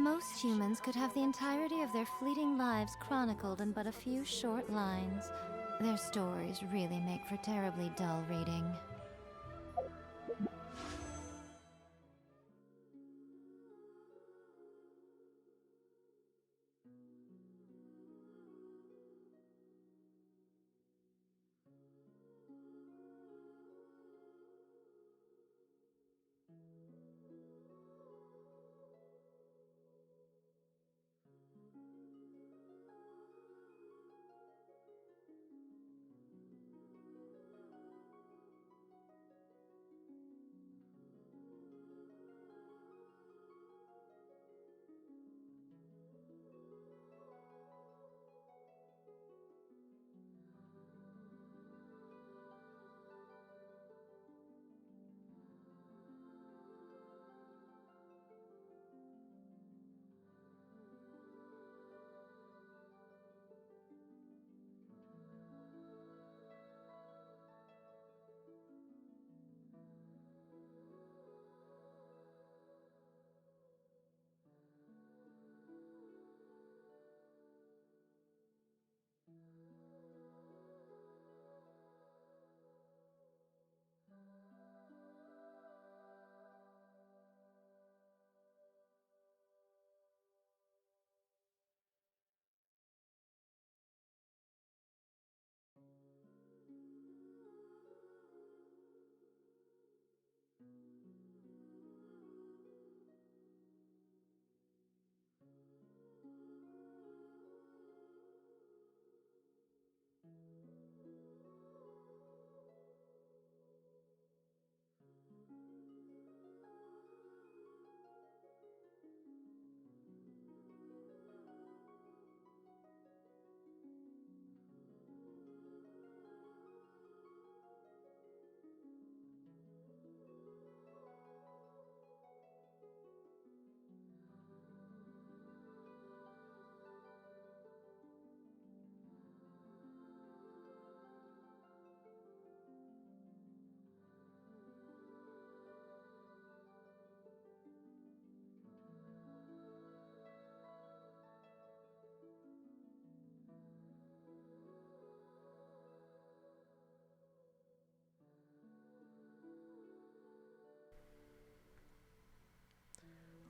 Most humans could have the entirety of their fleeting lives chronicled in but a few short lines. Their stories really make for terribly dull reading.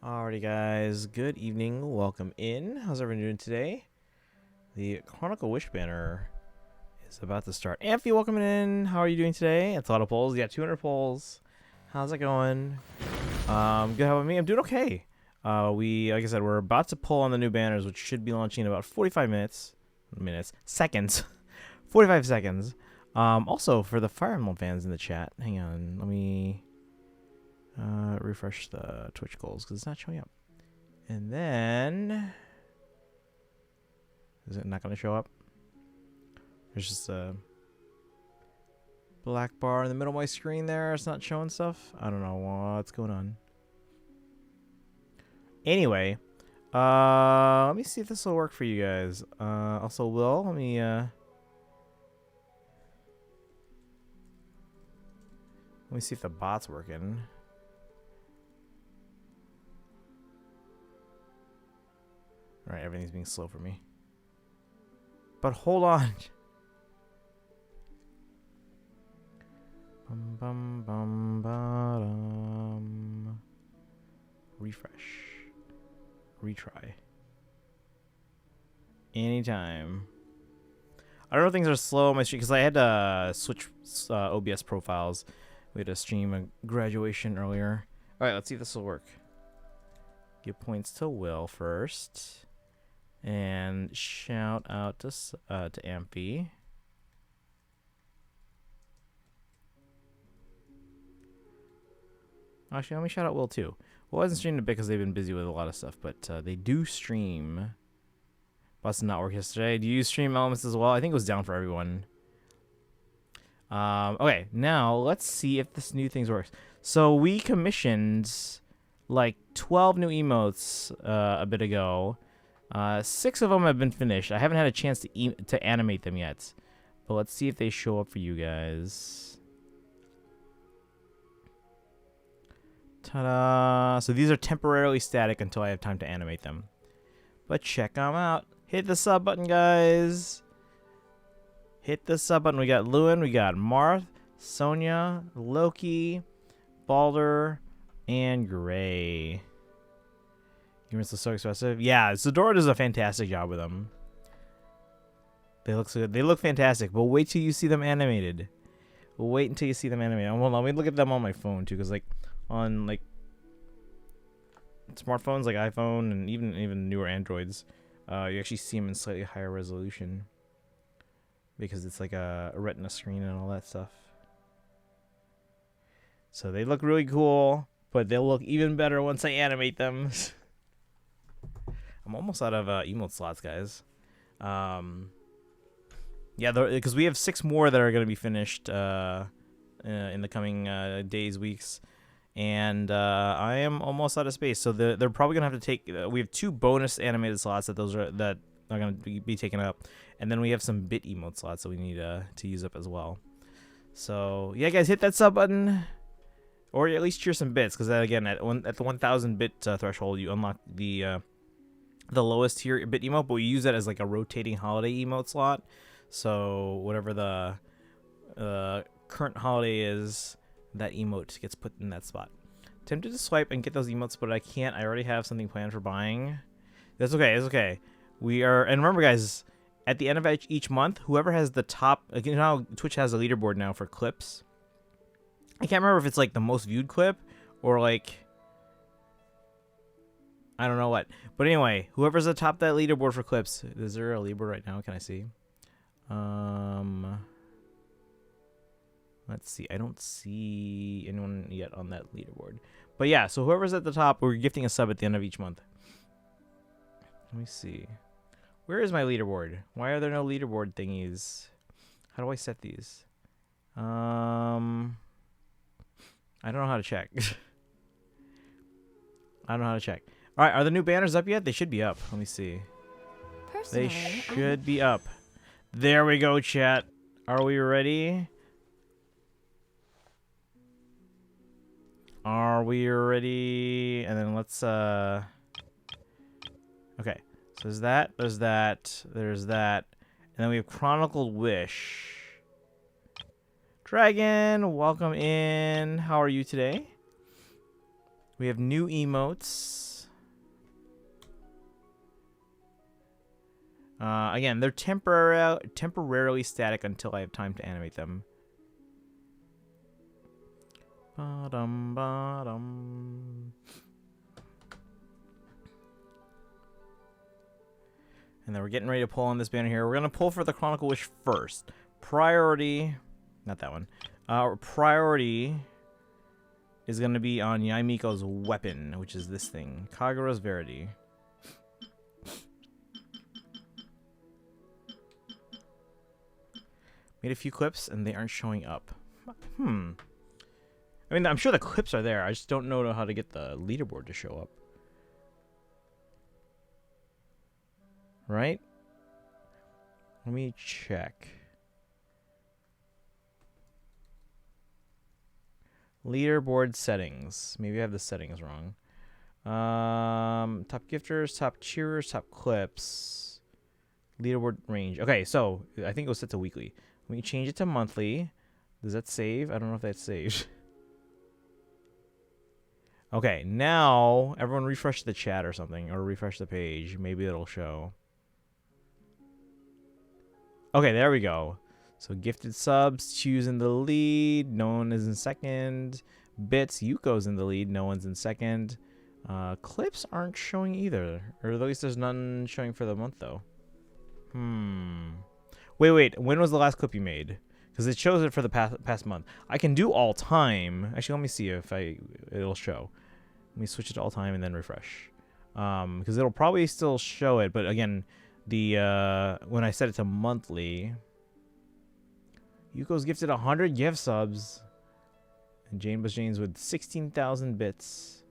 Alrighty, guys. Good evening. Welcome in. How's everyone doing today? The Chronicle Wish banner is about to start. Amphi, welcome in. How are you doing today? It's a lot of polls. Yeah, 200 polls. How's it going? Good. How about me? I'm doing okay. Like I said, we're about to pull on the new banners, which should be launching in about 45 seconds. 45 seconds. Also, for the Fire Emblem fans in the chat, hang on. Let me refresh the Twitch goals because it's not showing up. And then, is it not going to show up? There's just a black bar in the middle of my screen there. It's not showing stuff. I don't know what's going on. Anyway, let me see if this will work for you guys. Also, Will, let me see if the bot's working. All right, everything's being slow for me. But hold on. Bum, bum, bum, ba-dum. Refresh. Retry. Anytime. I don't know if things are slow on my stream because I had to switch OBS profiles. We had to stream a graduation earlier. All right, let's see if this will work. Give points to Will first. And shout out to Amphi. Actually, let me shout out Will too. Will hasn't streamed a bit because they've been busy with a lot of stuff, but they do stream. Bus did not work yesterday. Do you stream Elements as well? I think it was down for everyone. Okay, now let's see if this new thing works. So we commissioned like 12 new emotes a bit ago. 6 of them have been finished. I haven't had a chance to animate them yet. But let's see if they show up for you guys. Ta-da! So these are temporarily static until I have time to animate them. But check them out. Hit the sub button, guys. Hit the sub button. We got Lewin, we got Marth, Sonya, Loki, Balder, and Gray. Humans look so expressive. Yeah, Zadora does a fantastic job with them. They look so good. They look fantastic, but wait till you see them animated. Wait until you see them animated. Well, let me look at them on my phone too, because like on like smartphones like iPhone and even newer Androids, you actually see them in slightly higher resolution because it's like a retina screen and all that stuff. So they look really cool, but they'll look even better once I animate them. I'm almost out of emote slots, guys. Yeah, because we have 6 more that are going to be finished in the coming days, weeks. And I am almost out of space, so they're probably gonna have to take. We have 2 bonus animated slots that are gonna be taken up, and then we have some bit emote slots that we need to use up as well. So yeah, guys, hit that sub button, or at least cheer some bits, because again, at the 1,000 bit threshold, you unlock the lowest tier bit emote, but we use that as like a rotating holiday emote slot. So whatever the current holiday is, that emote gets put in that spot. Tempted to swipe and get those emotes, but I can't. I already have something planned for buying. That's okay. It's okay. We are, and remember, guys, at the end of each month, whoever has the top, like, you know how Twitch has a leaderboard now for clips. I can't remember if it's like the most viewed clip or like I don't know what. But anyway, whoever's atop that leaderboard for clips, is there a leaderboard right now? Can I see? Let's see. I don't see anyone yet on that leaderboard. But yeah, so whoever's at the top, we're gifting a sub at the end of each month. Let me see. Where is my leaderboard? Why are there no leaderboard thingies? How do I set these? I don't know how to check. I don't know how to check. All right, are the new banners up yet? They should be up. Let me see. Personally, They should be up. There we go, chat. Are we ready? Are we ready? And then let's okay. So there's that, there's that, there's that. And then we have Chronicled Wish. Dragon, welcome in. How are you today? We have new emotes. Again, they're temporarily static until I have time to animate them. Ba-dum, ba-dum. And then we're getting ready to pull on this banner here. We're going to pull for the Chronicle Wish first. Priority, not that one. Priority is going to be on Yaimiko's weapon, which is this thing. Kagura's Verity. Made a few clips, and they aren't showing up. I mean, I'm sure the clips are there. I just don't know how to get the leaderboard to show up. Right? Let me check. Leaderboard settings. Maybe I have the settings wrong. Top gifters, top cheerers, top clips. Leaderboard range. Okay, so I think it was set to weekly. Let me change it to monthly. Does that save? I don't know if that saves. Okay, now everyone refresh the chat or something, or refresh the page. Maybe it'll show. Okay, there we go. So gifted subs, choose in the lead. No one is in second. Bits, Yuko's in the lead. No one's in second. Clips aren't showing either, or at least there's none showing for the month though. Wait. When was the last clip you made? Because it shows it for the past month. I can do all time. Actually, let me see if it'll show. Let me switch it to all time and then refresh. Because it'll probably still show it, but again, when I set it to monthly, Yuko's gifted 100 gift subs, and Jane's with 16,000 bits.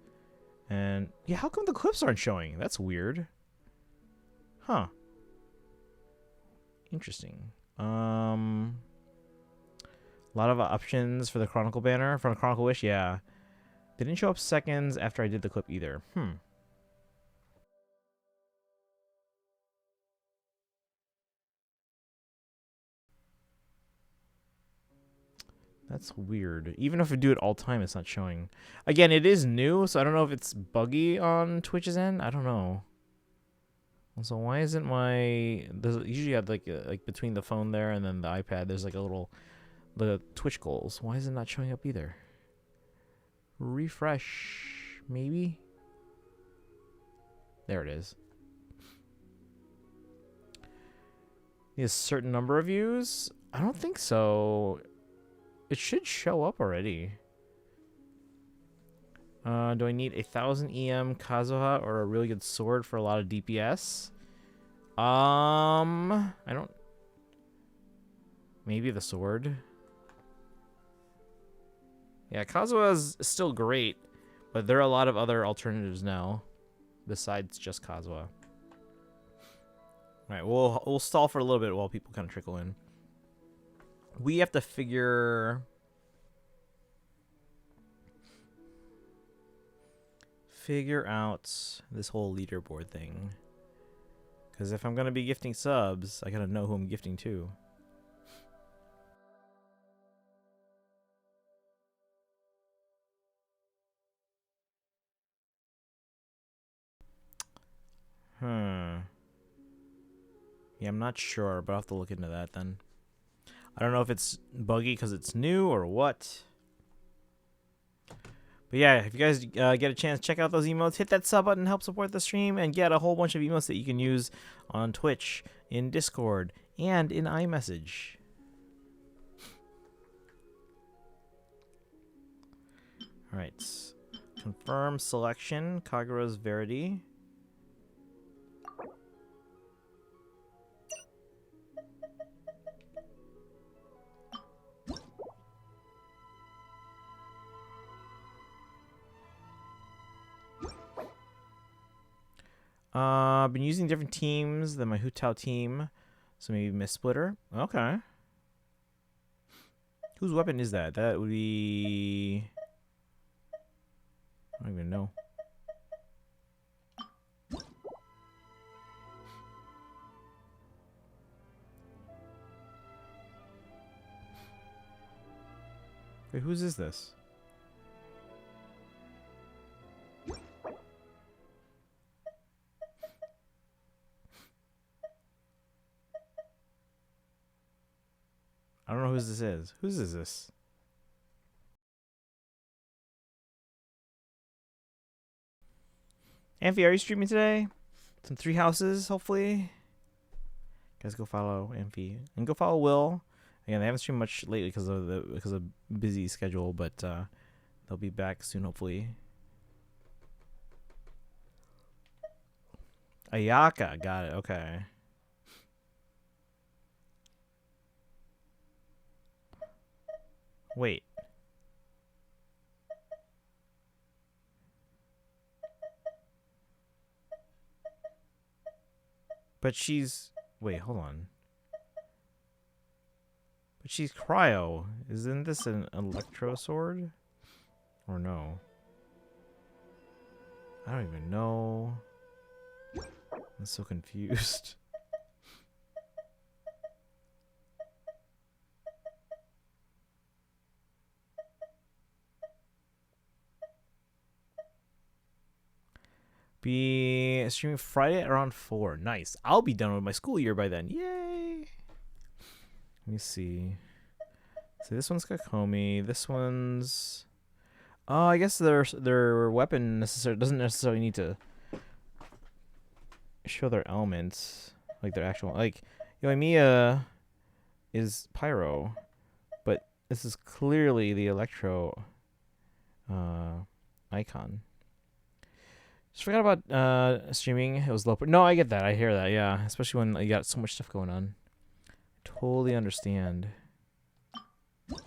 And yeah, how come the clips aren't showing? That's weird. Huh. Interesting. A lot of options for the Chronicle banner. For the Chronicle Wish, yeah. They didn't show up seconds after I did the clip either. That's weird. Even if I do it all time, it's not showing. Again, it is new, so I don't know if it's buggy on Twitch's end. I don't know. Also, why isn't my... There's usually have like between the phone there and then the iPad, there's like a little... The Twitch goals. Why is it not showing up either? Refresh, maybe? There it is. Need a certain number of views? I don't think so. It should show up already. Do I need 1,000 EM Kazuha or a really good sword for a lot of DPS? I don't... Maybe the sword. Yeah, Kazuha is still great, but there are a lot of other alternatives now besides just Kazuha. All right, we'll stall for a little bit while people kind of trickle in. We have to figure out this whole leaderboard thing. Because if I'm going to be gifting subs, I got to know who I'm gifting to. Yeah, I'm not sure, but I'll have to look into that then. I don't know if it's buggy because it's new or what. But yeah, if you guys get a chance, check out those emotes. Hit that sub button, help support the stream, and get a whole bunch of emotes that you can use on Twitch, in Discord, and in iMessage. Alright. Confirm selection. Kagura's Verity. I've been using different teams than my Hutao team. So maybe Miss Splitter. Okay. Whose weapon is that? That would be... I don't even know. Wait, whose is this? I don't know whose this is. Whose is this? Amphi, are you streaming today? Some Three Houses, hopefully. Guys, go follow Amphi and go follow Will. Again, they haven't streamed much lately because of busy schedule, but they'll be back soon, hopefully. Ayaka, got it. Okay. Wait. But she's... Wait, hold on. But she's cryo. Isn't this an electro sword? Or no? I don't even know. I'm so confused. Be streaming Friday at around 4. Nice. I'll be done with my school year by then. Yay! Let me see. So this one's Kakomi. This one's... Oh, I guess their weapon doesn't necessarily need to show their elements. Like their actual... Like, Yoimiya is Pyro. But this is clearly the Electro icon. Just forgot about streaming. It was low. No, I get that. I hear that. Yeah, especially when you got so much stuff going on. Totally understand. All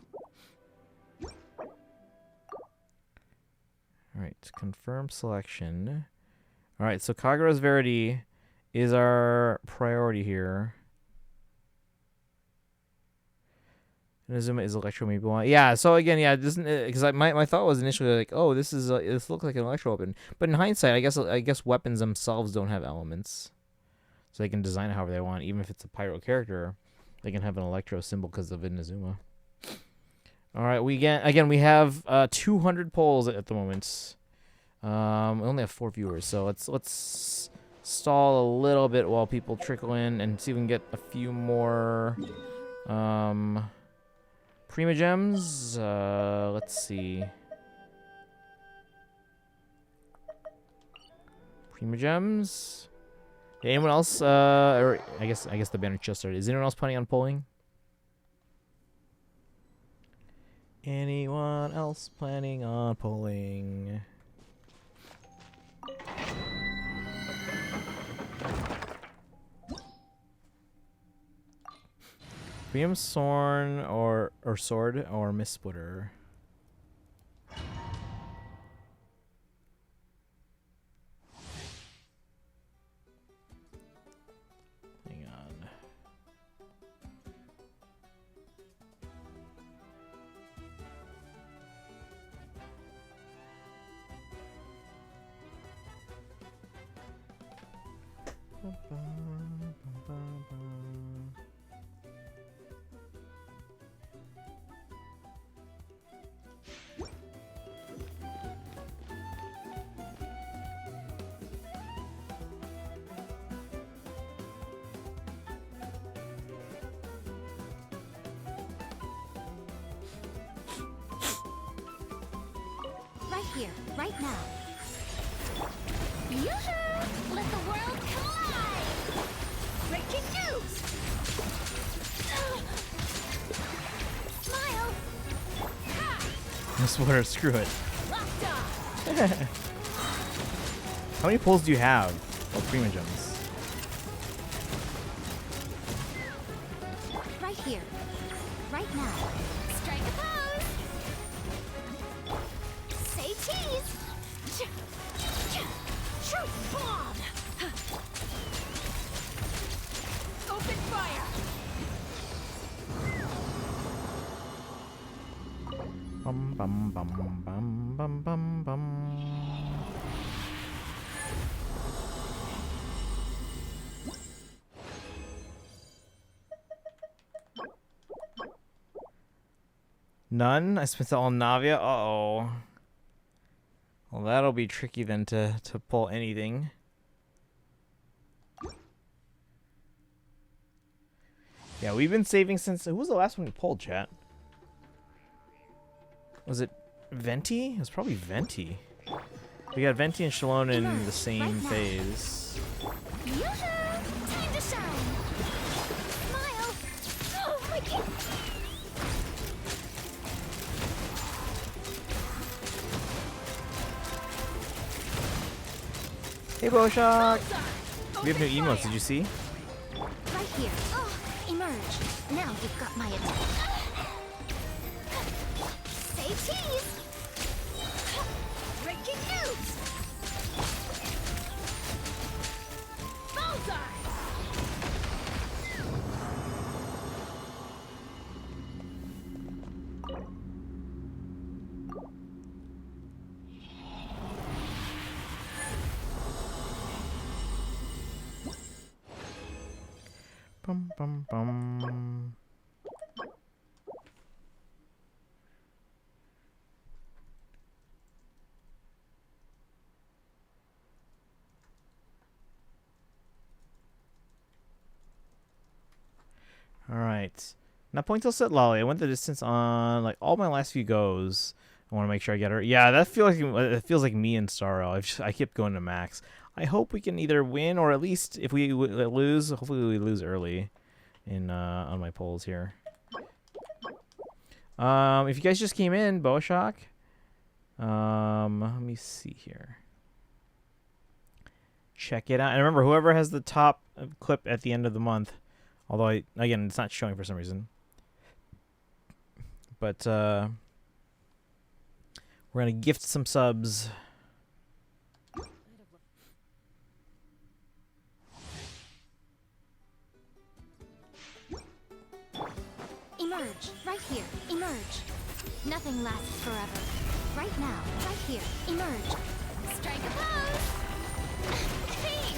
right, confirm selection. All right, so Kagura's Verity is our priority here. Inazuma is Electro maybe one. Yeah. So again, yeah, it doesn't because my thought was initially like, oh, this looks like an Electro weapon, but in hindsight, I guess weapons themselves don't have elements, so they can design it however they want. Even if it's a Pyro character, they can have an Electro symbol because of Inazuma. All right, we have 200 polls at the moment. We only have 4 viewers, so let's stall a little bit while people trickle in and see if we can get a few more Prima Gems. Let's see. Prima Gems. Anyone else? Or I guess the banner just started. Is anyone else planning on polling? Anyone else planning on polling? Premium Sorn or Sword or Miss Splitter. Hang on. Right here, right now. Yoo-hoo! Let the world collide! Breaking news! Smile! Miss Splitter, screw it. Locked on! How many pulls do you have of Prima Gems? Right here, right now. Strike a pose! Say cheese! Truth bomb! Open fire! Bum bum bum bum bum bum bum. None? I spent it all on Navia? Uh-oh. Well, that'll be tricky then to pull anything. Yeah, we've been saving since... Who was the last one we pulled, chat? Was it Venti? It was probably Venti. We got Venti and Shalon in the same phase. Yoo-hoo! Time to shine! Smile! Oh, my God! Hey, Boshak! Bullseye! We have new Open emotes, fire! did you see? Right here. Oh, emerge. Now you've got my attention. Say cheese! Breaking news! Bullseye! Bum bum bum. All right. Now Pointel said Lolly. I went the distance on like all my last few goes. I want to make sure I get her. Yeah, that feels like me and Starro. I kept going to max. I hope we can either win or at least if we lose, hopefully we lose early in on my polls here. If you guys just came in, Boshak. Let me see here. Check it out. And remember, whoever has the top clip at the end of the month, although again, it's not showing for some reason. But we're gonna gift some subs. Emerge. emerge. Right here, emerge. Nothing lasts forever. Right now, right here, emerge. Strike a pose! Hey!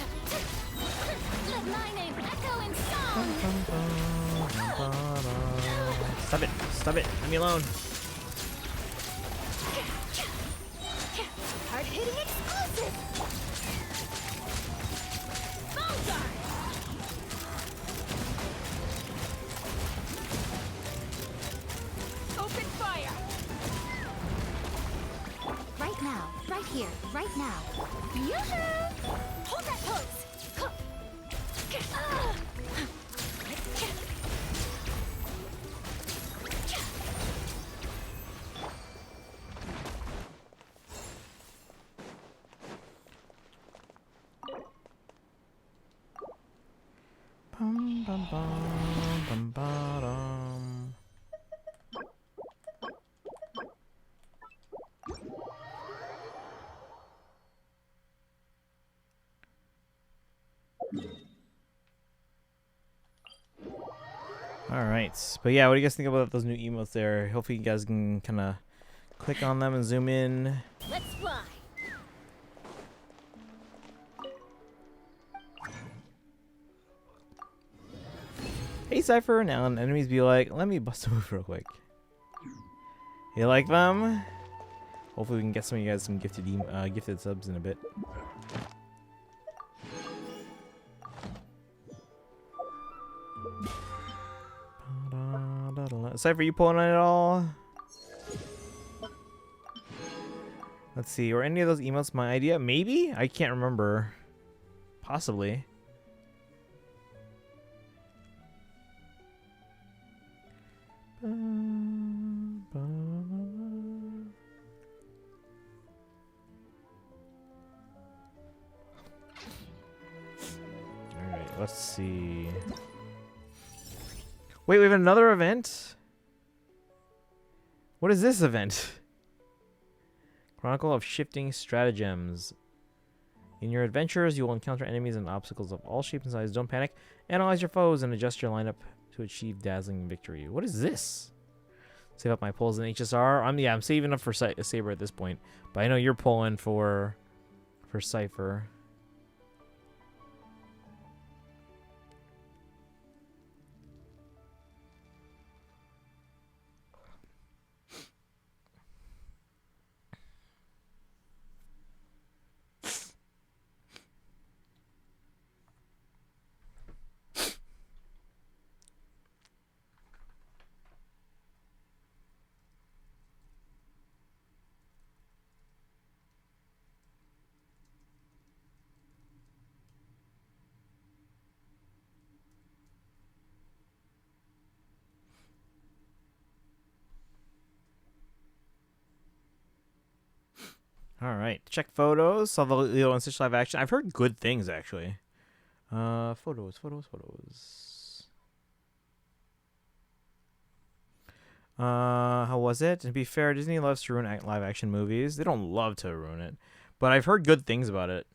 Let my name echo in song! Stop it! Stop it! Leave me alone! Hard-hitting exclusive! Vanguard! Open fire! Right now, right here, right now. Yoo-hoo! Hold that pose! Bum, bum, bum, bum, ba-dum. All right, but yeah, what do you guys think about those new emotes there? Hopefully you guys can kind of click on them and zoom in. Let's fly! Hey Cypher, now enemies be like, let me bust a move real quick. You like them? Hopefully we can get some of you guys some gifted subs in a bit. Cypher, you pulling on it all? Let's see, were any of those emotes my idea? Maybe? I can't remember. Possibly. Alright, let's see. Wait, we have another event? What is this event? Chronicle of Shifting Stratagems. In your adventures, you will encounter enemies and obstacles of all shapes and sizes. Don't panic. Analyze your foes and adjust your lineup to achieve dazzling victory. What is this? Save up my pulls in HSR. I'm saving up for Saber at this point, but I know you're pulling for Cypher. All right, check photos. Saw the Lilo and Stitch live action. I've heard good things actually. Photos. How was it? To be fair, Disney loves to ruin live action movies. They don't love to ruin it, but I've heard good things about it.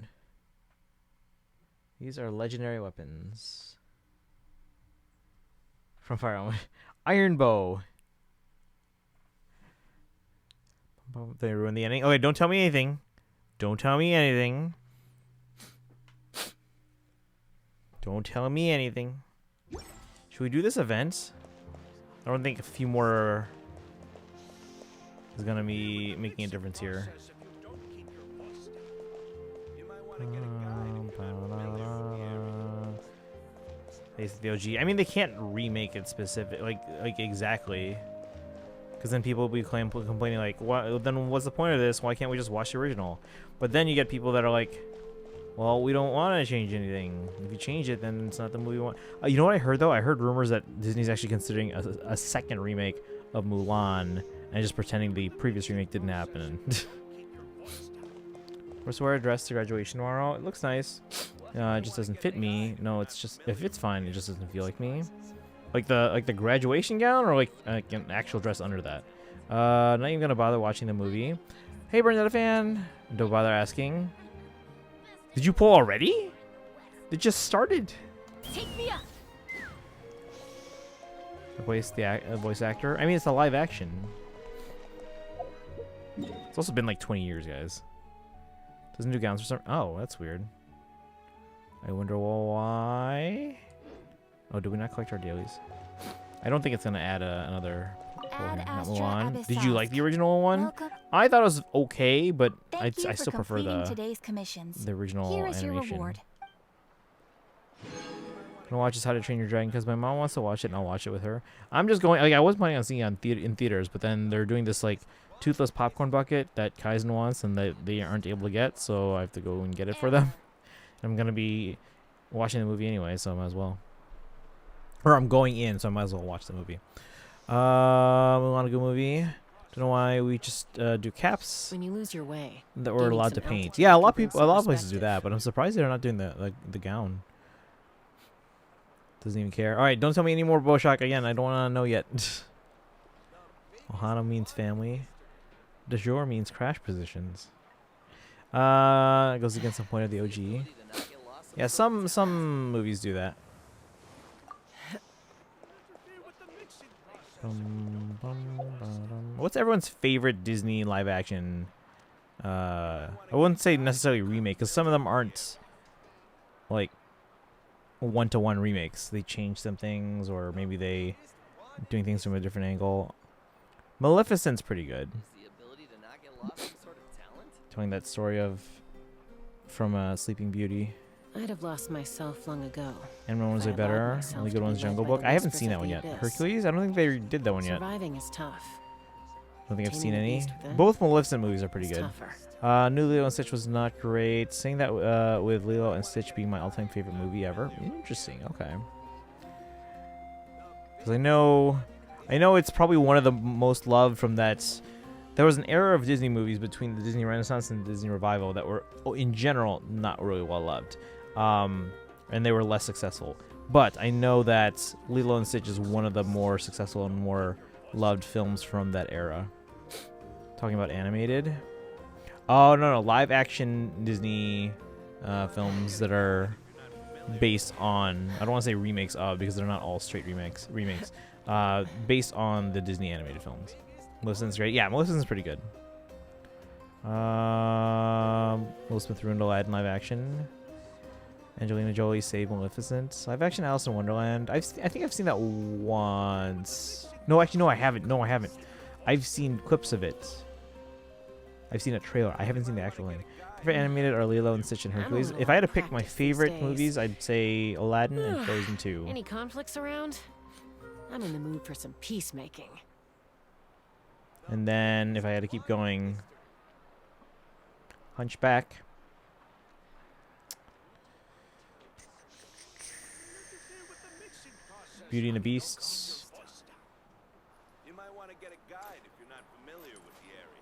These are legendary weapons from Fire Emblem. Iron Bow. They ruined the ending. Okay, don't tell me anything. Don't tell me anything. Don't tell me anything. Should we do this event? I don't think a few more is gonna be making a difference here. Face the OG. I mean, they can't remake it specific, like exactly. Because then people will be complaining like, "What? Then what's the point of this? Why can't we just watch the original?" But then you get people that are like, "Well, we don't want to change anything. If you change it, then it's not the movie we want." You know what I heard though? I heard rumors that Disney's actually considering a second remake of Mulan and just pretending the previous remake didn't happen. We're wear a dress to graduation tomorrow. It looks nice. It just doesn't fit me. No, it's just if it's fine. It just doesn't feel like me. Like the graduation gown, or like an actual dress under that. Not even gonna bother watching the movie. Hey, Bernadette fan. Don't bother asking. Did you pull already? It just started. Take me up. Replace the voice actor. I mean, it's a live action. It's also been like 20 years, guys. Doesn't do gowns for some. Oh, that's weird. I wonder why. Oh, do we not collect our dailies? I don't think it's gonna add another. Not Mulan. Did you like the original one? Welcome. I thought it was okay, but I Thank you for still prefer completing today's commissions. the original Here is your animation. reward. I'm gonna watch this How to Train Your Dragon because my mom wants to watch it, and I'll watch it with her. I'm just going. Like I was planning on seeing it in theaters, but then they're doing this like toothless popcorn bucket that Kaizen wants, and they aren't able to get, so I have to go and get it for them. I'm gonna be watching the movie anyway, so I might as well. Or I'm going in, so I might as well watch the movie. We want a good movie. Don't know why we just do caps When you lose your way, that we're gaining allowed to some paint. altitude Yeah, a lot of can bring people, a some lot of places do perspective. that, but I'm surprised they're not doing the gown. Doesn't even care. All right, don't tell me any more Boshak again. I don't want to know yet. Ohana means family. De jour means crash positions. It goes against the point of the OG. Yeah, some movies do that. What's everyone's favorite Disney live action? I wouldn't say necessarily remake, because some of them aren't like one-to-one remakes. They change some things, or maybe they doing things from a different angle. Maleficent's pretty good. Telling that story from Sleeping Beauty. I'd have lost myself long ago. And one was I a better. allowed myself Only to good be one's led Jungle by Book. the I haven't whispers seen that of one the yet. abyss. Hercules? I don't think they did that one yet. Surviving is tough. I don't think I've seen Taming the any. beast within Both Maleficent movies are pretty is good. tougher. New Lilo and Stitch was not great. Saying that with Lilo and Stitch being my all-time favorite movie ever. Interesting. Okay. Because I know it's probably one of the most loved from that. There was an era of Disney movies between the Disney Renaissance and the Disney Revival that were, in general, not really well loved. And they were less successful. But I know that Lilo and Stitch is one of the more successful and more loved films from that era. Talking about animated. Oh, no, live action Disney films that are based on, I don't want to say remakes of, because they're not all straight remakes. Based on the Disney animated films. Maleficent's great. Yeah, Maleficent's pretty good. Will Smith ruined Aladdin live action. Angelina Jolie saved Maleficent. Live action Alice in Wonderland. I think I've seen that once. No, actually, no, I haven't. No, I haven't. I've seen clips of it. I've seen a trailer. I haven't seen the actual thing. Favorite animated are Lilo and Stitch and Hercules. If I had to pick my favorite movies, I'd say Aladdin and Frozen 2. Any conflicts around? I'm in the mood for some peacemaking. And then if I had to keep going, Hunchback. Beauty and the Beasts. You might want to get a guide if you're not familiar with the area.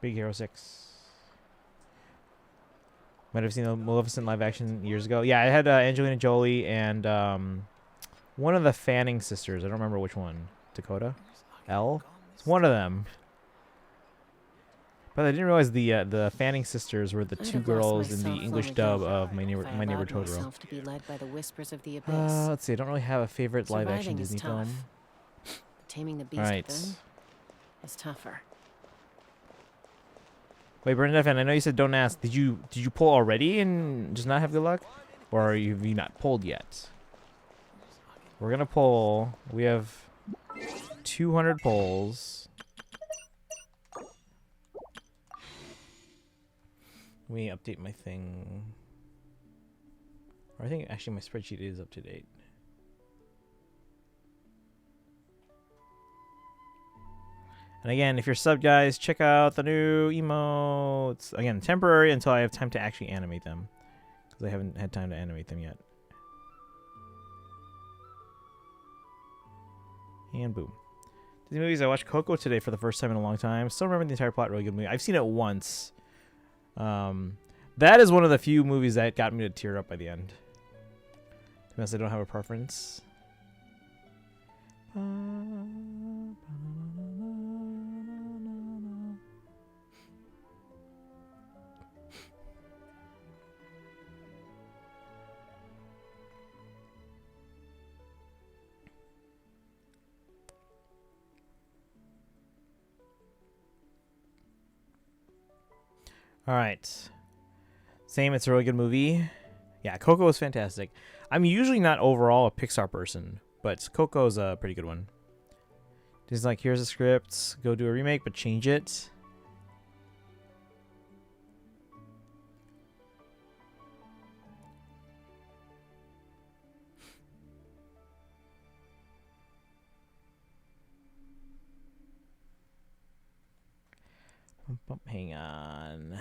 Big Hero 6. Might have seen the Maleficent live action years ago. Yeah, I had Angelina Jolie and one of the Fanning sisters. I don't remember which one. Dakota? Elle? It's one of them. But I didn't realize the Fanning sisters were the I'd two have lost girls in the myself English long dub ago of My Neighbor if I allowed Totoro. myself to be led by the whispers of the abyss. Let's see. I don't really have a favorite live action Surviving is Disney tough. film. Taming the beast Alright. within is tougher. Wait, Brendan F, I know you said don't ask. Did you pull already and just not have good luck? Or have you not pulled yet? We're gonna pull. We have 200 pulls. Let me update my thing. Or I think actually my spreadsheet is up to date. And again, if you're sub guys, check out the new emotes. Again, temporary until I have time to actually animate them. Because I haven't had time to animate them yet. And boom. Disney movies, I watched Coco today for the first time in a long time. Still remember the entire plot, really good movie. I've seen it once. That is one of the few movies that got me to tear up by the end. To be honest, I don't have a preference. All right. Same. It's a really good movie. Yeah, Coco is fantastic. I'm usually not overall a Pixar person, but Coco's a pretty good one. Disney's like, here's a script. Go do a remake, but change it. Hang on.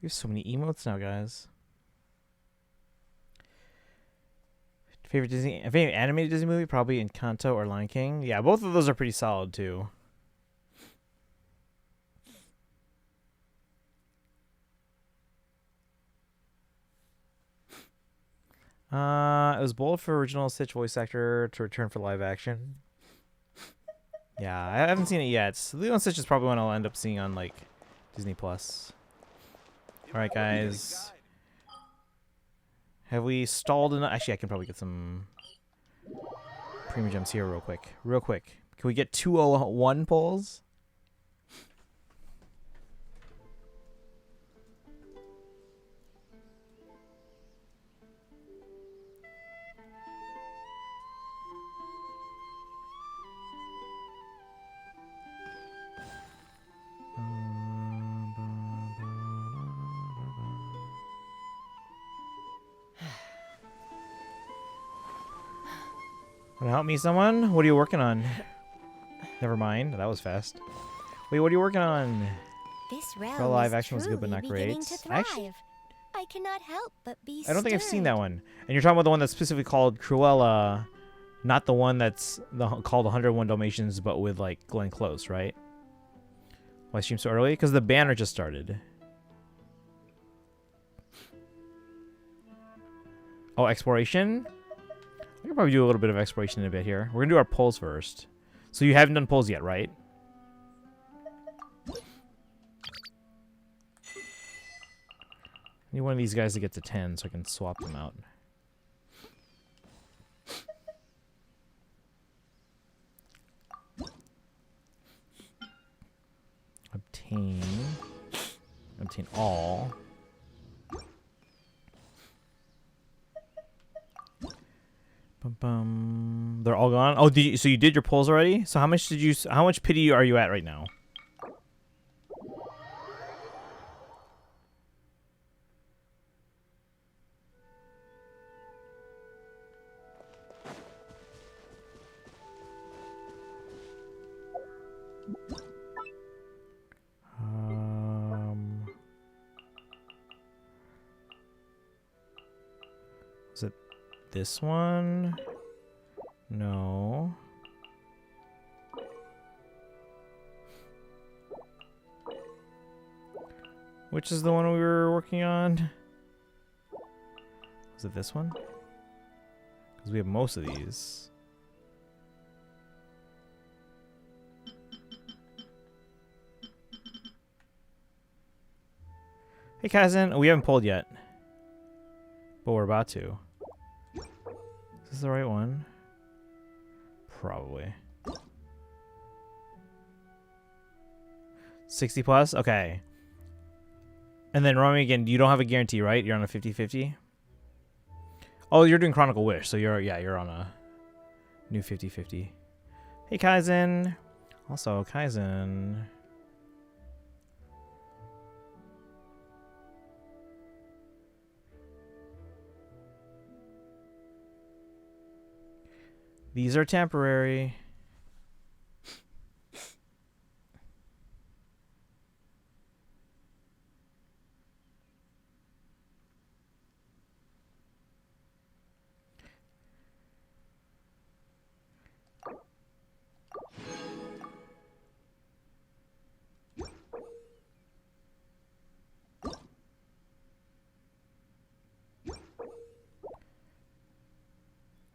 We have so many emotes now, guys. Favorite animated Disney movie? Probably Encanto or Lion King. Yeah, both of those are pretty solid too. It was bold for original Stitch voice actor to return for live action. Yeah, I haven't seen it yet. Lilo and Stitch is probably one I'll end up seeing on like Disney Plus. All right, guys. Have we stalled enough? Actually, I can probably get some premium gems here real quick. Real quick. Can we get 201 pulls? Wanna help me, someone? What are you working on? Never mind. That was fast. Wait, what are you working on? This realm Well, live is action was good, but truly not great. beginning to thrive. I cannot help but be I don't think I've seen that stirred. one. And you're talking about the one that's specifically called Cruella, not the one that's called 101 Dalmatians, but with like Glenn Close, right? Why stream so early? Because the banner just started. Oh, exploration? I can probably do a little bit of exploration in a bit here. We're gonna do our polls first. So you haven't done polls yet, right? I need one of these guys to get to 10 so I can swap them out. Obtain all. Bum, bum. They're all gone. Oh, so you did your polls already? So how much pity are you at right now? Is it this one? No. Which is the one we were working on? Is it this one? Because we have most of these. Hey, Kaizen. We haven't pulled yet. But we're about to. Is this the right one? Probably. 60 plus? Okay. And then run me again. You don't have a guarantee, right? You're on a 50-50? Oh, you're doing Chronicle Wish, so you're on a new 50-50. Hey, Kaizen. Also, Kaizen. These are temporary.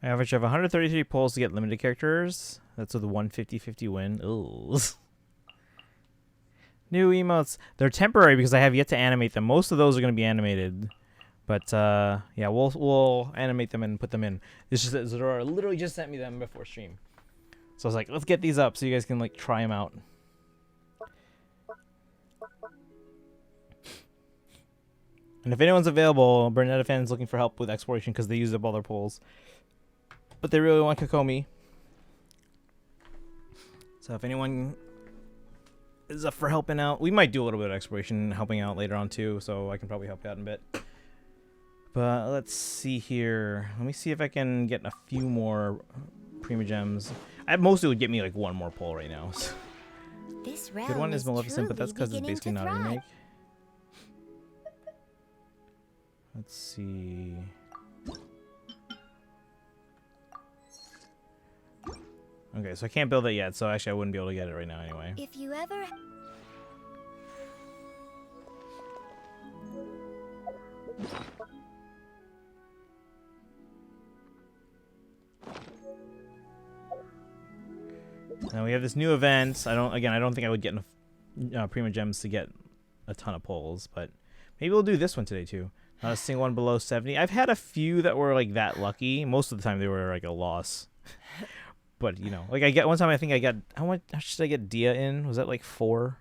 I average of 133 pulls to get limited characters. That's with a 150-50 win. Ooh. New emotes. They're temporary because I have yet to animate them. Most of those are going to be animated. But, yeah, we'll animate them and put them in. It's just that Zora literally just sent me them before stream. So I was like, let's get these up so you guys can, like, try them out. And if anyone's available, Bernetta fans looking for help with exploration because they used up all their pulls. But they really want Kokomi. So if anyone is up for helping out, we might do a little bit of exploration helping out later on too, so I can probably help you out in a bit. But let's see here. Let me see if I can get a few more Prima Gems. I mostly would get me like one more pull right now. This Good one is Maleficent, but that's because it's basically not a remake. Let's see. Okay, so I can't build it yet, so actually I wouldn't be able to get it right now anyway. If you ever... Now we have this new event. I don't think I would get enough Prima Gems to get a ton of pulls, but maybe we'll do this one today too. Not a single one below 70. I've had a few that were like that lucky. Most of the time they were like a loss. But you know, like I get one time I think I got how much did I get Dia in? Was that like 4?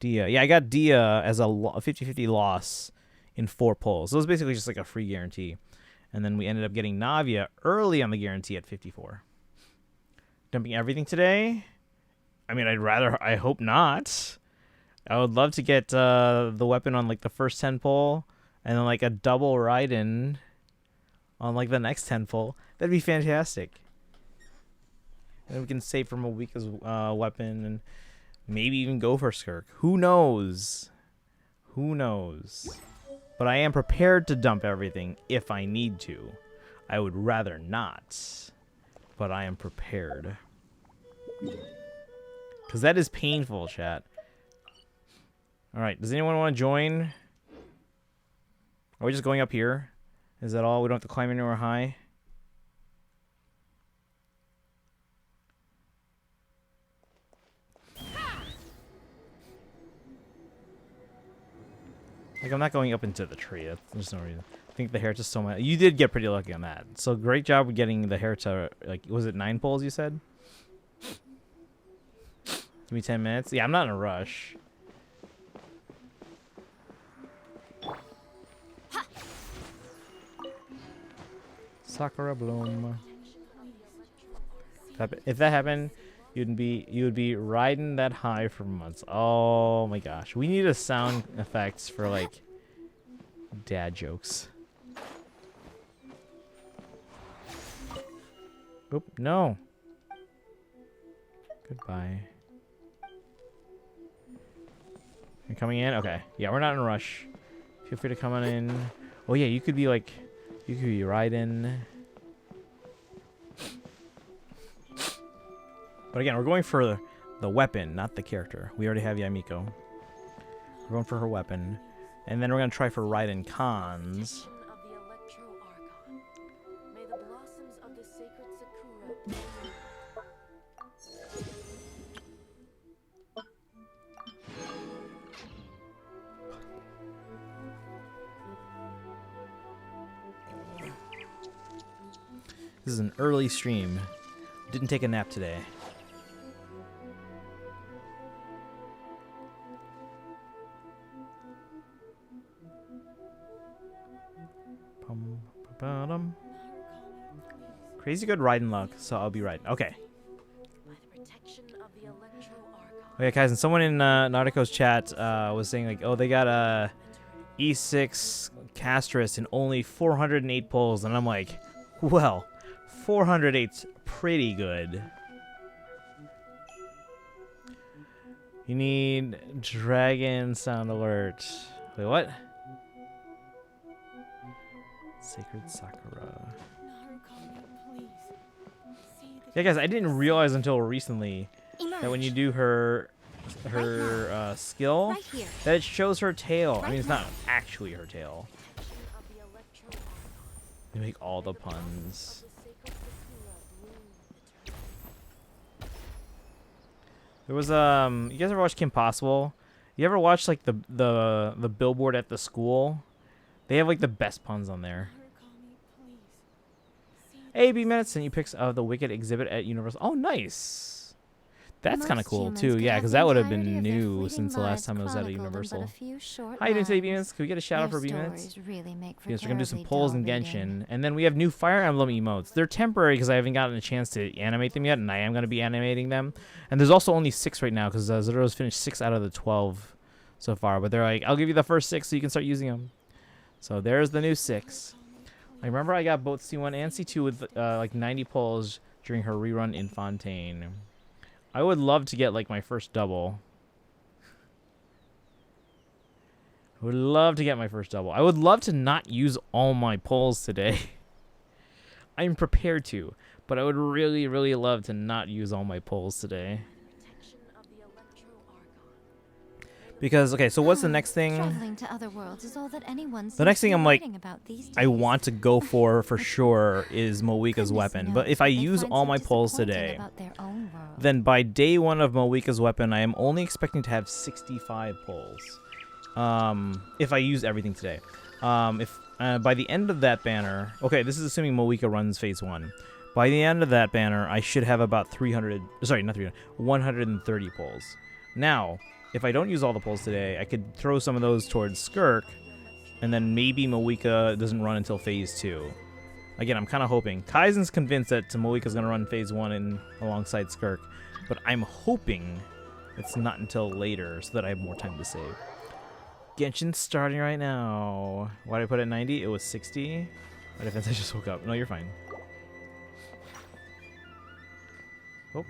Dia. Yeah, I got Dia as a 50-50 loss in 4 pulls. So it was basically just like a free guarantee. And then we ended up getting Navia early on the guarantee at 54. Dumping everything today? I mean, I hope not. I would love to get the weapon on like the first 10 pull and then like a double Raiden on like the next 10 pull. That'd be fantastic. And then we can save from a weakest weapon and maybe even go for Skirk. Who knows? Who knows? But I am prepared to dump everything if I need to. I would rather not. But I am prepared. Because that is painful, chat. Alright, does anyone want to join? Are we just going up here? Is that all? We don't have to climb anywhere high? Like, I'm not going up into the tree. There's no reason. I think the hair just so much. You did get pretty lucky on that. So great job with getting the hair to, like, was it 9 pulls you said? Give me 10 minutes. Yeah, I'm not in a rush. Sakura Bloom. If that happened, you would be riding that high for months. Oh my gosh, we need a sound effects for like dad jokes. Oop, no. Goodbye. You're coming in? Okay. Yeah, we're not in a rush. Feel free to come on in. Oh yeah, you could be like, you could be riding. But again, we're going for the weapon, not the character. We already have Yamiko. We're going for her weapon. And then we're going to try for Raiden Cons. This is an early stream. Didn't take a nap today. Crazy good Raiden luck, so I'll be right. Okay. Okay, guys, and someone in Nautico's chat was saying like, oh, they got a E6 Castris and only 408 pulls, and I'm like, well, 408's pretty good. You need dragon sound alert. Wait, what? Sacred Sakura. Yeah, guys, I didn't realize until recently that when you do her skill, Right that it shows her tail. I mean, it's not actually her tail. You make all the puns. There was you guys ever watch Kim Possible? You ever watch like the billboard at the school? They have like the best puns on there. Hey, B minutes and you pics of the Wicked exhibit at Universal. Oh, nice. That's kind of cool too. Yeah, because that would have been new since the last time I was at a Universal. How you doing today, B minutes? Can we get a shout out for B minutes? Yes, we're gonna do some polls in Genshin, and then we have new Fire Emblem emotes. They're temporary because I haven't gotten a chance to animate them yet, and I am gonna be animating them. And there's also only 6 right now because Zero's finished 6 out of the 12 so far. But they're like, I'll give you the first 6 so you can start using them. So there's the new 6. I remember I got both C1 and C2 with like 90 polls during her rerun in Fontaine. I would love to get like my first double. I would love to get my first double. I would love to not use all my polls today. I'm prepared to, but I would really, really love to not use all my polls today. Because, okay, so what's the next thing? Traveling to other worlds is all that anyone The next thing I'm like, about these I days. want to go for sure is Moika's Goodness weapon. knows But if what I they use find all so my polls disappointing today, about their own world. then by day 1 of Moika's weapon, I am only expecting to have 65 polls. If I use everything today. If by the end of that banner, okay, this is assuming Moika runs phase 1. By the end of that banner, I should have about 130 polls. Now, if I don't use all the polls today, I could throw some of those towards Skirk, and then maybe Moika doesn't run until phase 2. Again, I'm kind of hoping. Kaizen's convinced that Moika's going to run phase 1 alongside Skirk, but I'm hoping it's not until later so that I have more time to save. Genshin's starting right now. Why did I put it at 90? It was 60. My defense, I just woke up. No, you're fine. Oh.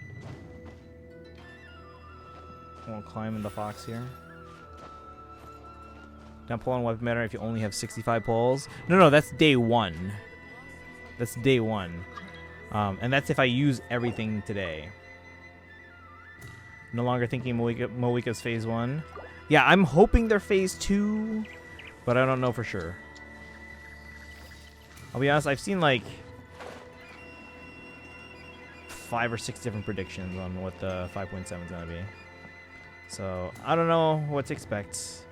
I won't climb in the fox here. Don't pull on weapon matter if you only have 65 pulls. No, that's day 1. That's day 1. And that's if I use everything today. No longer thinking Moika's phase 1. Yeah, I'm hoping they're phase 2, but I don't know for sure. I'll be honest, I've seen like 5 or 6 different predictions on what the 5.7 is going to be. So, I don't know what to expect.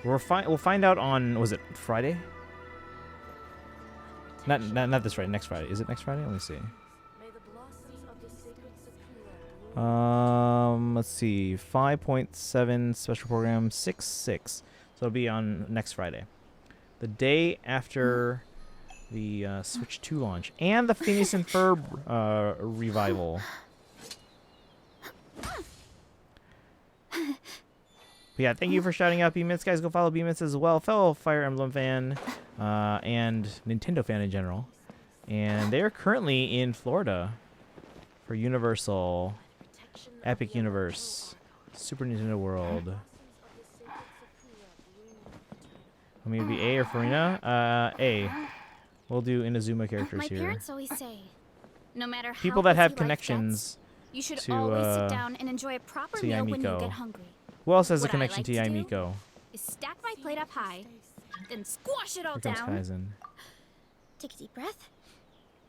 We'll find out on, was it Friday? Not this Friday, next Friday. Is it next Friday? Let me see. Let's see. 5.7 special program 6.6. So it'll be on next Friday. The day after the Switch 2 launch. And the Phineas and Ferb revival. But yeah, thank you for shouting out B-Mits. Guys, go follow B-Mits as well. Fellow Fire Emblem fan and Nintendo fan in general. And they're currently in Florida for Universal, Epic Universe, Super Nintendo World. Want me to be A or Farina? A. We'll do Inazuma characters My here. parents always say, no matter how People that have busy life connections gets, you should to, always sit down and enjoy a proper to meal when you Yamiko. get hungry. Who else has a What I connection like to to do Yamiko? Is stack my plate up high, then squash it all Here comes down, Kaizen. take a deep breath,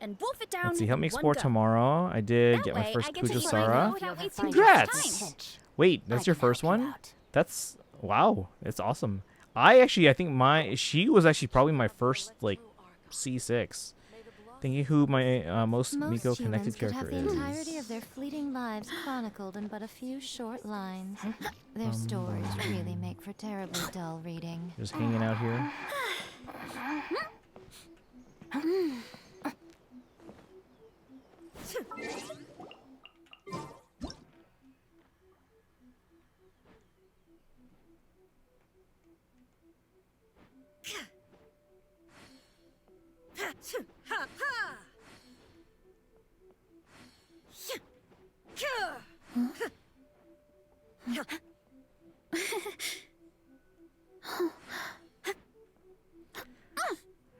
and wolf it down. Let's see, help me in one explore go. tomorrow. I did That get my way, first I get to eat my Kujasara. meal without wasting much Congrats! time. Wait, that's your first one? That's, wow, that's awesome. I think she was actually probably my first, like, C6. Thinking who my most Miko connected could character have the entirety is. of their fleeting lives chronicled in but a few short lines. Their stories really make for terribly dull reading. Just hanging out here.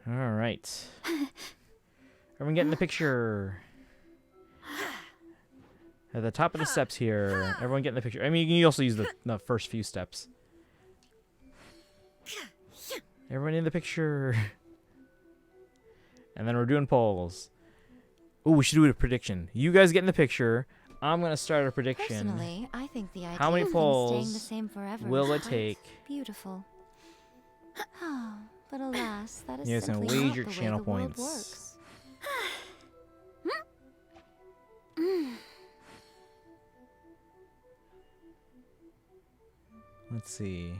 All right. Everyone get in the picture. At the top of the steps here. Everyone get in the picture. I mean, you can also use the first few steps. Everyone in the picture. And then we're doing polls. Ooh, we should do a prediction. You guys get in the picture. I'm gonna start a prediction. Personally, I think the idea How many of things polls staying the same forever will is it take? quite beautiful. But alas, that is You guys can simply not wager the way channel the world points. works. Let's see.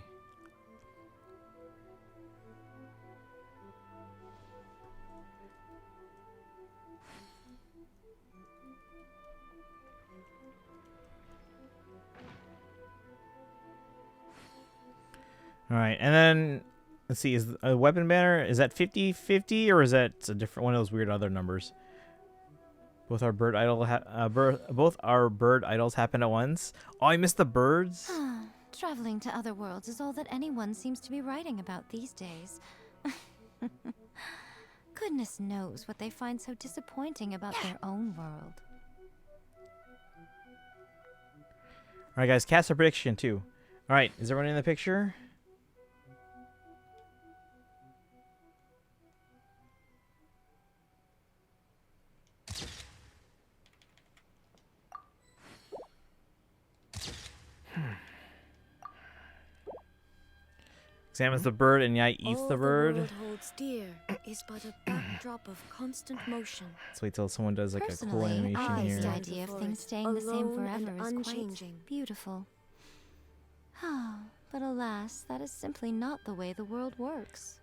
All right, and then let's see. Is a weapon banner, is that 50-50 or is that a different one of those weird other numbers? Both our bird idols happen at once. Oh, I missed the birds. Traveling to other worlds is all that anyone seems to be writing about these days. Goodness knows what they find so disappointing about their own world. All right, guys, cast a prediction too. All right, is everyone in the picture? Examines the bird and Yai eats the bird. All the world holds dear is but a backdrop of constant motion. Let's wait till someone does like a cool Personally, animation I here. think the idea of things staying the same Alone and forever is quite unchanging. beautiful. But alas, that is simply not the way the world works.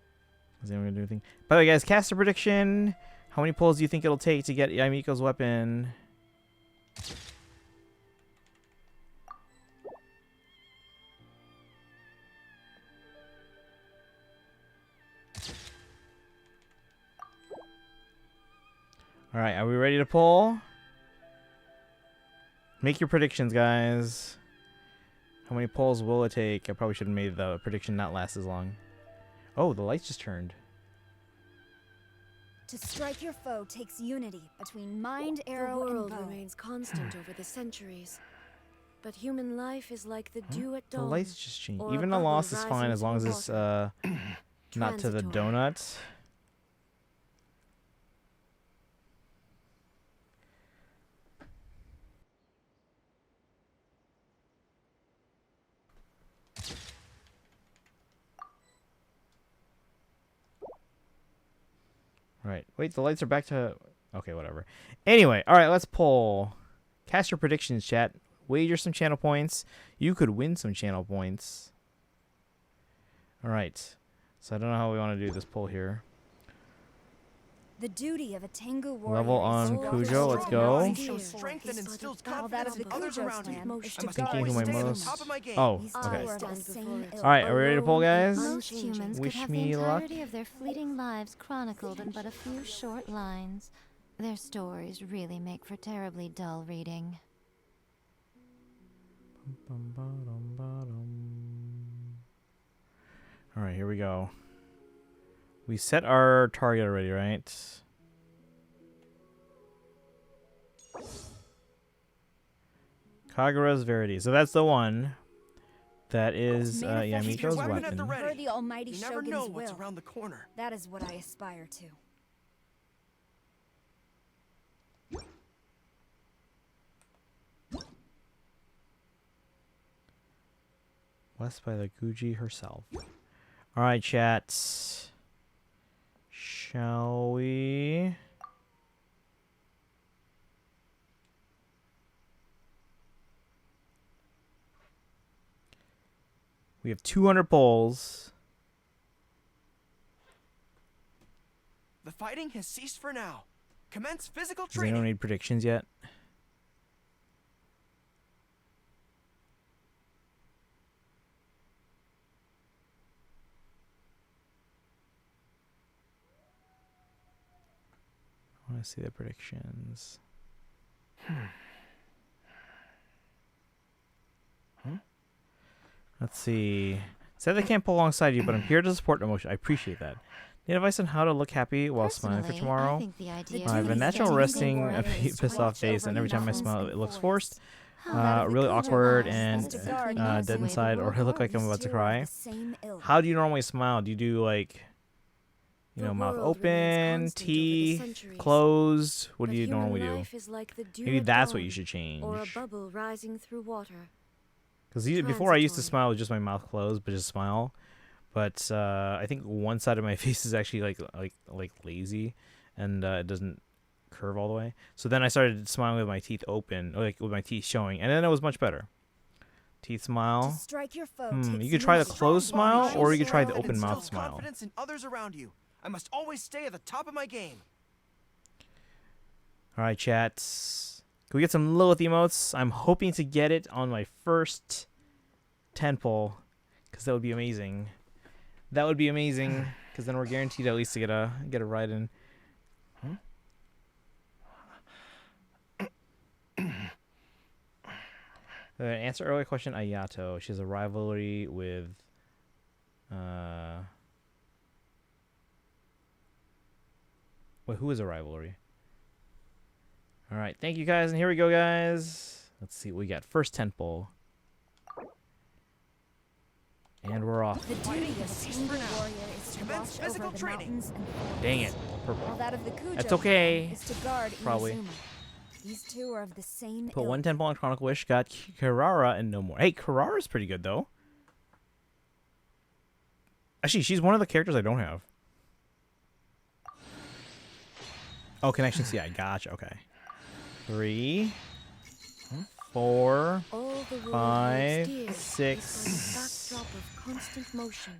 Is anyone gonna do anything? By the way, guys, cast a prediction. How many pulls do you think it'll take to get Yamiko's weapon? All right, are we ready to pull? Make your predictions, guys. How many pulls will it take? I probably should have made the prediction not last as long. Oh, the lights just turned. To strike your foe takes unity between mind, The arrow, world and bow. remains constant over the centuries. But human life is like the dew at The dawn. lights just changed. or Even a the bubble loss is fine rising as long as from it's water. not to the Transitory. donut. Right. Wait, the lights are back to... Okay, whatever. Anyway, all right, let's pull. Cast your predictions, chat. Wager some channel points. You could win some channel points. All right. So I don't know how we want to do this pull here. The duty of a Tengu warrior Level is on to guard Cujo, the let's strong go. and Dear. show Strength and forth. instills All that of the confidence in others Cujo's around land you. is I to must guard Thinking who my always stay at the most... top of my game. Oh, These okay. two are of the Stand same before ilk. it. All right, are we ready to pull, Alone guys? and Most unchanging. humans Wish could have me the luck. entirety of their fleeting lives chronicled in but a few short lines. Their stories really make for terribly dull reading. All right, here we go. We set our target already, right? Kagura's Verity. So that's the one that is Manifest Keep your Yamiko's weapon at the weapon. For ready. the almighty You never know Shogun's what's will. around the corner. That is what I aspire to. Blessed by the Guji herself. All right, chats. Shall we? We have 200 polls. The fighting has ceased for now. Commence physical Does anyone training. need predictions yet? I want to see the predictions. Let's see. Said they can't pull alongside you, but I'm here to support emotion. I appreciate that. Need advice on how to look happy while smiling for Personally, tomorrow? I think the idea I have of a things natural staying the resting, same a forever is pissed quite off face, and every time I mountains smile, and it looks forests. forced. that of the Really Cujo awkward lies, and that is The simply guardians not dead the way the inside, or world I look like I'm works. about to Two are of cry. the same ilk. How do you normally smile? Do you do like, You The know, mouth world remains open, constant over the teeth centuries, closed. What but do you human normally do? life is like the dew Maybe at that's what you dawn, should change. or a bubble rising through water. Because before I used to Transitory. smile with just my mouth closed, but just smile. But I think one side of my face is actually like lazy, and it doesn't curve all the way. So then I started smiling with my teeth open, or like with my teeth showing, and then it was much better. Teeth To smile. strike your foe You takes could try the mercy. closed smile, or you could try the And open mouth instill smile. confidence in others around you. I must always stay at the top of my game. All right, chat. Can we get some Lilith emotes? I'm hoping to get it on my first 10 pull, because that would be amazing. That would be amazing, because then we're guaranteed at least to get a Raiden. Answer earlier question, Ayato. She has a rivalry with wait, who is a rivalry? All right, thank you guys, and here we go, guys. Let's see what we got. First 10 pull. And we're off. The duty of a single warrior is to Commence watch over physical the training. mountains and forests. Dang it. While Purple. that of the Cujo That's okay. is to guard Probably. Inazuma. These two are of the same Put ilk. 110 pull on Chronicle Wish. Got Kirara and no more. Hey, Kirara's pretty good, though. Actually, she's one of the characters I don't have. Oh, connection CI. Gotcha. Okay. 3, 4, All the world 5, holds dear 6. is on the backdrop of constant motion.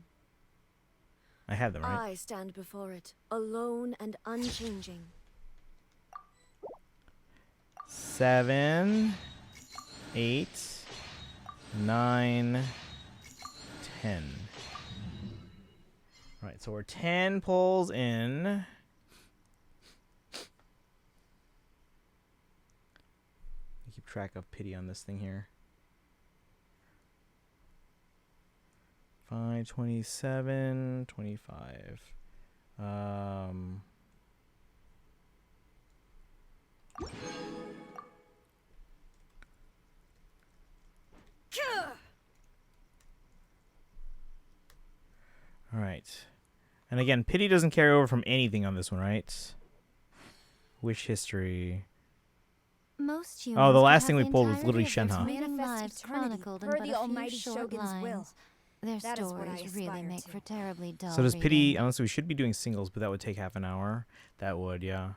I have them, right? I stand before it, alone and unchanging. 7, 8, 9, 10. All right, so we're 10 pulls in. Keep track of pity on this thing here. 5, 27, 25. All right. And again, pity doesn't carry over from anything on this one, right? Wish history. Most Oh, humans the could last have thing we the pulled was literally entirety of their Shenhe. fleeting Manifest lives eternity chronicled in per but the a few almighty short Shogun's will. lines. Their That is what I stories really aspire make to. for terribly dull So does pity, reading. honestly, we should be doing singles, but that would take half an hour. That would, yeah.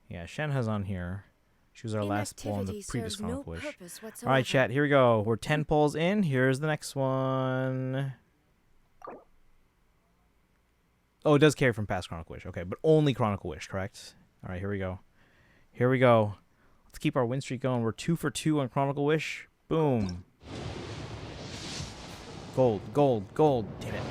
Yeah, Shenhe's on here. She was our last pull on the Inactivity previous serves no Chronicle Wish. purpose whatsoever. All right, chat, here we go. We're 10 pulls in. Here's the next one. Oh, it does carry from past Chronicle Wish. Okay, but only Chronicle Wish, correct? All right, here we go. Here we go. Let's keep our win streak going. We're 2 for 2 on Chronicle Wish. Boom. Gold, gold, gold. Damn it.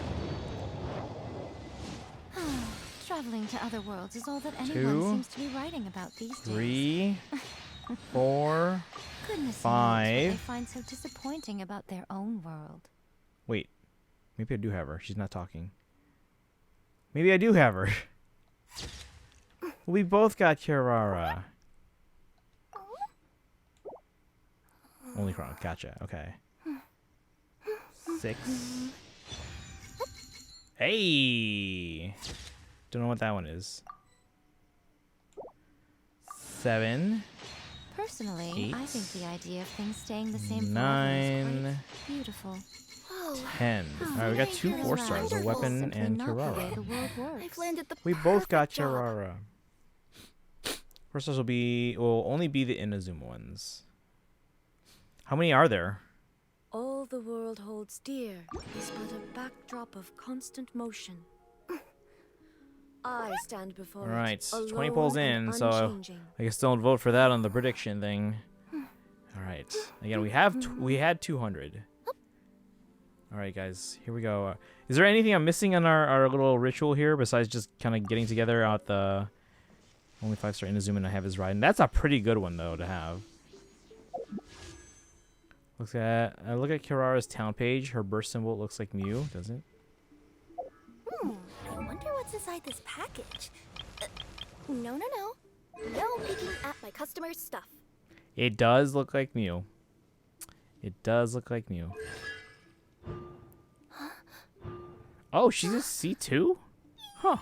Traveling to other worlds is all that 2, anyone seems to be writing about these days. 3, 4. Goodness 5. knows what they find so disappointing about their own world. Wait. Maybe I do have her. She's not talking. Maybe I do have her. We both got Kirara. Only Chrono. Gotcha. Okay. 6. Hey! Don't know what that one is. 7. Personally, I 8, think the idea of things staying the same forever is 9, quite beautiful. 10. Alright, we got 2 4 stars. A weapon Simply and not the way Kirara. the world works. I've landed the We both got perfect job. Kirara. First stars will only be the Inazuma ones. How many are there? All the world holds dear is but a backdrop of constant motion. I stand before All right, it, 20 alone polls and in, so unchanging. I guess don't vote for that on the prediction thing. All right. Again, we had 200. All right, guys, here we go. Is there anything I'm missing on our little ritual here besides just kind of getting together out the only 5-star Inazuma and I have his Raiden? That's a pretty good one though to have. Look at Kirara's town page. Her burst symbol looks like Mew, does it? I wonder what's inside this package. No. No peeking at my customers' stuff. It does look like Mew. It does look like Mew. Oh, she's a C2? Huh.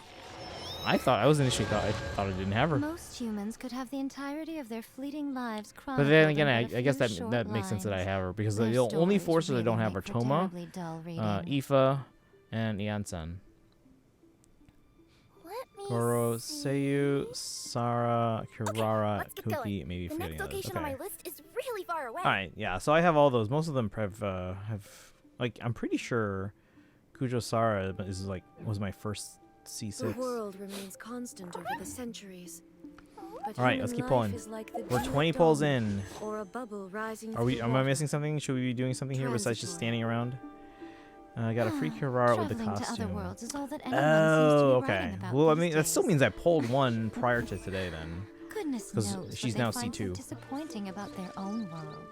I was initially thought I didn't have her. Most humans could have the entirety of their fleeting lives But chronicled then again, in but I guess few that short makes sense that I lines. have her because Their the only stories forces I don't really have are make for Toma, terribly dull reading. Aoife, and Iansan. Let me Goro, see. Seiyu, Sara, Kirara, Let's get Kuki, going. maybe The forgetting next others. location on Okay. my list is really far away. Alright, yeah, so I have all those. Most of them have like, I'm pretty sure Kujo Sara was my first The C6. world remains constant over the centuries. But All right, human let's keep life pulling. is like the We're dew 20 at pulls dawn, in. or a bubble rising Am I through missing water. something? Should we be doing something here besides just Transitory. standing around? I got a free Kirara with the Traveling to other costume. worlds is all that anyone Oh, seems to be okay. writing about Well, I these mean, that still days. means I pulled one prior to today then. Goodness 'cause knows she's what they now find so C2. disappointing about their own world.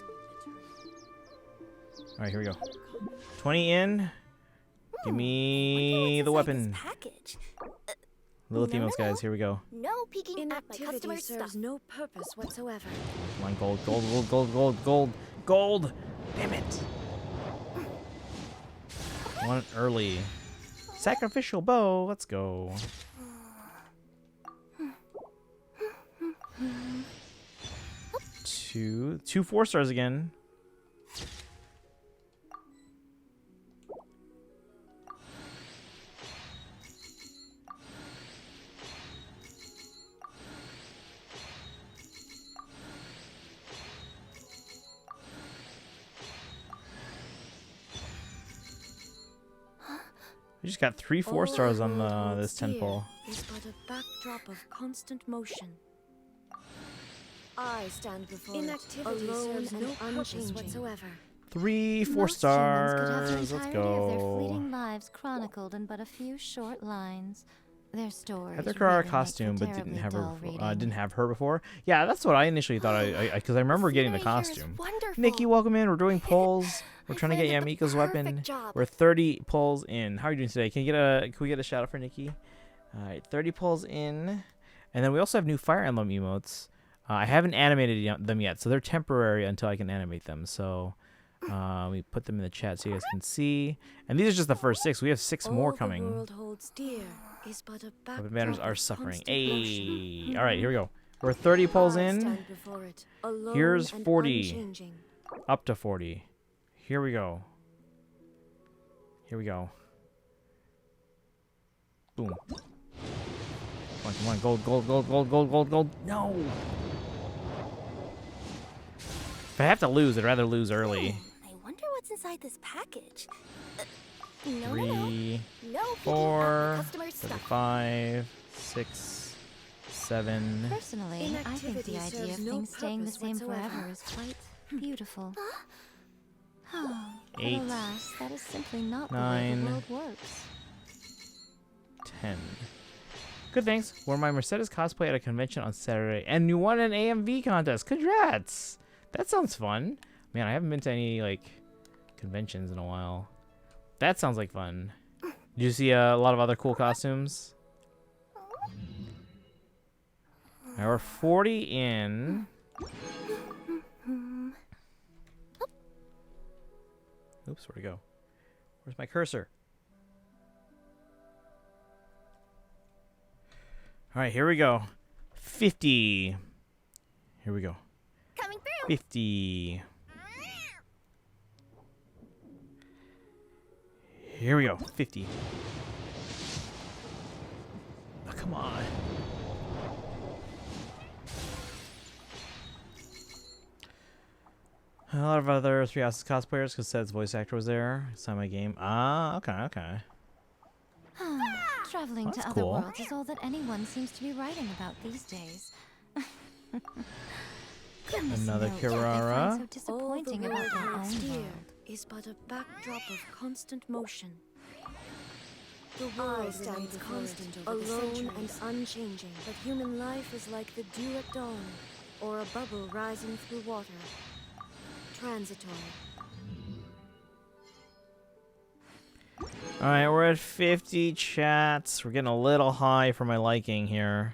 Alright, here we go. 20 in. Give me the weapon. Package. Lilith No, Emos, no, no. guys. Here we go. No peeking at my Inactivity customer's serves stuff. no purpose whatsoever. Come on, gold, gold, gold, gold, gold, gold, gold. Damn it. One early. Sacrificial bow. Let's go. Two 4-stars again. We just got 3 4-stars on this 10 pull. Is but a backdrop of constant motion. I stand before Inactivity it, alone serves and no purpose unchanging. whatsoever. 3 Most humans could have the 4-stars. Let's entirety of their go. fleeting lives chronicled in but a few short lines. Their stories Had their really Kirara make costume, for but terribly didn't have her. dull reading. Didn't have her before. Yeah, that's what I initially thought. Because I remember getting the Scenery here is costume. wonderful. Nikki, welcome in. We're doing polls. We're I trying to get landed the Yamika's weapon. perfect job. We're 30 polls in. How are you doing today? Can we get a shout out for Nikki? All right, 30 polls in, and then we also have new Fire Emblem emotes. I haven't animated them yet, so they're temporary until I can animate them. So we put them in the chat so you guys can see. And these are just the first 6. We have 6 more All coming. the world holds dear is but a Weapon banners backdrop are of suffering. constant motion. Hey, all right, here we go. We're 30 polls I in. stand before it, alone Here's and 40. unchanging. Up to 40. Here we go. Here we go. Boom. Come on, gold, gold, gold, gold, gold, gold, gold. No! If I have to lose, I'd rather lose early. I wonder what's inside this package. No, no, no. 3, No peeking at 4, my customer's stuff. 5, 6, 7. Personally, I think Inactivity the idea of serves no things staying the purpose same whatsoever. forever is quite beautiful. But 8, alas, that is simply not the 9, way the world works. 10. Good, thanks. Wore my Mercedes cosplay at a convention on Saturday, and you won an AMV contest. Congrats! That sounds fun. Man, I haven't been to any, like, conventions in a while. That sounds like fun. Did you see a lot of other cool costumes? Now we're 40 in. Oops, where'd it go? Where's my cursor? All right, here we go. 50. Here we go. Coming through. 50. Here we go. 50. Oh, come on. A lot of other 3 Houses cosplayers because Sed's voice actor was there. Saw my game. Ah, okay, okay. Traveling That's to other cool. worlds is all that anyone seems to be writing about these days. Goodness Another knows what they find Kirara. so All the disappointing about world their holds own dear world. is but a backdrop of constant motion. The I world stand remains before constant it, over the alone centuries, and unchanging. but human life is like the dew at dawn, or a bubble rising through water. Transitory. All right, we're at 50 chats. We're getting a little high for my liking here.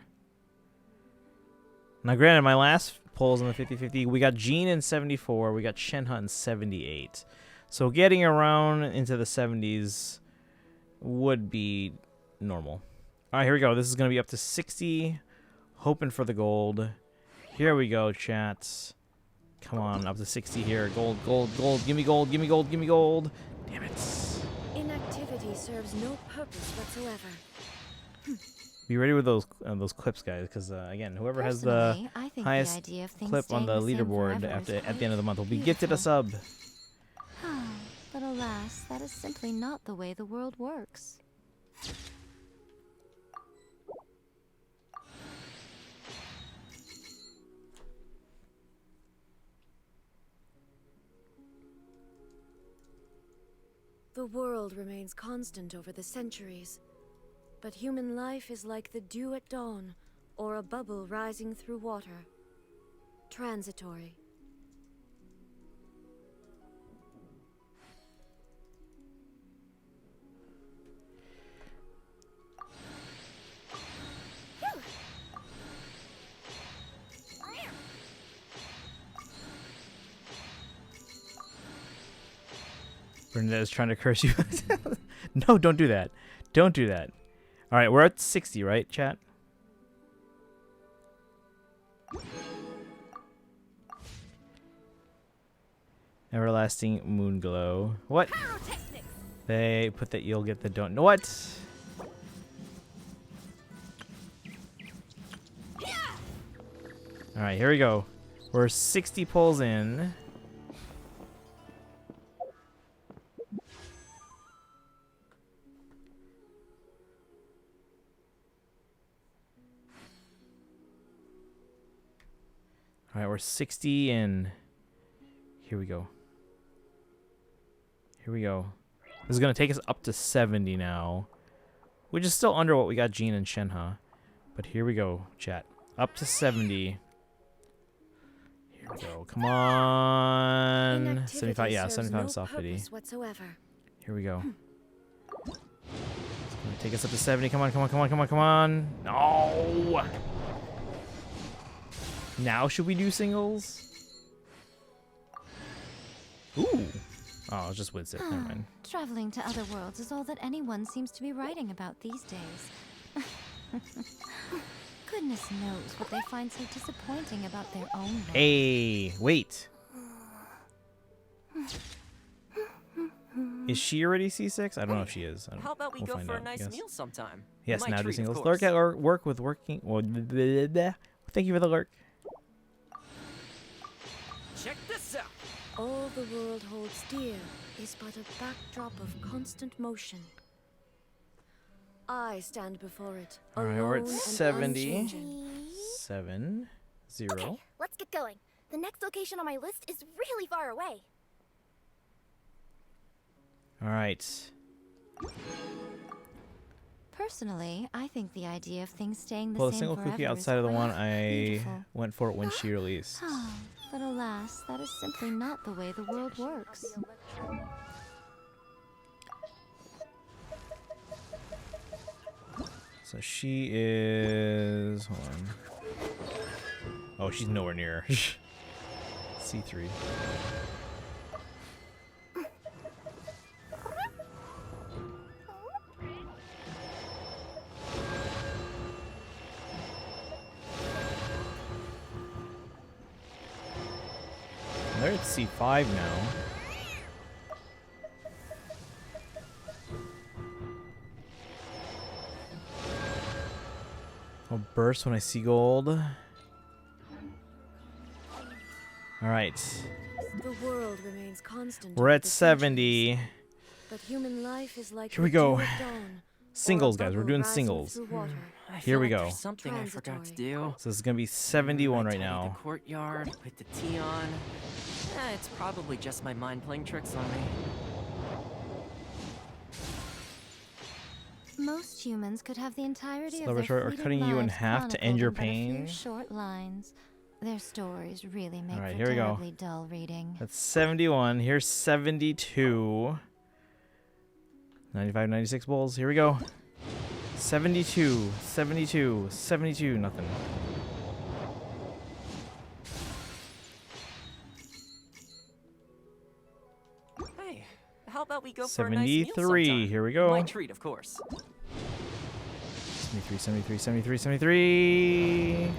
Now, granted, my last polls in the 50-50, we got Jean in 74, we got Shenhe in 78. So getting around into the 70s would be normal. All right, here we go. This is going to be up to 60. Hoping for the gold. Here we go, chats. Come on, up to 60 here. Gold, gold, gold. Give me gold, give me gold, give me gold. Damn it. Inactivity serves no purpose whatsoever. Be ready with those clips, guys, because again, whoever has the Personally, I think highest the idea of things clip on staying the same leaderboard forever is at quite the end of the month will be beautiful. gifted a sub. But alas, that is simply not the way the world works. The world remains constant over the centuries, but human life is like the dew at dawn, or a bubble rising through water. Transitory. Brenda is trying to curse you. No, don't do that. Don't do that. All right, we're at 60, right, chat? Everlasting moon glow. What? They put that you'll get the don't. What? All right, here we go. We're 60 pulls in. All right, we're 60 in. Here we go. Here we go. This is going to take us up to 70 now, which is still under what we got Jean and Shenhe. But here we go, chat. Up to 70. Here we go. Come on. Inactivity 75, yeah, serves 75 no soft pity. purpose whatsoever. Here we go. It's going to take us up to 70. Come on, come on, come on, come on, come on. No! Now should we do singles? Ooh. Oh, it's just Widsith. Never mind. Traveling to other worlds is all that anyone seems to be writing about these days. Goodness knows what they find so disappointing about their own life. Hey, wait. Is she already C6? I don't know if she is. I don't, How about we we'll go find for a out, I nice guess. meal sometime? Yes, My now do treat, of singles. course. Lurk at or work with working. Well, thank you for the lurk. Check this out. All the world holds dear is but a backdrop of constant motion. I stand before it, All right, we're at alone and 70. unchanging. 7, 0. Okay, let's get going. The next location on my list is really far away. All right. Personally, I think the idea of things staying the Pull a same single forever cookie is outside of the one quite I beautiful. went for when she released. But alas, that is simply not the way the world works. So she is. Hold on. Oh, she's nowhere near. C3. They're at C5 now. I'll burst when I see gold. Alright. The world remains constant. We're over at the 70. centuries, but human life is like Here we the go. dew at dawn, or a Singles, guys. We're bubble doing rising singles. through water. I Here feel we like go. There's something I forgot to do. So this is going to be 71 I right tidy now. The courtyard, put the tea on. It's probably just my mind playing tricks on me. Most humans could have the entirety Slow of but their short, or fleeting cutting you in lives half to end your chronicled in but a pain. few short lines. Their stories really make Alright, for here we go. terribly dull reading. That's 71. Here's 72. 95, 96 bulls. Here we go. 72, 72, 72, nothing. Hey, how about we go for a nice meal 73. sometime? Here we go. My treat, of course. 73, 73, 73, 73.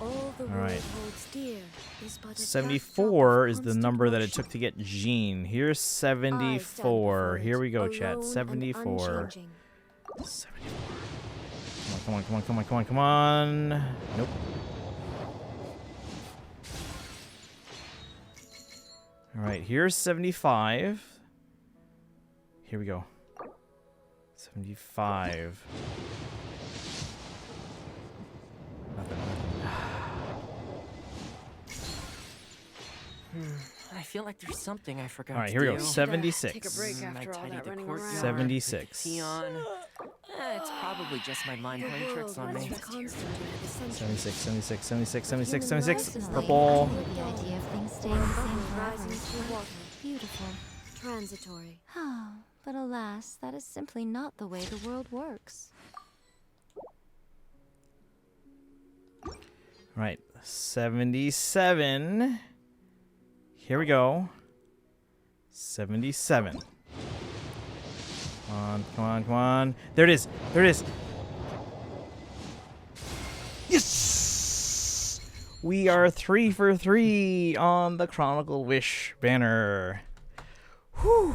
All the All world right. holds dear is but a 74 is the constant number that it motion. took to get Jean. Here's 74. Here we go, chat. 74. 74. Come on, come on, come on, come on, come on. Nope. All right, here's 75. Here we go. 75. Nothing. I feel like there's something I forgot All right, to here we go. do. 76. Take a break I after all tidied that the running courtyard, around. 76. put the tea on. It's probably just my mind The playing tricks world on me. runs constant over the centuries. 76, 76, 76, 76, Human 76. life is like Purple. The idea of things Or staying a the bubble same forever rising is through quite water. beautiful. Transitory. But alas, that is simply not the way the world works. All right, 77. Here we go. 77. Come on, come on, come on. There it is. There it is. Yes! We are 3 for 3 on the Chronicled Wish banner. Whew.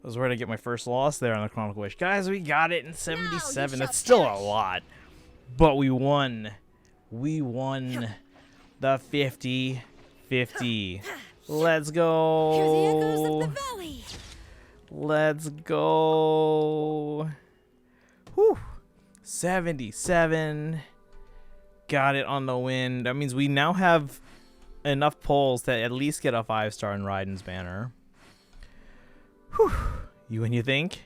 I was ready to get my first loss there on the Chronicled Wish. Guys, we got it in 77. That's still a lot. But we won. We won the 50-50. Let's go. Hear the echoes of the valley. Let's go. Whew. 77. Got it on the win. That means we now have enough polls to at least get a 5-star in Raiden's banner. Whew. You and you think?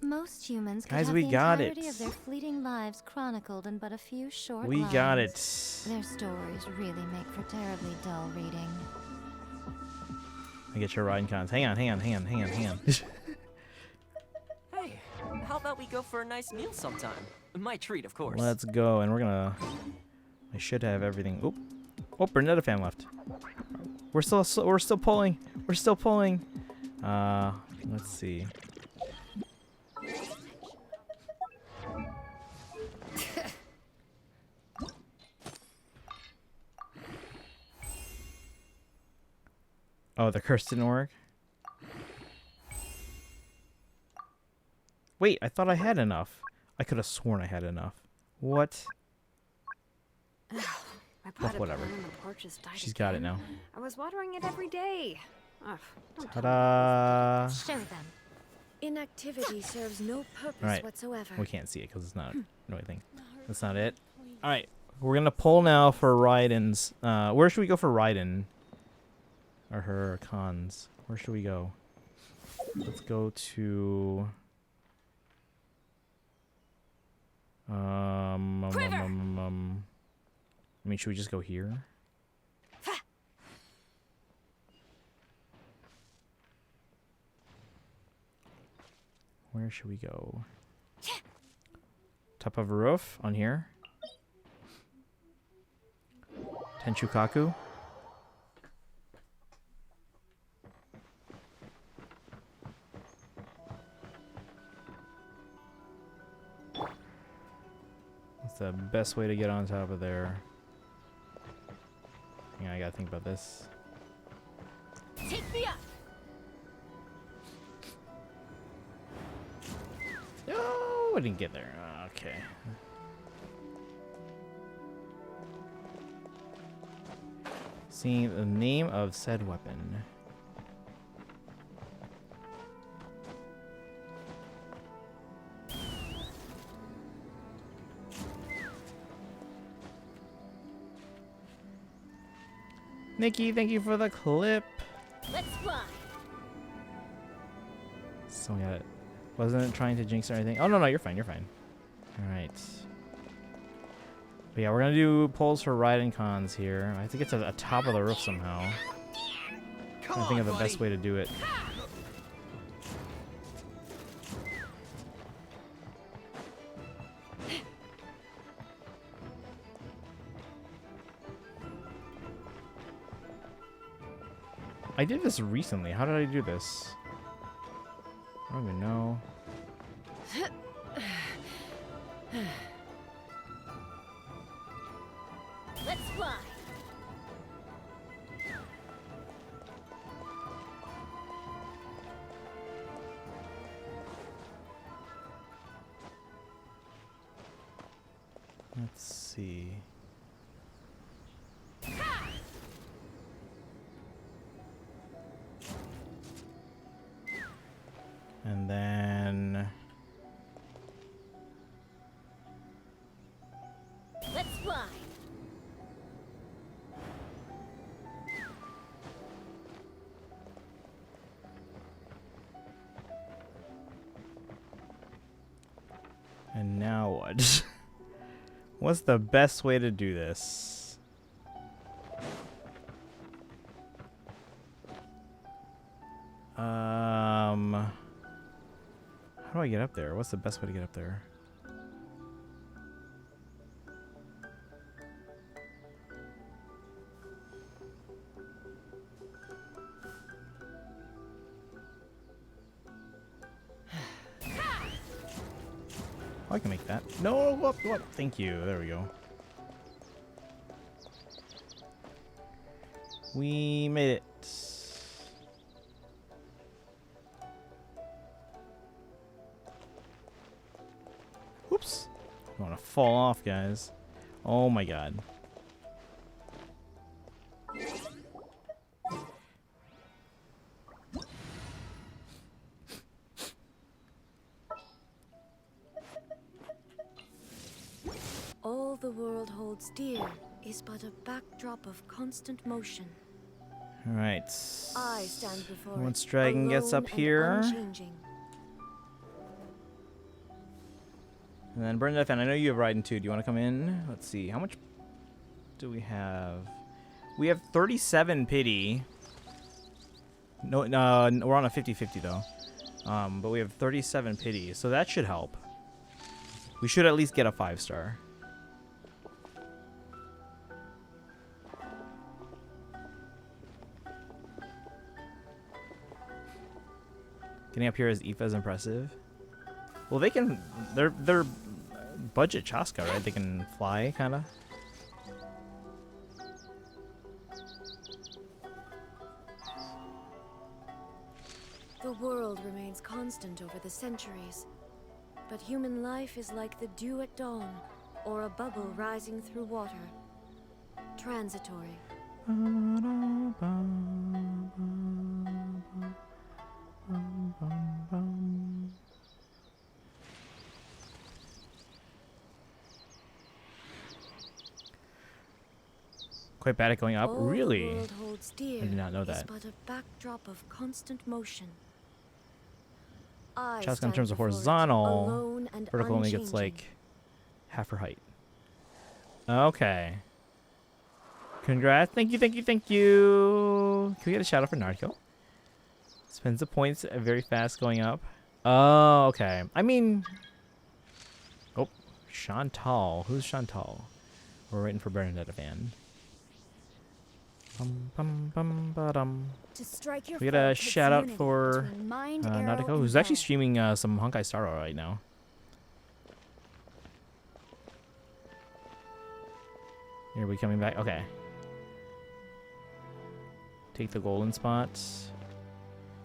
Most humans could Guys, have we the got entirety it. of their fleeting lives chronicled in but a few short We lines. got it. Their stories really make for terribly dull reading. I get your Raiden cons. Hang on, hang on, hang on, hang on, hang on. Hey, how about we go for a nice meal sometime? My treat, of course. Let's go, and we're gonna. I should have everything. Oop. Oh, Bernetta fan left. We're still pulling. We're still pulling. Let's see. Oh, the curse didn't work. Wait, I thought I had enough. I could have sworn I had enough. What? My Well, potted whatever. plant on the porch has died She's got it again. now. I was watering it every day. Ugh, don't tell me. Ta-da! Show them. Inactivity serves no purpose Right. whatsoever. We can't see it because it's not no thing. That's not it. All right, we're gonna pull now for Raiden's. Where should we go for Raiden? Or her cons? Where should we go? Let's go to. I mean, should we just go here? Where should we go? Top of a roof on here. Tenchukaku. That's the best way to get on top of there. Yeah, I gotta think about this. Take me up. No, I didn't get there. Okay. Seeing the name of said weapon. Nikki, thank you for the clip. Let's fly. So we got it. Wasn't it trying to jinx or anything? Oh, no, you're fine, you're fine. All right. But yeah, we're gonna do polls for Raiden cons here. I have to get to the top of the roof somehow. Come I think on, of the best buddy. way to do it. I did this recently. How did I do this? I don't even know. Let's fly. Let's see. And then Let's fly. and now what? What's the best way to do this? How do I get up there? What's the best way to get up there? Oh, I can make that. No, go up, go up. Thank you. There we go. We made it. Oops. I want to fall off, guys. Oh my god. All the world holds dear is but a backdrop of constant motion. Alright. I stand before Once it, Dragon gets alone up and here. unchanging. And then Bernadette, I know you have Raiden too. Do you want to come in? Let's see. How much do we have? We have 37 pity. No, we're on a 50-50 though. But we have 37 pity, so that should help. We should at least get a 5-star. Getting up here as Aoife is impressive. Well, they can. They're budget Chaska, right? They can fly, kind of. The world remains constant over the centuries, but human life is like the dew at dawn, or a bubble rising through water. Transitory. Quite bad at going up. All Really? the world holds dear I did not know is that. but a backdrop of constant motion. I Chaska in stand terms of before it, horizontal, alone and vertical only gets unchanging. like half her height. Okay. Congrats. Thank you, thank you, thank you. Can we get a shout out for Narco? Spends the points very fast going up. Oh, okay. I mean... Oh, Chantal. Who's Chantal? We're waiting for Bernadette fan. To strike your We get foe a takes shout out unity for between mind, arrow, Nautico, and who's actually bow. streaming some Honkai Star Rail right now. Here, we coming back? Okay. Take the golden spots.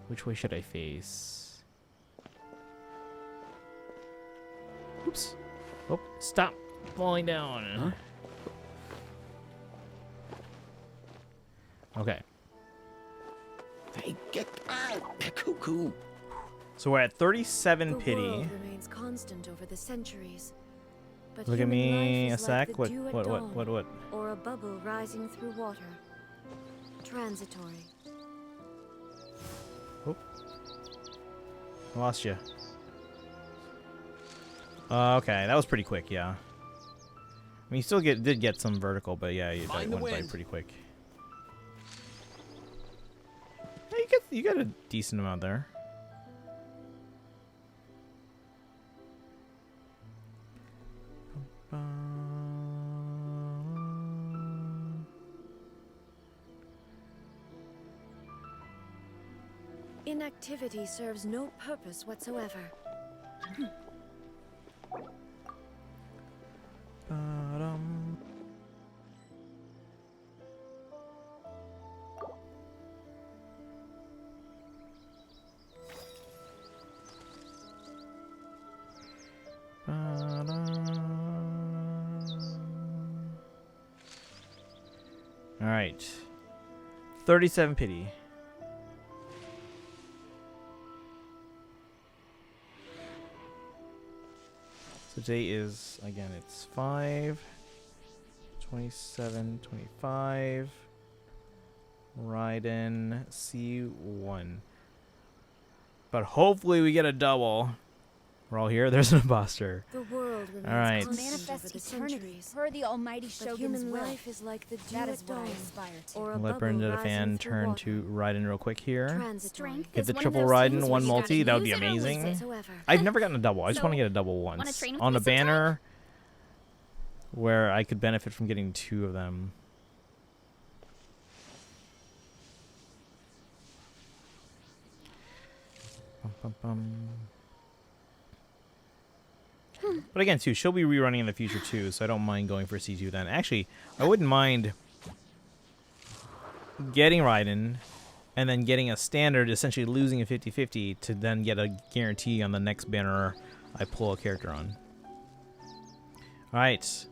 Which way should I face? Oops. Oh, stop falling down. Okay. Hey, get out! Cuckoo! So we're at 37 The pity. world remains constant over the centuries. But Look at human me life a is sec. like the What, dew at what, dawn, what? or a bubble rising through water. Transitory. I lost you. Okay, that was pretty quick, yeah. I mean, you still did get some vertical, but yeah, you Find the went by wind. pretty quick. Yeah, you got a decent amount there. Inactivity serves no purpose whatsoever. Ba-dum. All right. 37 pity. So today is, again, it's 5, 27, 25. Raiden C1. But hopefully we get a double. We're all here. There's an imposter. The world remains All right. constant Manifest over the eternity centuries. per the almighty But Shogun's human will. life is like the dew That at is what I dawn, aspire to. or a Let bubble Brenda the rising fan through turn water. to Raiden real quick here. Transitory. Strength Get is the one of triple those Raiden, things one where you multi. gotta That would be use it or lose amazing. it. Whatsoever. I've never gotten a double. I just want to So, get a double wanna once. train with On me a sometime? banner where I could benefit from getting 2 of them. Bum, bum, bum. But again, too, she'll be rerunning in the future, too, so I don't mind going for C2 then. Actually, I wouldn't mind getting Raiden and then getting a standard, essentially losing a 50-50 to then get a guarantee on the next banner I pull a character on. Alright.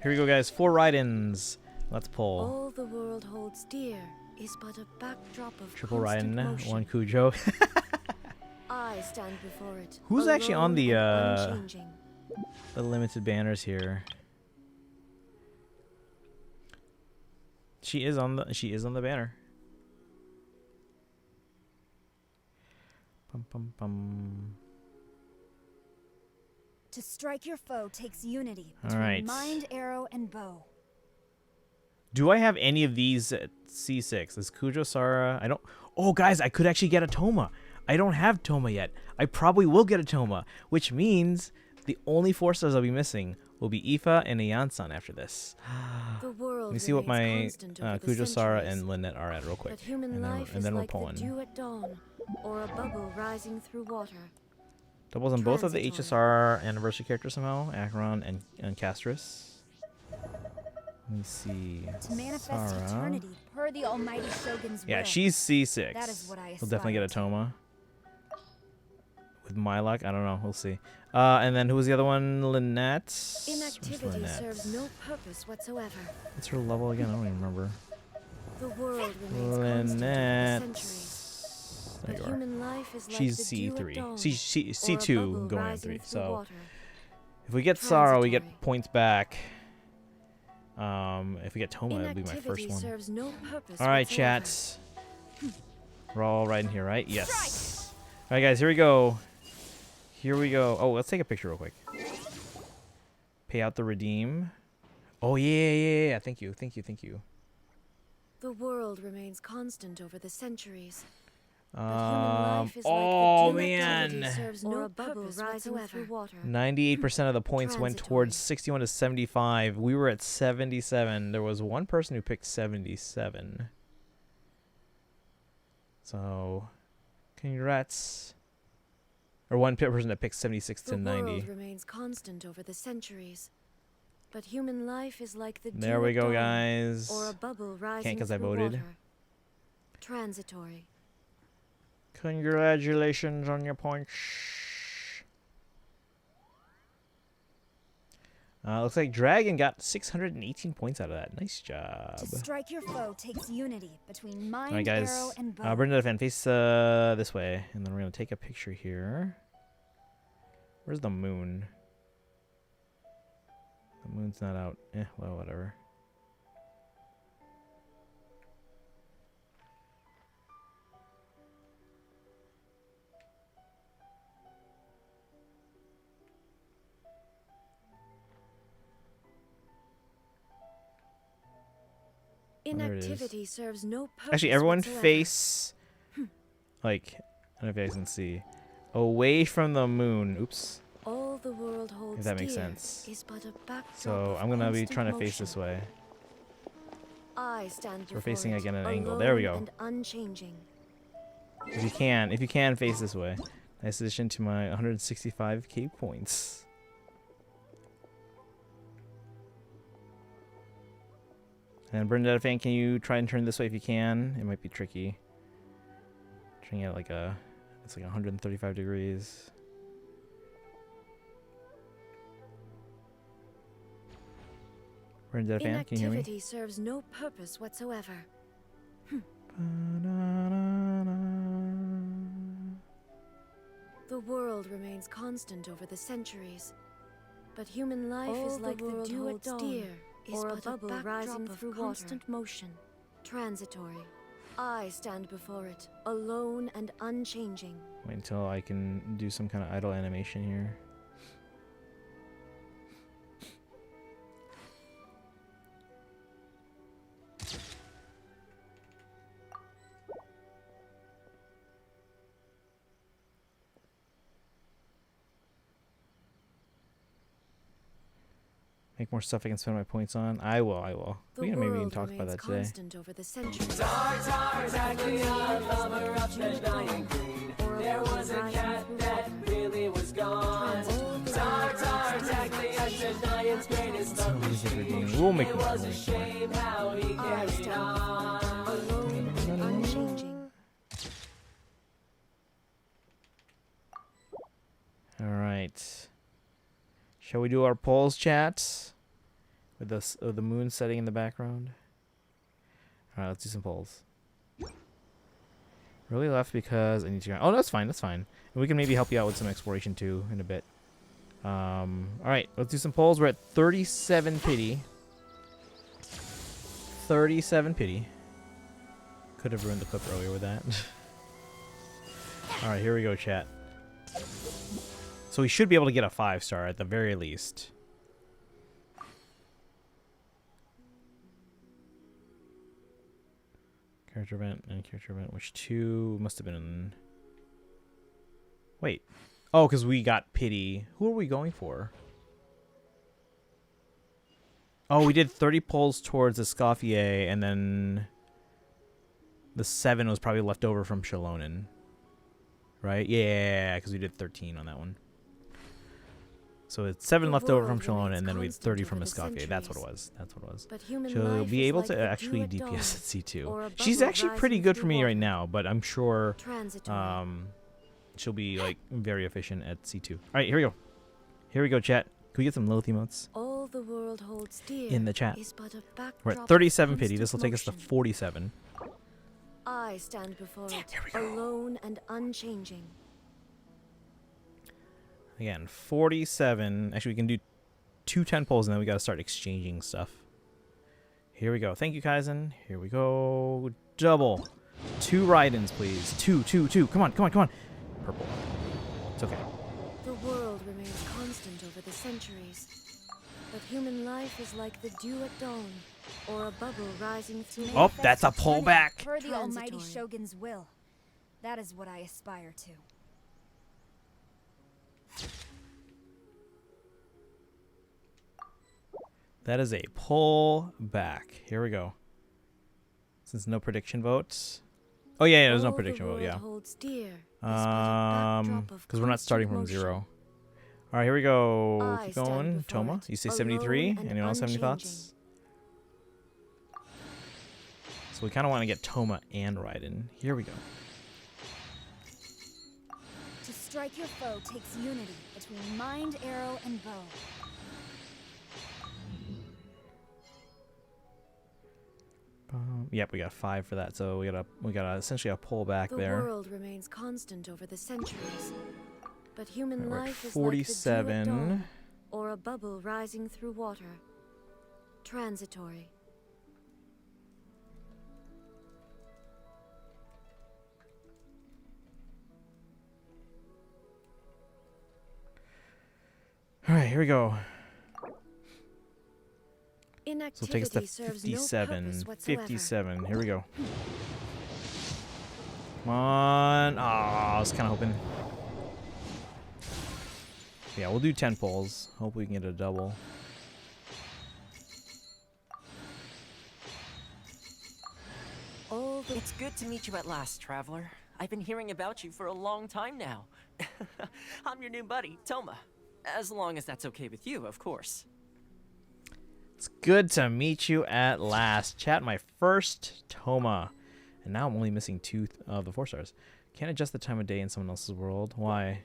Here we go, guys. 4 Raidens. Let's pull. All the world holds dear is but a backdrop of Triple constant Raiden, motion. 1 Cujo. I stand before it. Who's actually on alone the, and unchanging. The limited banners here? She is on the banner. Bum, bum, bum. To strike your foe takes unity All between right. mind, arrow, and bow. Do I have any of these at C6? This Cujo, Sara. I don't. Oh, guys, I could actually get a Toma. I don't have Toma yet. I probably will get a Toma, which means the only 4 stars I'll be missing will be Aoife and Ayansan after this. The world Let me see what my remains constant over the Cujo, Sara, centuries. and Lynette are at real quick. But human And life then is we're like the pulling. dew at dawn, or a bubble rising through water. Doubles on both of the Transitory. HSR anniversary characters somehow. Acheron and Castris. Let me see. To manifest Sara. eternity per the almighty Shogun's will. Yeah, she's C6. That is what I We'll definitely get a aspire to. Toma. With my luck, I don't know. We'll see. And then who was the other one? Lynette. Where's Inactivity Lynette? serves no purpose whatsoever. What's her level again? I don't even remember. The world remains constant over the Lynette. centuries. There But you are. human life is like She's the dew at C3. dawn, C2 or a bubble going on rising 3. through So water. if we get Sara, we Transitory. get points back. If we get Toma, it'll be my first Inactivity one. serves no purpose All right, whatsoever. chats. We're all right in here, right? Yes. All right, guys, here we go. Here we go. Oh, let's take a picture real quick. Pay out the redeem. Oh, yeah. Thank you. The world remains constant over the centuries. But human life is Oh, like the dew at dawn, man. serves no a bubble rising through water. 98% of the points went towards Transitory. 61 to 75. We were at 77. There was one person who picked 77. So, congrats. Or one person that picked 76 to The 90. world remains constant over the centuries. But human life is like the There dew we at go, dawn, guys. or a bubble rising 'cause I through voted. water. Transitory. Congratulations on your points. Looks like Dragon got 618 points out of that. Nice job. To strike your foe takes unity between mind, All right, guys. arrow, and bow. Brenda the fan, face this way, and then we're gonna take a picture here. Where's the moon? The moon's not out. Well, whatever. there it is. Inactivity serves no purpose Actually, everyone whatsoever. face, like, I don't know if you guys can see, away from the moon. Oops. All the world holds If that makes dear sense. is but a backdrop So of I'm gonna be constant trying to motion. face this way. I stand So we're before facing it, again at an angle. There we alone go. and unchanging. If you can face this way. Nice addition to my 165k points. And Bernadette fan, can you try and turn this way if you can? It might be tricky. Turning it like it's like 135 degrees. Bernadette fan, can you hear me? Inactivity serves no purpose whatsoever. The world remains constant over the centuries, but human life is like the dew at dawn, or a bubble rising through constant motion, transitory. I stand before it, alone and unchanging. Wait until I can do some kind of idle animation here. Make more stuff I can spend my points on. I will. The We can maybe even world talk about remains that today. constant over the centuries. There was a cat that really was gone. Giant's greatest love. We'll make It more. was a shame how he carried on. Alone and unchanging. All right. Shall we do our polls, chat? With the moon setting in the background. All right, let's do some polls. Really left because I need to. Oh, that's fine. That's fine. And we can maybe help you out with some exploration too in a bit. All right, let's do some polls. We're at 37 pity. 37 pity. Could have ruined the clip earlier with that. All right, here we go, chat. So we should be able to get a 5-star at the very least. Character event and character event, which 2 must have been in... Wait. Oh, because we got pity. Who are we going for? Oh, we did 30 pulls towards Escoffier, and then the 7 was probably left over from Shalonen. Right? Yeah, because we did 13 on that one. So it's 7 left over from Shalona, and then we had 30 from Escoffier. That's what it was. That's what it was. She'll be able to actually DPS at C2. She's actually pretty good for me right now, but I'm sure she'll be like very efficient at C2. All right, here we go. Here we go, chat. Can we get some Lilith emotes All the world holds dear in the chat? is but a We're backdrop at of 37 pity. This will constant take us to motion. 47. I stand before it, alone and unchanging. Again, 47. Actually, we can do 2 10 pulls, and then we got to start exchanging stuff. Here we go. Thank you, Kaizen. Here we go. Double. 2 Raidens, please. 2. Come on. Purple. It's okay. The world remains constant over the centuries, but human life is like the dew at dawn, or a bubble rising through. Oh, that's a pullback. Per the almighty Transitory. Shogun's will. That is what I aspire to. That is a pull back. Here we go. Since no prediction votes. Oh yeah, there's no All the prediction vote. world Yeah. holds dear is but a backdrop of Because we're not constant starting from motion. 0. All right, here we go. I Keep stand going. before Toma, it, you say alone 73. and Anyone else have any thoughts? So we kind of want to get Toma and Raiden. Here we go. To strike your foe takes unity between mind, arrow, and bow. Yep, we got 5 for that. So we got essentially a pullback The there. world remains constant over the centuries, but human We're at life is 47. like the dew at dawn, or a bubble rising through water, transitory. All right, here we go. Inactivity So take us to serves no 57. purpose whatsoever. 57. Here we go. Come on. Oh, I was kind of hoping. Yeah, we'll do 10 pulls. Hope we can get a double. It's good to meet you at last, traveler. I've been hearing about you for a long time now. I'm your new buddy, Toma. As long as that's okay with you, of course. It's good to meet you at last. Chat, my first Toma. And now I'm only missing 2 of the 4 stars. Can't adjust the time of day in someone else's world. Why?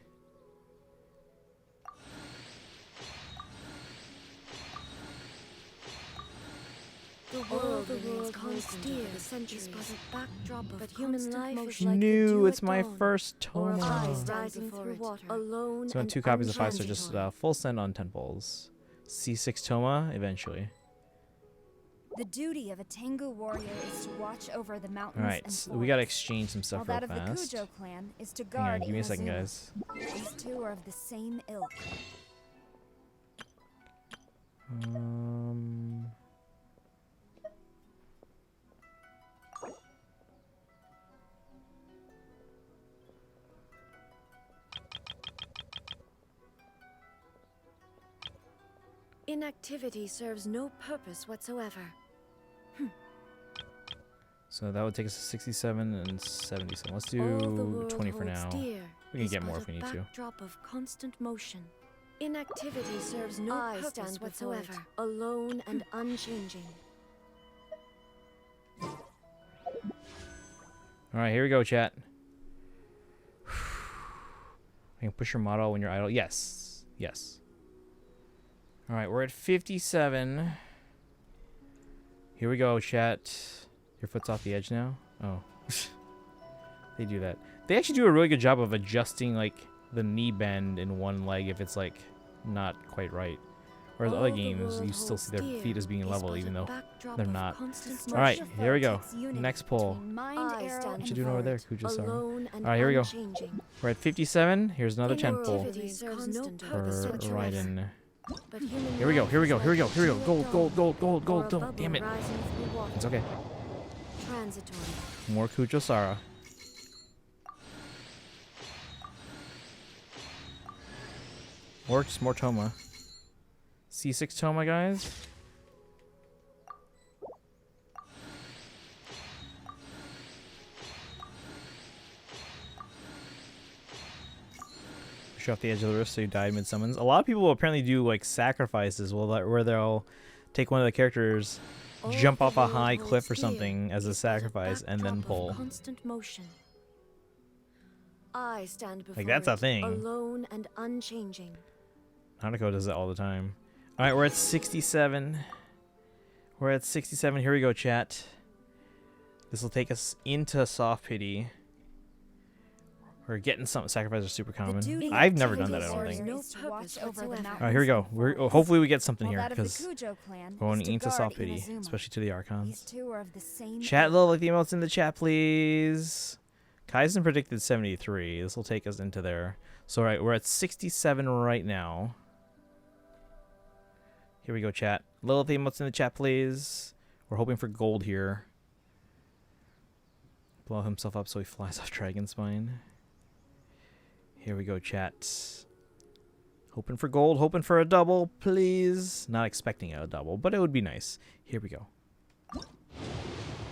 The world remains constant over the centuries, but a backdrop of human life is You like the knew dew it's at my dawn, first or a Toma. vase rising through water, alone So in and 2 copies of 5 stars, just untransitory. full send on 10 pulls. C6 Toma eventually. The duty of a Tengu warrior is to watch over the mountains Alright, and so we gotta forests, exchange some stuff while real that of the fast. Kujo clan is to Hang on, guard give me a second, Inazuma. guys. These two are of the same ilk. Inactivity serves no purpose whatsoever. So that would take us to 67 and 77. Let's All the do world 20 for holds now. dear We can is get but more a if we need to. backdrop of constant motion. Inactivity serves no I purpose stand before whatsoever, alone and unchanging. Alright, here we go, chat. I can push your model when you're idle. Yes. Yes. Alright, we're at 57. Here we go, chat. Your foot's off the edge now? Oh. They do that. They actually do a really good job of adjusting, like, the knee bend in one leg if it's, like, not quite right. Whereas All other the games, world you still see their holds feet as being dear level, is even but a though backdrop they're of not. constant Alright, motion. here we go. Takes unity Next pull. between mind, I arrow, stand and What you doing over there, before it, Kujo-san? alone and Alright, here we go. unchanging. We're at 57. Here's another 10 pull Inactivity serves no for purpose whatsoever. Raiden. But human Here we go, life here we is go, here we go, like here we go. dew at Gold, gold, dawn, gold, gold, or gold, a gold. bubble Damn it. rising through water. It's okay. Transitory. More Kujo-Sara. Or just more Toma. C6 Toma, guys. Push off the edge of the rift so you die mid-summons. A lot of people apparently do like sacrifices where they'll take one of the characters, jump off a high cliff or something as a sacrifice, and then pull. Constant motion. I stand before Like, that's a it, thing. alone and unchanging. Hanako does that all the time. Alright, we're at 67. We're at 67. Here we go, chat. This will take us into soft pity. We're getting some sacrifices are super common. I've never done that, I don't think. No purpose whatsoever. Alright, here we go. Hopefully we get something While here, that of the because Kujo clan going is to into guard soft pity, Inazuma. especially to the These Archons. two are of the same Chat, ilk. little like the emotes in the chat, please. Kaizen predicted 73. This will take us into there. So, alright, we're at 67 right now. Here we go, chat. Little the emotes in the chat, please. We're hoping for gold here. Blow himself up so he flies off Dragon Spine. Here we go, chat. Hoping for gold, hoping for a double, please. Not expecting a double, but it would be nice. Here we go.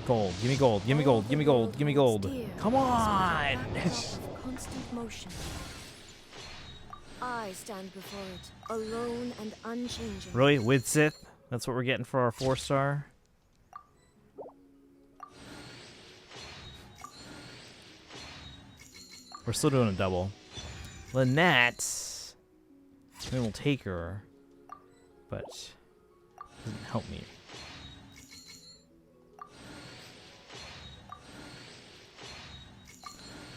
Gold. Give me gold. Give me gold. Give me gold. Give me gold. Come on! Constant motion. I stand before it, alone and unchanging. Really? With Sith? That's what we're getting for our 4-star? We're still doing a double. Lynette. I mean, we'll take her. But doesn't help me.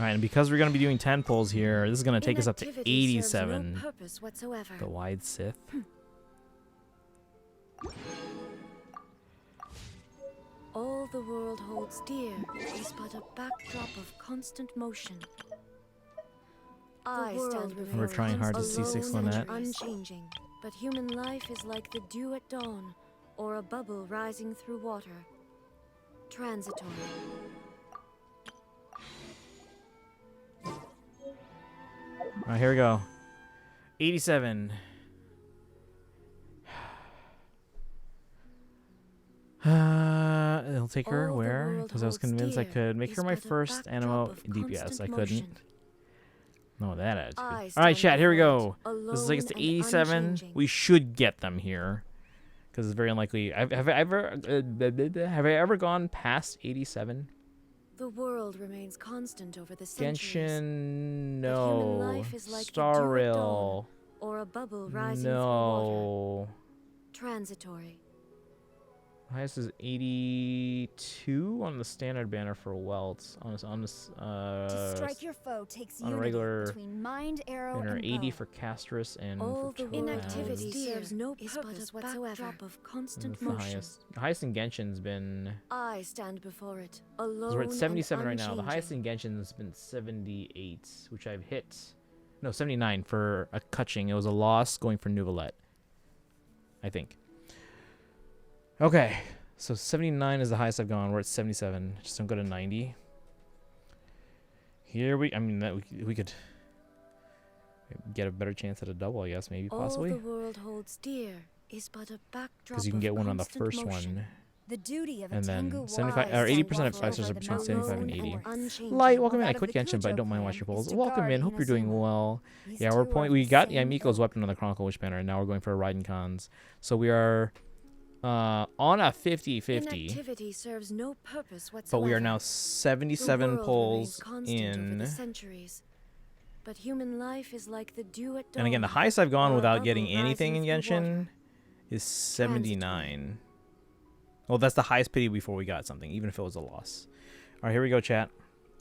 Alright, and because we're going to be doing 10 pulls here, this is going to take us up to Inactivity serves 87. No purpose whatsoever. The wide Sith. All the world holds dear is but a backdrop of constant motion. I stand before We're trying hard to it, C6 alone and Lynette. unchanging, but human life is like the dew at dawn, or a bubble rising through water. Transitory. Alright, here we go. 87. I'll take her. All the Where? world Because I was holds convinced I dear could make is her my but a first backdrop animo of DPS. I constant couldn't. motion. No, that attitude. I All right, stand chat. Here we before go. it, This is like it's to alone and 87. unchanging. We should get them here, because it's very unlikely. Have I ever gone past 87? The world remains constant over the centuries. Genshin, But no. human life is like the Star dew at dawn, Rail, or a bubble rising through water. no. Transitory. Highest is 82 on the standard banner for welts. To strike your foe takes on a unity regular between mind, arrow, banner, and 80 bow. for Castrus and All for the inactivity Topaz. serves no is purpose but a whatsoever. backdrop Of constant That's the motion. highest. The highest in Genshin's been. I stand before it, 'Cause alone we're at 77 right and now. The highest in Genshin has been 78, which I've hit. No, 79 for a Kutching. It was a loss going for Nuvalet, I think. Okay, so 79 is the highest I've gone. We're at 77. Just don't go to 90. Here I mean, that we could get a better chance at a double, I guess, maybe, possibly. All the world holds dear is but a backdrop. Because you can get one on the first motion. one. The duty of a And then Tengu 75 warrior or is 80% of to 5 stars over are the between 75 and mountain 80. Unchanging. Light, welcome in. That I of quit the Genshin, but I Kujo don't mind clan watching your polls. is to Welcome guard in. Hope you're doing Inazuma. well. These Yeah, two we're are point. of We the got same Yamiko's ilk. weapon on the Chronicle Wish banner, and now we're going for a Raiden Khans. So we are on a 50-50, Inactivity serves no purpose whatsoever. but we are now The 77 world polls remains constant over in. the centuries. But human life is like the dew at dawn. And again, the highest I've gone or a without bubble getting anything in rising through Genshin water. is 79. Well, that's the highest pity before we got something, even if it was a loss. All right, here we go, chat.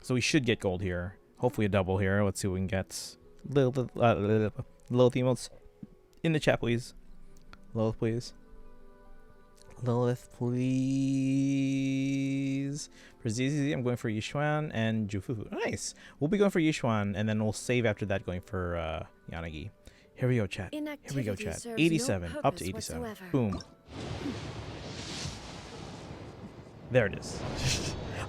So we should get gold here. Hopefully a double here. Let's see what we can get. Lilith emotes in the chat, please. Lilith, please. Lilith, please. For ZZZ, I'm going for Yishuan and Jufufu. Nice. We'll be going for Yishuan, and then we'll save after that going for Yanagi. Here we go, chat. Here we go, chat. 87. Up to 87. Whatsoever. Boom. There it is.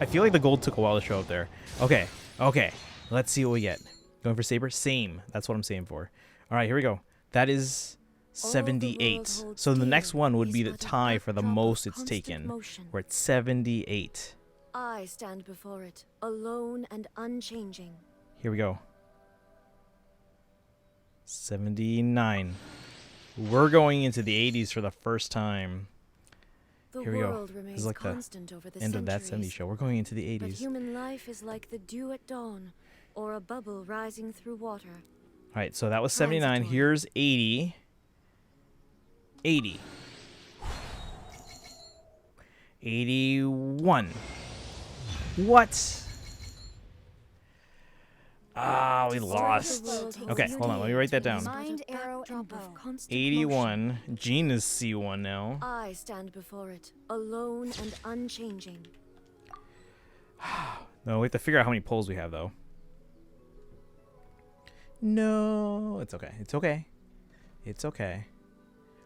I feel like the gold took a while to show up there. Okay. Okay. Let's see what we get. Going for Saber? Same. That's what I'm saying for. All right, here we go. That is 78. So the next one would be the tie for the most it's taken. We're at 78. I stand before it, alone and unchanging. Here we go. 79. We're going into the 80s for the first time. The Here we go. world This remains is like the constant over the end of that 70s centuries. show. We're going into the But 80s. human life is like the dew at dawn, or a bubble rising through water. All right, so that was 79. Here's 80. 80. 81. What? Ah, we lost. Okay, hold on. Let me write that down. Mind, arrow, and bow. 81. Jean is C1 now. I stand before it, alone and unchanging. No, we have to figure out how many polls we have, though. No, it's okay. It's okay. It's okay.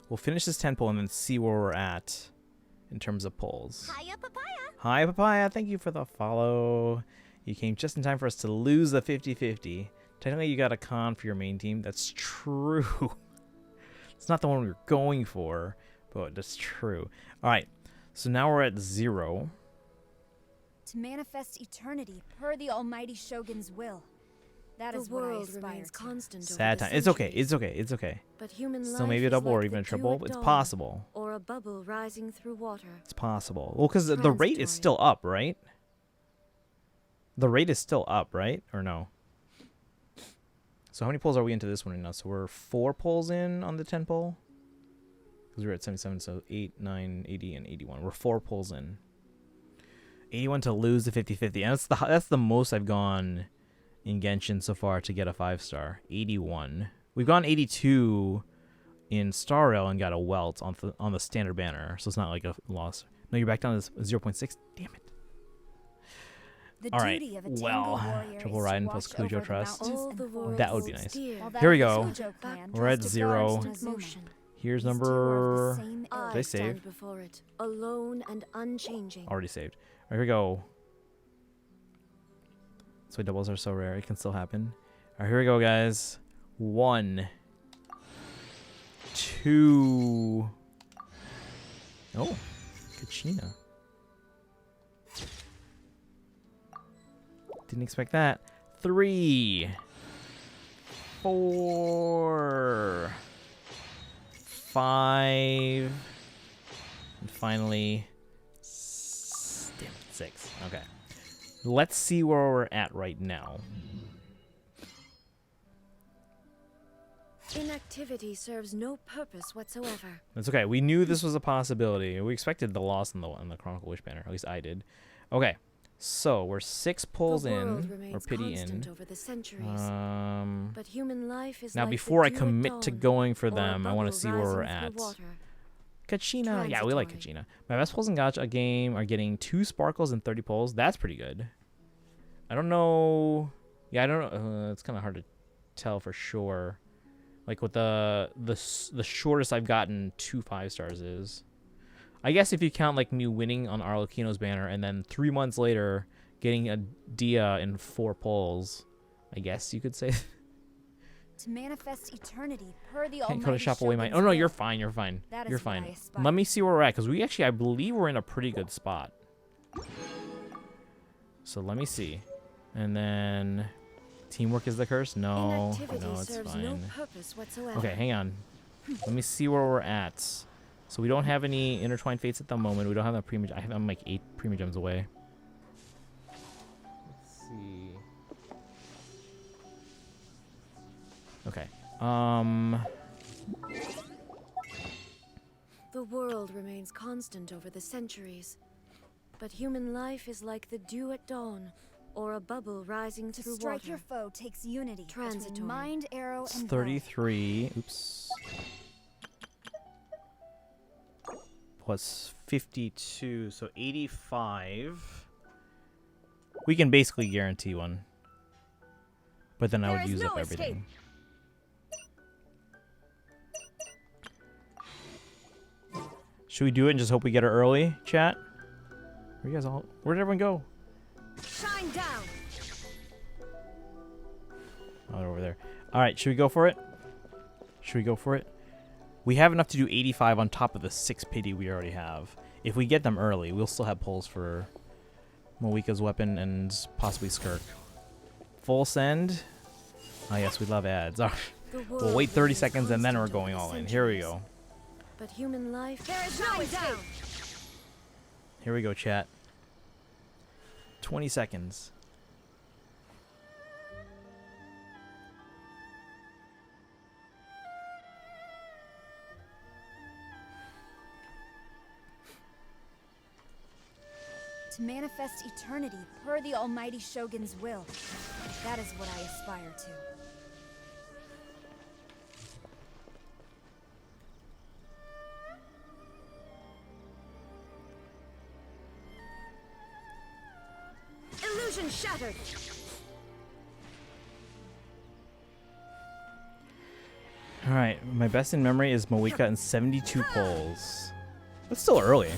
We'll finish this 10 poll and then see where we're at in terms of polls. Hiya, papaya. Hi, Papaya. Thank you for the follow. You came just in time for us to lose the 50-50. Technically, you got a con for your main team. That's true. It's not the one we were going for, but that's true. All right. So now we're at 0. To manifest eternity per the almighty Shogun's will. That The is what I world aspire remains to. constant over Sad the time. It's okay. centuries. It's okay. It's okay. But human Still life maybe a is double or like even a the dew triple. at It's dawn, possible. Or a bubble rising through water. It's possible. Well, because the rate is still up, right? The rate is still up, right? Or no? So how many polls are we into this one right now? So we're 4 polls in on the 10 poll? Because we're at 77, so 8, 9, 80, and 81. We're 4 polls in. 81 to lose the 50-50. And that's the most I've gone in Genshin so far to get a 5-star. 81. We've gone 82 in Star Rail and got a welt on the standard banner, so it's not like a loss. No, you're back down to 0.6. Damn it. The All right. duty of a Tengu Well, warrior triple is to Raiden plus watch over Kujo the Trust. mountains All and the world That would be holds nice. dear. While that Here we of the go. Kujo clan We're at tries to 0. guard Inazuma. Here's These two are of number. the same ilk. Did I I save? stand before it, alone and unchanging. Already saved. All right, here we go. So doubles are so rare. It can still happen. All right, here we go, guys. 1, 2. Oh, Kachina. Didn't expect that. 3, 4, 5, and finally, damn it, 6. Okay. Let's see where we're at right now. Inactivity serves no purpose whatsoever. That's okay. We knew this was a possibility. We expected the loss in the Chronicle Wish banner. At least I did. Okay. So we're 6 pulls in, or pity in. Over the centuries, but human life is now like before I the dew at commit to dawn, going for or a them, I want to bubble see where we're rising at. through water. Kachina. Yeah, we like Kachina. My best pulls in Gacha game are getting 2 sparkles and 30 pulls. That's pretty good. I don't know. Yeah, I don't know. It's kind of hard to tell for sure. Like what the shortest I've gotten 2 5-stars is. I guess if you count like me winning on Arlecchino's banner and then 3 months later getting a Dia in 4 pulls, I guess you could say. To manifest eternity per the Can't almighty go to shop away my. Shogun's Oh no, will. you're fine. You're fine. That is You're what fine. I aspire Let me see where we're at, because we actually, I believe we're in a pretty good spot. So let me see, and then teamwork is the curse. No, no, it's fine. No purpose whatsoever. Okay, hang on. Let me see where we're at. So we don't have any intertwined fates at the moment. We don't have that prima. I'm like 8 prima gems away. Let's see. Okay. The world remains constant over the centuries, but human life is like the dew at dawn, or a bubble rising To through strike water. your foe takes unity between Transitory. mind, arrow, It's and 33. Oops. Plus 52, so 85. We can basically guarantee one. But then I would use up everything. Should we do it and just hope we get her early, chat? Where you guys all? Where did everyone go? Shine down. Oh, they're over there. All right, should we go for it? Should we go for it? We have enough to do 85 on top of the 6 pity we already have. If we get them early, we'll still have pulls for Moika's weapon and possibly Skirk. Full send. Oh yes, we love ads. We'll wait 30 seconds and then we're going all in. Here we go. But human life. There is no escape. Here we go, chat. 20 seconds. To manifest eternity per the almighty Shogun's will. That is what I aspire to. Illusion shattered. All right, my best in memory is Moika and 72 pulls. That's still early.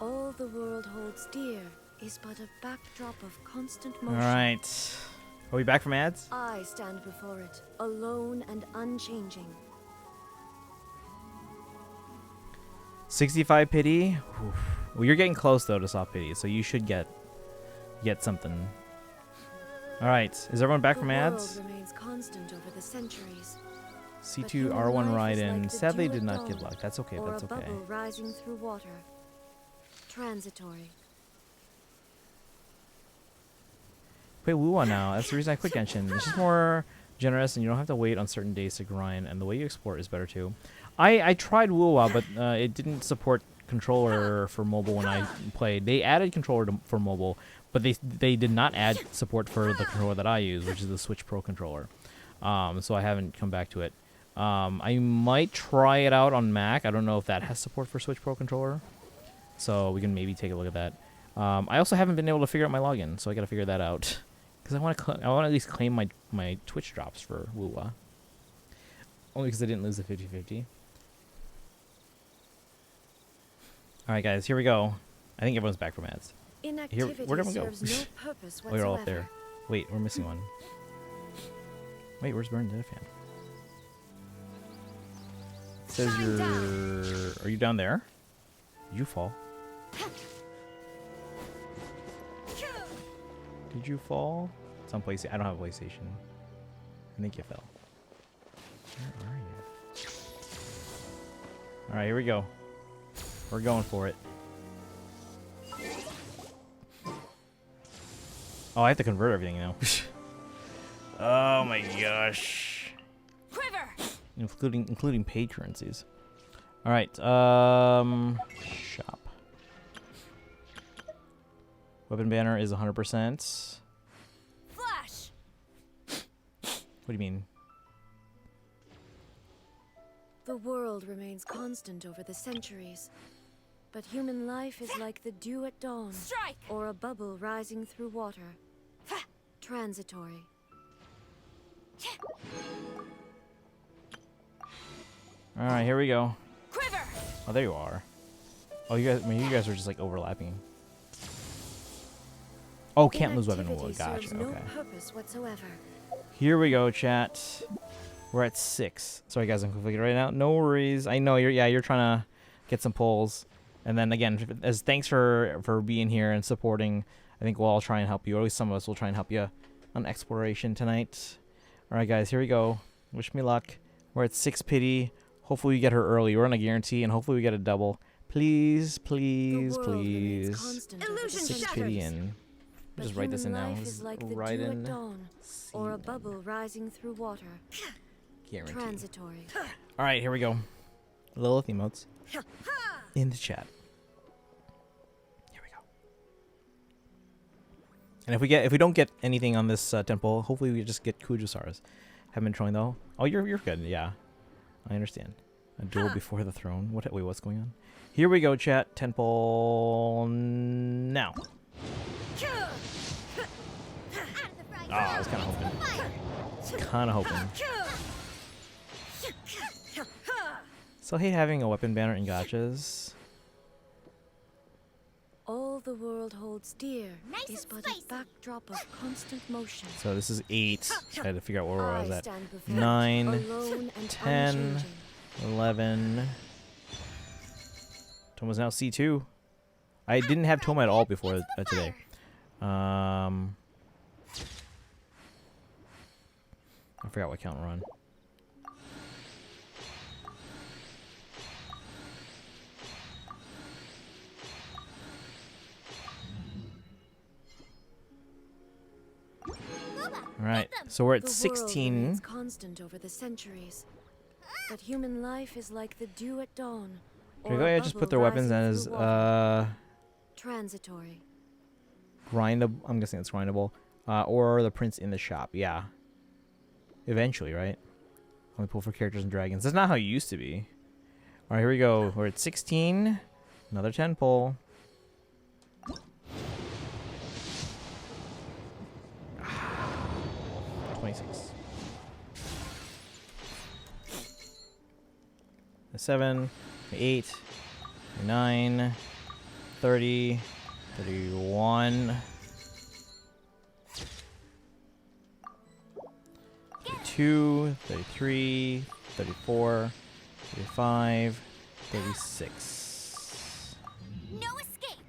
All the world holds dear is but a backdrop of constant All motion. right. Are we back from ads? I stand before it, alone and unchanging. 65 pity. Oof. Well, you're getting close though to soft pity, so you should get something. All right. Is everyone back from ads? The world remains constant over the centuries. C2 R1 Raiden. Sadly, did not get luck. That's okay. That's Or a okay. bubble rising through water. Transitory. Play Wuwa now. That's the reason I quit Genshin. It's just more generous, and you don't have to wait on certain days to grind, and the way you explore is better too. I tried Wuwa, but it didn't support controller for mobile when I played. They added controller for mobile, but they did not add support for the controller that I use, which is the Switch Pro controller. So I haven't come back to it. I might try it out on Mac. I don't know if that has support for Switch Pro controller, so we can maybe take a look at that. I also haven't been able to figure out my login, so I got to figure that out. Because I want to at least claim my Twitch drops for Wuwa. Only because I didn't lose the 50-50. Alright guys, here we go. I think everyone's back from ads. Inactivity where'd everyone go? serves no purpose Oh, you're all up whatsoever. there. Wait, we're missing one. Wait, where's Bernadette? It says you're... Are you down there? Did you fall? Did you fall? Some place. I don't have a PlayStation. I think you fell. Where are you? Alright, here we go. We're going for it. Oh, I have to convert everything now. Oh my gosh. Quiver. Including paid currencies. All right. Shop. Weapon banner is 100%. Flash. What do you mean? The world remains constant over the centuries, but human life is like the dew at dawn, Strike. or a bubble rising through water. Transitory. All right, here we go. Quiver. Oh, there you are. Oh, you guys. I mean, you guys are just like overlapping. Oh, can't lose weapon. Inactivity Gotcha. serves no Okay. purpose whatsoever. Here we go, chat. We're at 6. Sorry, guys, I'm conflicted right now. No worries. I know you're trying to get some pulls, and then again, as thanks for being here and supporting. I think we'll all try and help you, or at least some of us will try and help you on exploration tonight. All right, guys, here we go. Wish me luck. We're at 6 pity. Hopefully we get her early. We're on a guarantee, and hopefully we get a double. Please, please, please. 6 pity in. Just write this in now. Is like the dew at Raiden. dawn, or a bubble rising through water. Guarantee. Transitory. All right, here we go. Lilith emotes in the chat. Here we go. And if we don't get anything on this temple, hopefully we just get Kujosaras. Haven't been trolling though. Oh, you're good. Yeah, I understand. A duel before the throne. What? Wait, what's going on? Here we go, chat. Temple now. I was kind of hoping. So hate having a weapon banner in gachas. All the world holds dear is but a backdrop of constant motion. So this is 8. I had to figure out where I was at. stand before 9, alone and 10, unchanging. 11. Toma's now C2. I didn't have Toma at all before today. I forgot what count we're on. All right, so we're at The world 16. remains constant over the centuries, but human life is like the dew at dawn. Should we or go a ahead and just put their bubble weapons rising as through water. Transitory. grindable? I'm guessing it's grindable. Or the prints in the shop. Yeah. Eventually, right? Only pull for characters and dragons. That's not how it used to be. All right, here we go. We're at 16. Another 10 pull. A 7, 8, 9, 30, 31, 32, 33, 34, 35, 36. No escape.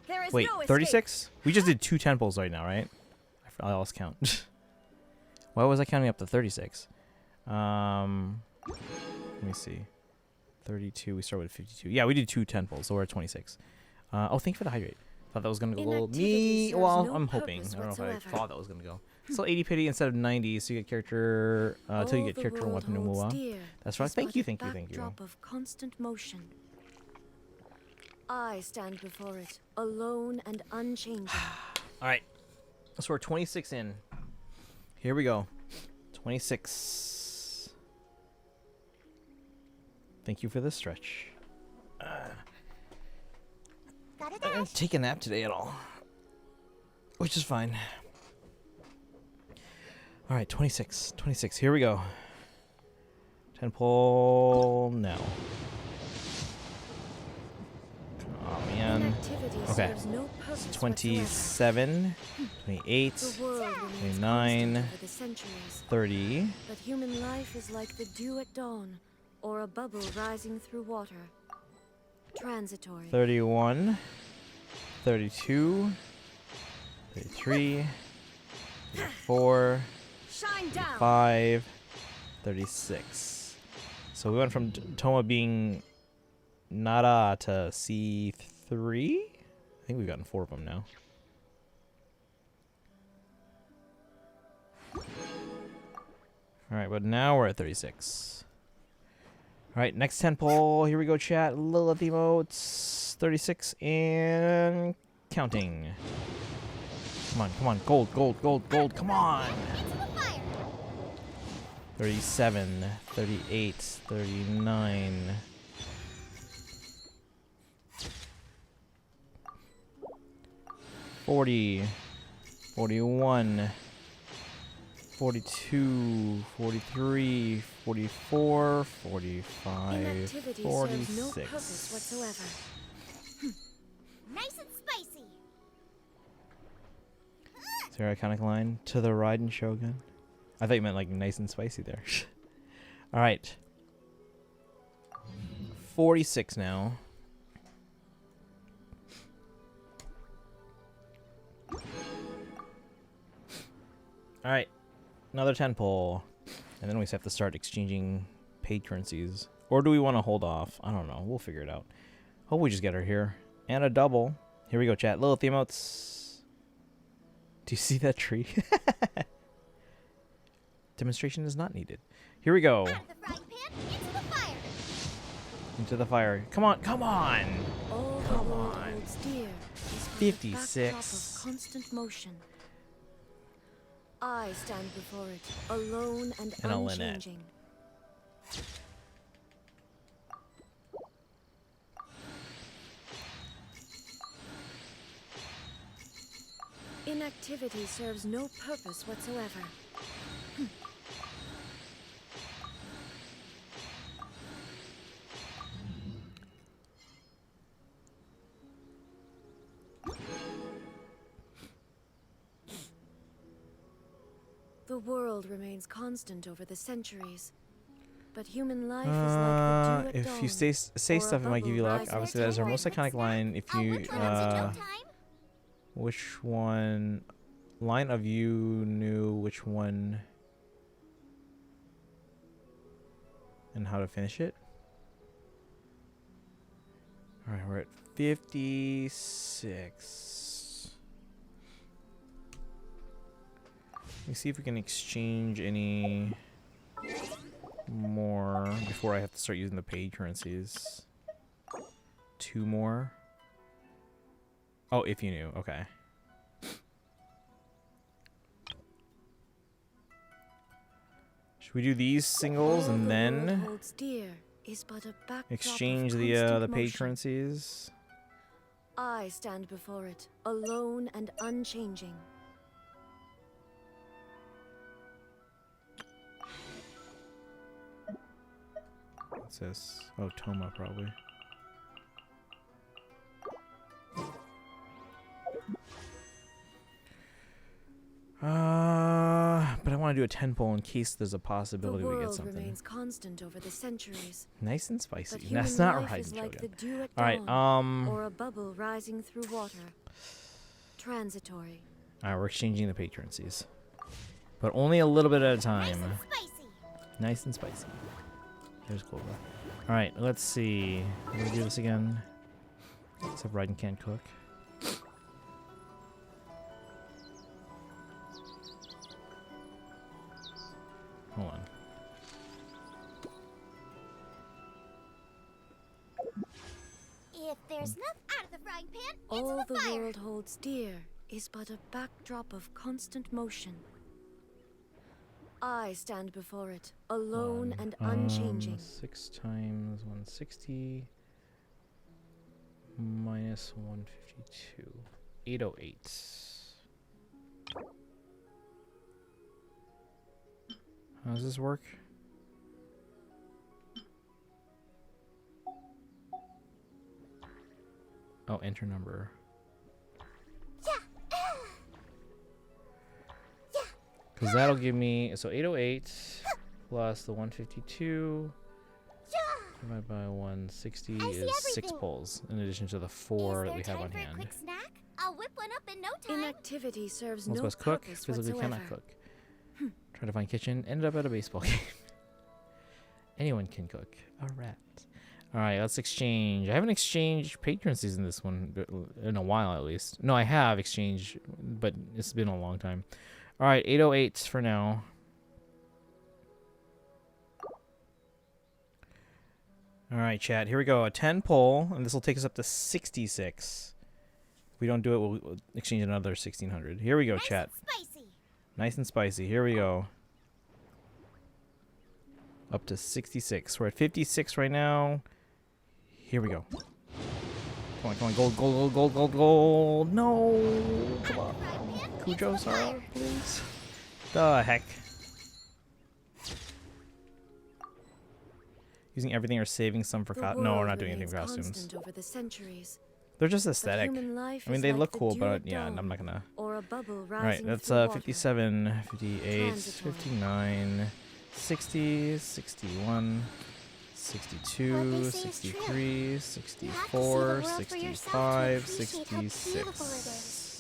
There is Wait, no escape. 36? We just did 2 temples right now, right? I lost count. Why was I counting up to 36? Let me see. 32. We start with 52. Yeah, we did 2 temples, so we're at 26. Oh, thank you for the hydrate. Thought that was gonna go me. Well, I'm hoping. I don't know if I thought that was gonna go. So 80 pity instead of 90, so you get character until you get character and weapon removal. That's right. Thank you. Backdrop of constant motion. I stand before it, alone and unchanging. All right. So we're 26 in. Here we go. 26. Thank you for this stretch. I didn't take a nap today at all, which is fine. All right, 26. 26. Here we go. 10 pull now. Inactivity Okay. serves no purpose 27, 28, whatsoever. The world remains 29, constant over the centuries, 30, but human life is like the dew at dawn, or a bubble rising through water. Transitory. 31, 32, 33, 34, Shine down. 35, 36. So we went from Toma being Nada to C3. I think we've gotten 4 of them now. Alright, but now we're at 36. Alright, next 10 poll. Here we go, chat. Lilith emotes. 36 and counting. Come on, come on. Gold, gold, gold, gold. Come on. 37, 38, 39. 40, 41, 42, 43, 44, 45, Inactivity 46. serves no purpose whatsoever. Nice and spicy. Is there a iconic line? To the Raiden Shogun? I thought you meant like nice and spicy there. Alright. 46 now. Alright. Another 10 pull. And then we just have to start exchanging paid currencies. Or do we want to hold off? I don't know. We'll figure it out. Hope we just get her here. And a double. Here we go, chat. Little emotes. Do you see that tree? Demonstration is not needed. Here we go. Out of the frying pan, into the fire. Into the fire. Come on, come on. All the Come world on. holds dear is but a 56. backdrop of constant motion. I stand before it, alone and And a Lynette. unchanging. Inactivity serves no purpose whatsoever. The world remains constant over the centuries, but human life is like the dew at If dawn, you say or a stuff, it might give you bubble luck. rising Obviously, that is our January most iconic snap. line. If you, no time. which one, line of you knew which one and how to finish it. All right, we're at 56. Let me see if we can exchange any more before I have to start using the paid currencies. 2 more. Oh, if you knew. Okay. Should we do these singles and then holds dear is but a backdrop of exchange the constant paid motion. currencies? I stand before it, alone and unchanging. What's this? Oh, Toma probably. But I want to do a 10 pull in case there's a The possibility we get world something. remains constant over the centuries, Nice and but spicy. human That's not life right, is like the Shogun. dew at All right, dawn, or a bubble rising through water. Transitory. all right, we're exchanging the paid currencies, but only a little bit at a time. Spicy. Nice and spicy. There's Cobra. All right, let's see. Let me do this again. Except Raiden can't cook. Hold on. If there's nothing out of the frying pan, All into the the fire. world holds dear is but a backdrop of constant motion. I stand before it, alone and unchanging. 6 times 160 minus 152. 808. How does this work? Oh, enter number. Because that'll give me, so 808 plus the 152 divided by 160 is 6 pulls, in addition to the 4 that we have on hand. Quick snack? I'll whip one up in no time. Inactivity serves Most no of us cook, purpose physically whatsoever. cannot cook. Try to find kitchen, ended up at a baseball game. Anyone can cook. A rat. Alright, let's exchange. I haven't exchanged patrons in this one in a while, at least. No, I have exchanged, but it's been a long time. Alright, 808s for now. Alright, chat. Here we go. A 10 pull, and this will take us up to 66. If we don't do it, we'll exchange another 1600. Here we go, chat. Spicy. Nice and spicy. Here we go. Up to 66. We're at 56 right now. Here we go. Come on, come on. Gold, gold, gold, gold, gold, gold. No. Come on. Cujo, Sarah, please. The heck. Using everything or saving some for costumes. No, we're not doing anything for costumes. Over the centuries. They're just aesthetic. I mean, they look cool, but yeah, I'm not gonna. Alright, that's 57, 58, 59, 60, 61, 62, 63, 64, 65, 66.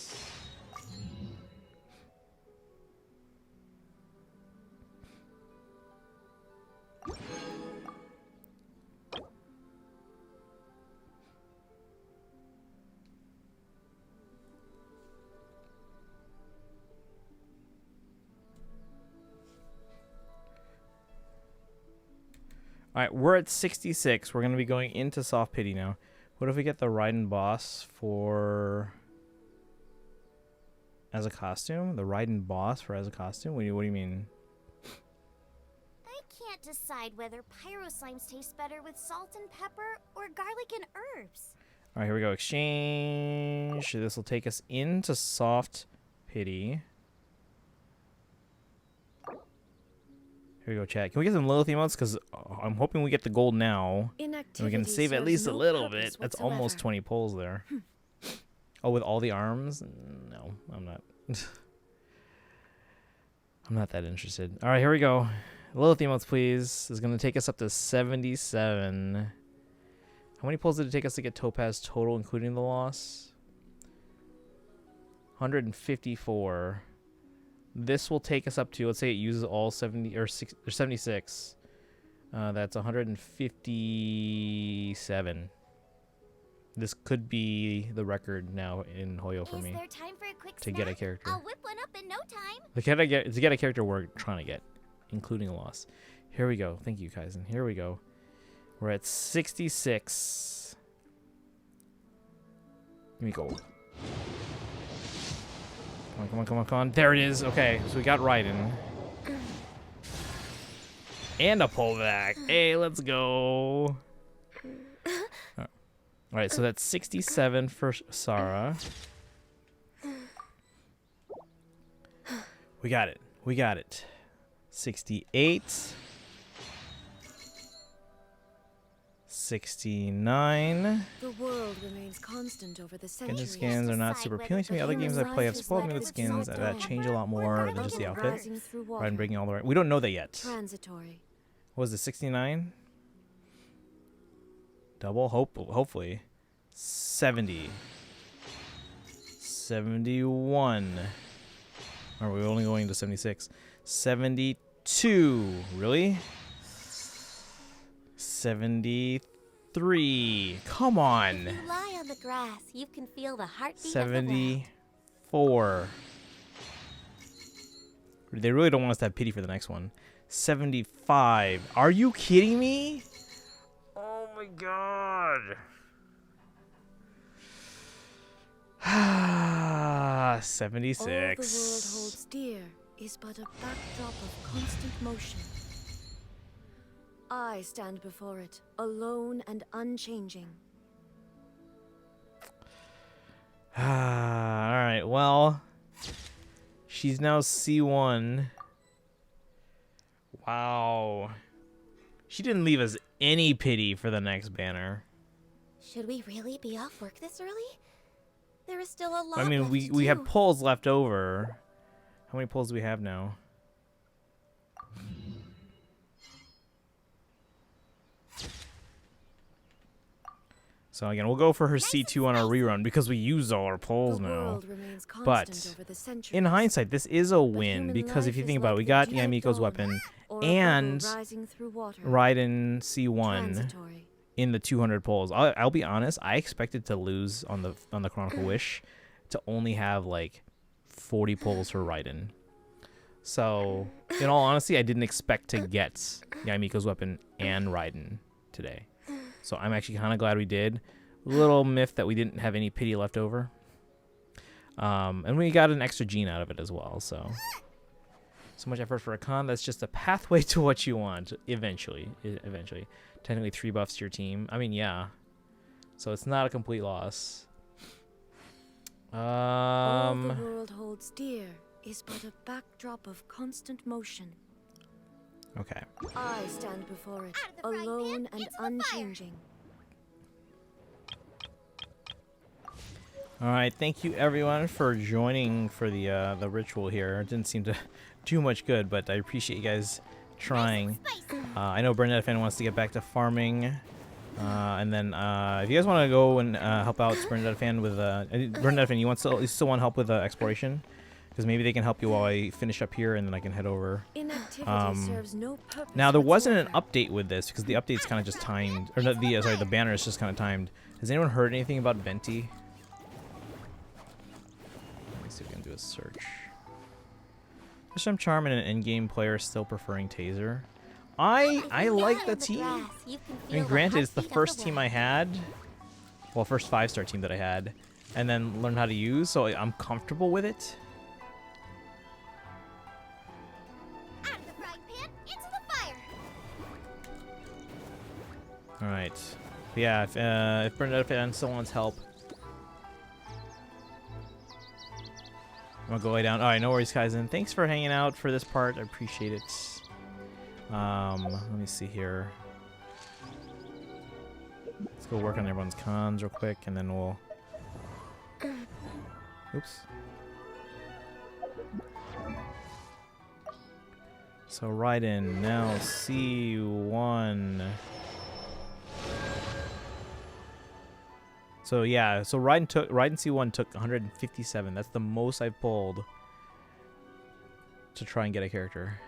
Alright, we're at 66. We're going to be going into soft pity now. What if we get the Raiden boss for... as a costume? The Raiden boss for as a costume? What do you mean? I can't decide whether pyro slimes taste better with salt and pepper or garlic and herbs. Alright, here we go. Exchange. This will take us into soft pity. Here we go, chat. Can we get some Lilith emotes? Because I'm hoping we get the gold now. And we can save at least a little bit. That's almost 20 pulls there. Oh, with all the arms? No, I'm not. I'm not that interested. All right, here we go. Lilith emotes, please. This is going to take us up to 77. How many pulls did it take us to get Topaz total, including the loss? 154. This will take us up to, let's say it uses all 70 or 76. That's 157. This could be the record now in Hoyo for me. Is there time for a quick to get a character. I'll whip one up in no time. To get a character we're trying to get, including a loss. Here we go. Thank you, Kaizen. Here we go. We're at 66. Give me gold. Come on, come on, come on, come on. There it is. Okay, so we got Raiden. And a pullback. Hey, let's go. All right, so that's 67 for Sarah. We got it. We got it. 68. 69. The world remains constant over the centuries. Skins are not super appealing to me. Other games I play have spoiled me with skins that change a lot more than just the outfit. Right, and breaking all the right. We don't know that yet. Transitory. What was it, 69? Double? Hopefully. 70. 71. Are we only going to 76? 72. Really? 73. Come on. If you lie on the grass, you can feel the heartbeat 74. They really don't want us to have pity for the next one. 75. Are you kidding me? Oh my god. 76. All the world holds dear is but a backdrop of constant motion. I stand before it, alone and unchanging. Alright, well, she's now C1. Wow. She didn't leave us any pity for the next banner. Should we really be off work this early? There is still a lot I mean, left we to have do. pulls left over. How many pulls do we have now? So again, we'll go for her C2 on our rerun because we used all our pulls The now. world remains constant But over the centuries. in hindsight, this is a win human because if life you is think about it, like we the got dew at Yamiko's dawn, weapon or a bubble and rising through water. Raiden C1 Transitory. in the 200 pulls. I'll be honest, I expected to lose on the Chronicle Wish to only have like 40 pulls for Raiden. So, in all honesty, I didn't expect to get Yamiko's weapon and Raiden today. So I'm actually kind of glad we did. Little miffed that we didn't have any pity left over. And we got an extra gene out of it as well, so much effort for a con. That's just a pathway to what you want eventually. Technically 3 buffs to your team. I mean, yeah. So it's not a complete loss. All the world holds dear is but a backdrop of constant motion. Okay. I stand before it, alone and unchanging. All right, thank you everyone for joining for the ritual here. It didn't seem to do much good, but I appreciate you guys trying. I know Bernadette fan wants to get back to farming, and then if you guys want to go and help out Bernadette fan with Bernadette fan, you still want help with exploration, because maybe they can help you while I finish up here, and then I can head over. Inactivity serves no purpose Now there wasn't an whatsoever. update with this because the update's kind of just timed, or the banner is just kind of timed. Has anyone heard anything about Venti? Let's see if we can do a search. There's some charm in an in-game player still preferring Taser. I like the team. I mean, granted, it's the first team I had. Well, first 5-star team that I had. And then learn how to use, so I'm comfortable with it. Out of the frying pan, into the fire. Alright. Yeah, if Bernadette fan still wants help, I'm gonna go lay down. Alright, no worries, Kaizen. Thanks for hanging out for this part. I appreciate it. Let me see here. Let's go work on everyone's cons real quick, and then we'll... Oops. So Raiden, now C1. So yeah, so Raiden C1 took 157. That's the most I've pulled to try and get a character.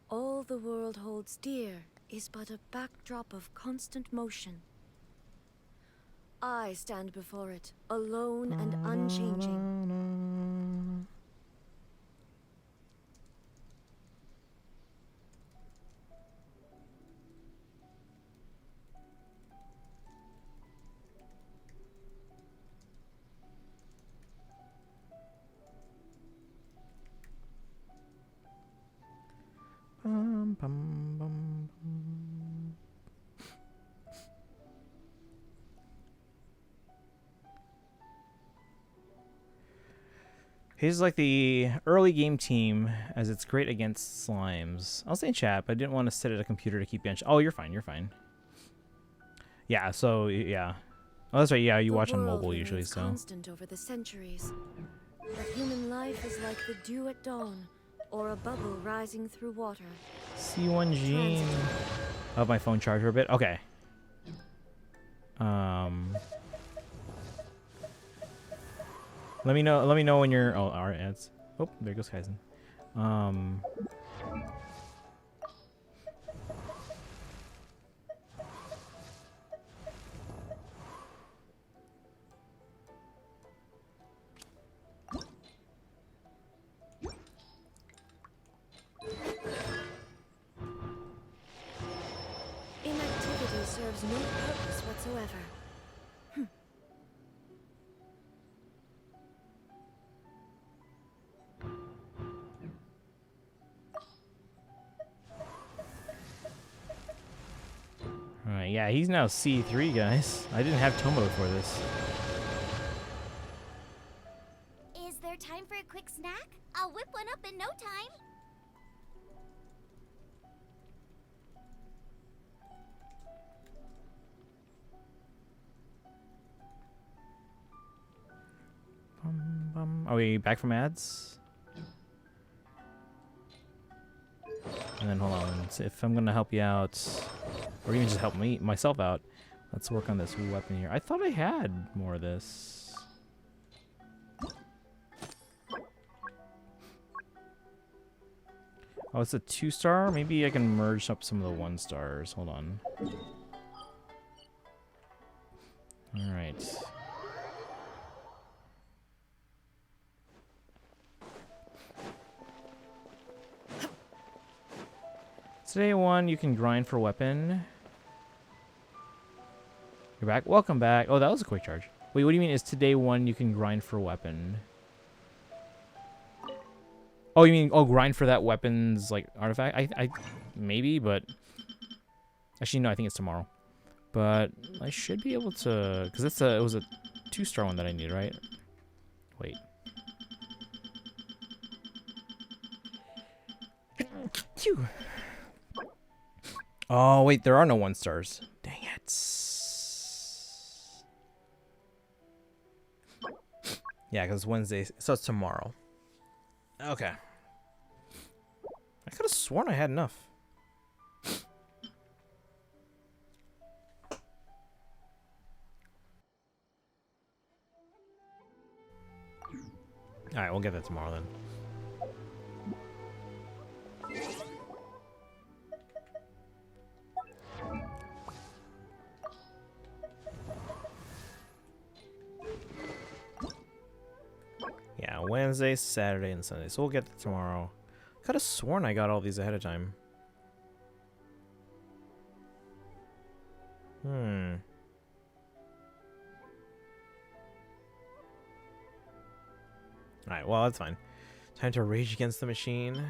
All the world holds dear is but a backdrop of constant motion. I stand before it, alone and unchanging. Bum, bum, bum, bum. He's like the early game team, as it's great against slimes. I'll stay in chat, but I didn't want to sit at a computer to keep bench. Oh, you're fine. You're fine. Yeah. So yeah. Oh, that's right. Yeah, you watch on mobile usually. So. Constant over the centuries, but human life is like the dew at dawn, or a bubble rising through water. C1 gene. Of my phone charger a bit. Okay. Let me know when you're. Oh, our ads. Oh, there goes Kaizen. Inactivity serves no purpose whatsoever. Yeah, he's now C3, guys. I didn't have Toma before this. Is there time for a quick snack? I'll whip one up in no time. Are we back from ads? And then hold on. So if I'm gonna help you out, or even just help myself out, let's work on this weapon here. I thought I had more of this. Oh, it's a 2-star? Maybe I can merge up some of the 1-stars. Hold on. Alright. Today 1, you can grind for weapon. You're back? Welcome back. Oh, that was a quick charge. Wait, what do you mean is today 1, you can grind for weapon? Oh, you mean, oh, grind for that weapon's, like, artifact? I maybe, but... Actually, no, I think it's tomorrow. But I should be able to... Because it was a 2-star one that I need, right? Wait. Oh, wait, there are no 1-stars. Dang it. Yeah, because Wednesday, so it's tomorrow. Okay. I could have sworn I had enough. Alright, we'll get that tomorrow then. Yeah, Wednesday, Saturday, and Sunday. So we'll get that tomorrow. Could have sworn I got all these ahead of time. Alright, well, that's fine. Time to rage against the machine.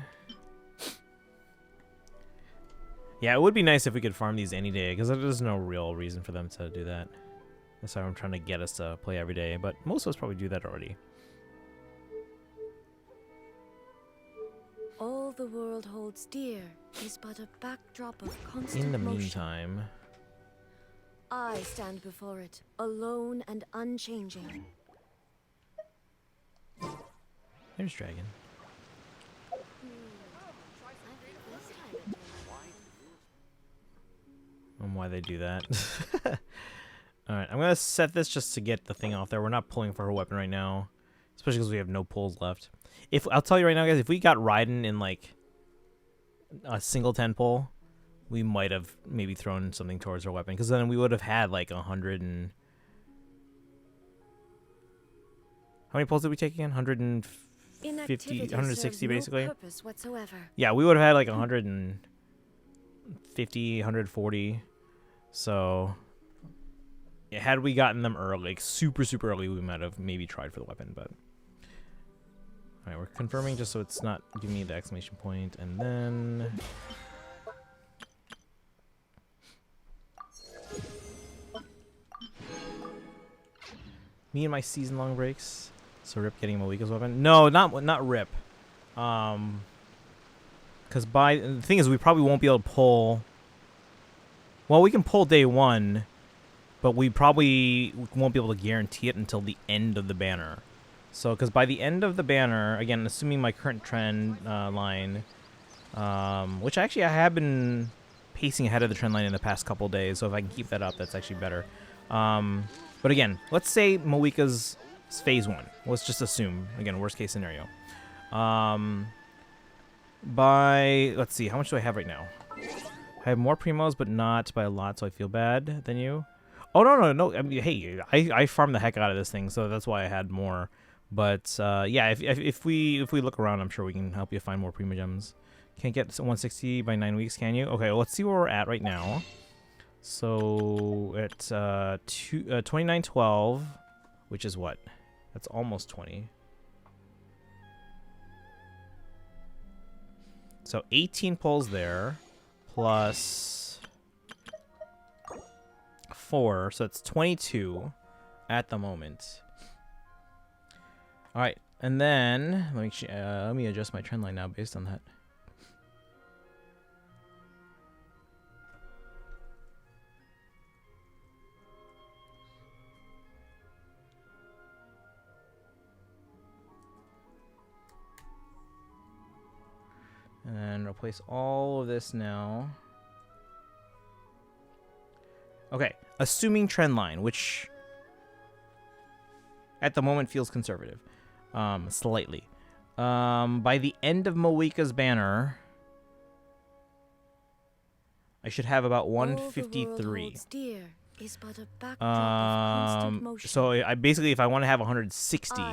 Yeah, it would be nice if we could farm these any day, because there's no real reason for them to do that. That's why I'm trying to get us to play every day, but most of us probably do that already. All the world holds dear is but a backdrop of constant In the motion. meantime... I stand before it, alone and unchanging. There's Dragon. And why they do that. Alright, I'm gonna set this just to get the thing off there. We're not pulling for her weapon right now. Especially because we have no pulls left. If I'll tell you right now, guys, if we got Raiden in like a single 10 pull, we might have maybe thrown something towards her weapon. Because then we would have had like 100 and... How many pulls did we take again? 150, 160 basically. No purpose whatsoever. Yeah, we would have had like 150, 140. So, yeah, had we gotten them early, like super early, we might have maybe tried for the weapon. But all right, we're confirming just so it's not giving me the exclamation point, and then me and my season-long breaks. So Rip getting Malika's weapon. No, not Rip. Because the thing is, we probably won't be able to pull. Well, we can pull day 1, but we probably won't be able to guarantee it until the end of the banner. So, because by the end of the banner, again, assuming my current trend line, which actually I have been pacing ahead of the trend line in the past couple days, so if I can keep that up, that's actually better. But again, let's say Malika's phase 1. Let's just assume, again, worst case scenario. Let's see, how much do I have right now? I have more primos, but not by a lot, so I feel bad than you. Oh, no. I mean, hey, I farmed the heck out of this thing, so that's why I had more. But yeah, if we look around, I'm sure we can help you find more primo gems. Can't get 160 by 9 weeks, can you? Okay, well, let's see where we're at right now. So it's 2912, which is what? That's almost 20. So 18 pulls there, plus 4, so it's 22 at the moment. All right, and then let me adjust my trend line now based on that. And then replace all of this now. Okay, assuming trend line, which at the moment feels conservative, slightly. By the end of Moika's banner, I should have about 153. So I basically, if I want to have 160,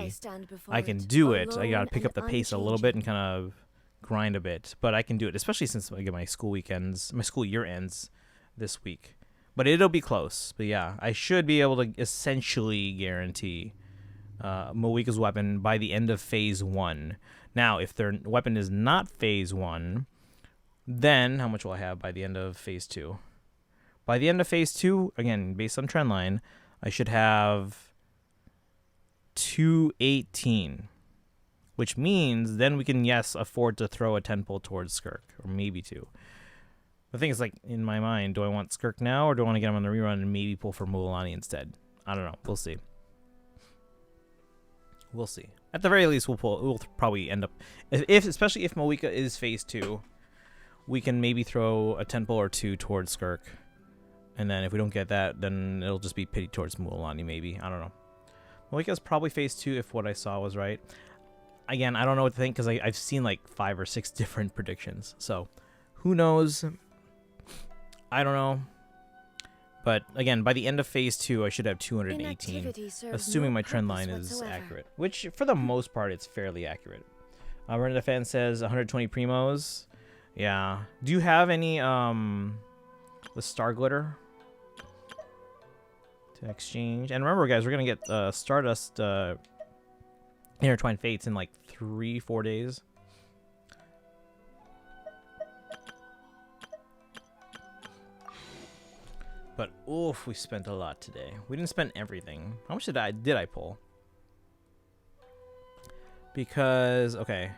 I can do it. I gotta pick up the pace a little bit and kind of grind a bit, but I can do it, especially since I get my school year ends this week. But it'll be close. But yeah, I should be able to essentially guarantee Moika's weapon by the end of phase 1. Now, if their weapon is not phase 1, then how much will I have by the end of phase 2? By the end of phase 2, again, based on trendline, I should have 218. Which means then we can, yes, afford to throw a 10 pull towards Skirk, or maybe 2. The thing is, like, in my mind, do I want Skirk now, or do I want to get him on the rerun and maybe pull for Mualani instead? I don't know. We'll see. We'll see. At the very least, we'll probably end up, especially if Moika is phase 2, we can maybe throw a 10 pull or 2 towards Skirk. And then if we don't get that, then it'll just be pity towards Mualani, maybe. I don't know. Moika's probably phase 2 if what I saw was right. Again, I don't know what to think because I've seen like 5 or 6 different predictions. So, who knows? I don't know. But again, by the end of phase 2, I should have 218, assuming my trend line is accurate. Which, for the most part, it's fairly accurate. Run the Fan says 120 primos. Yeah. Do you have any the Star Glitter to exchange? And remember, guys, we're gonna get Stardust. Intertwined Fates in like 3-4 days. But oof, we spent a lot today. We didn't spend everything. How much did I pull? Because okay,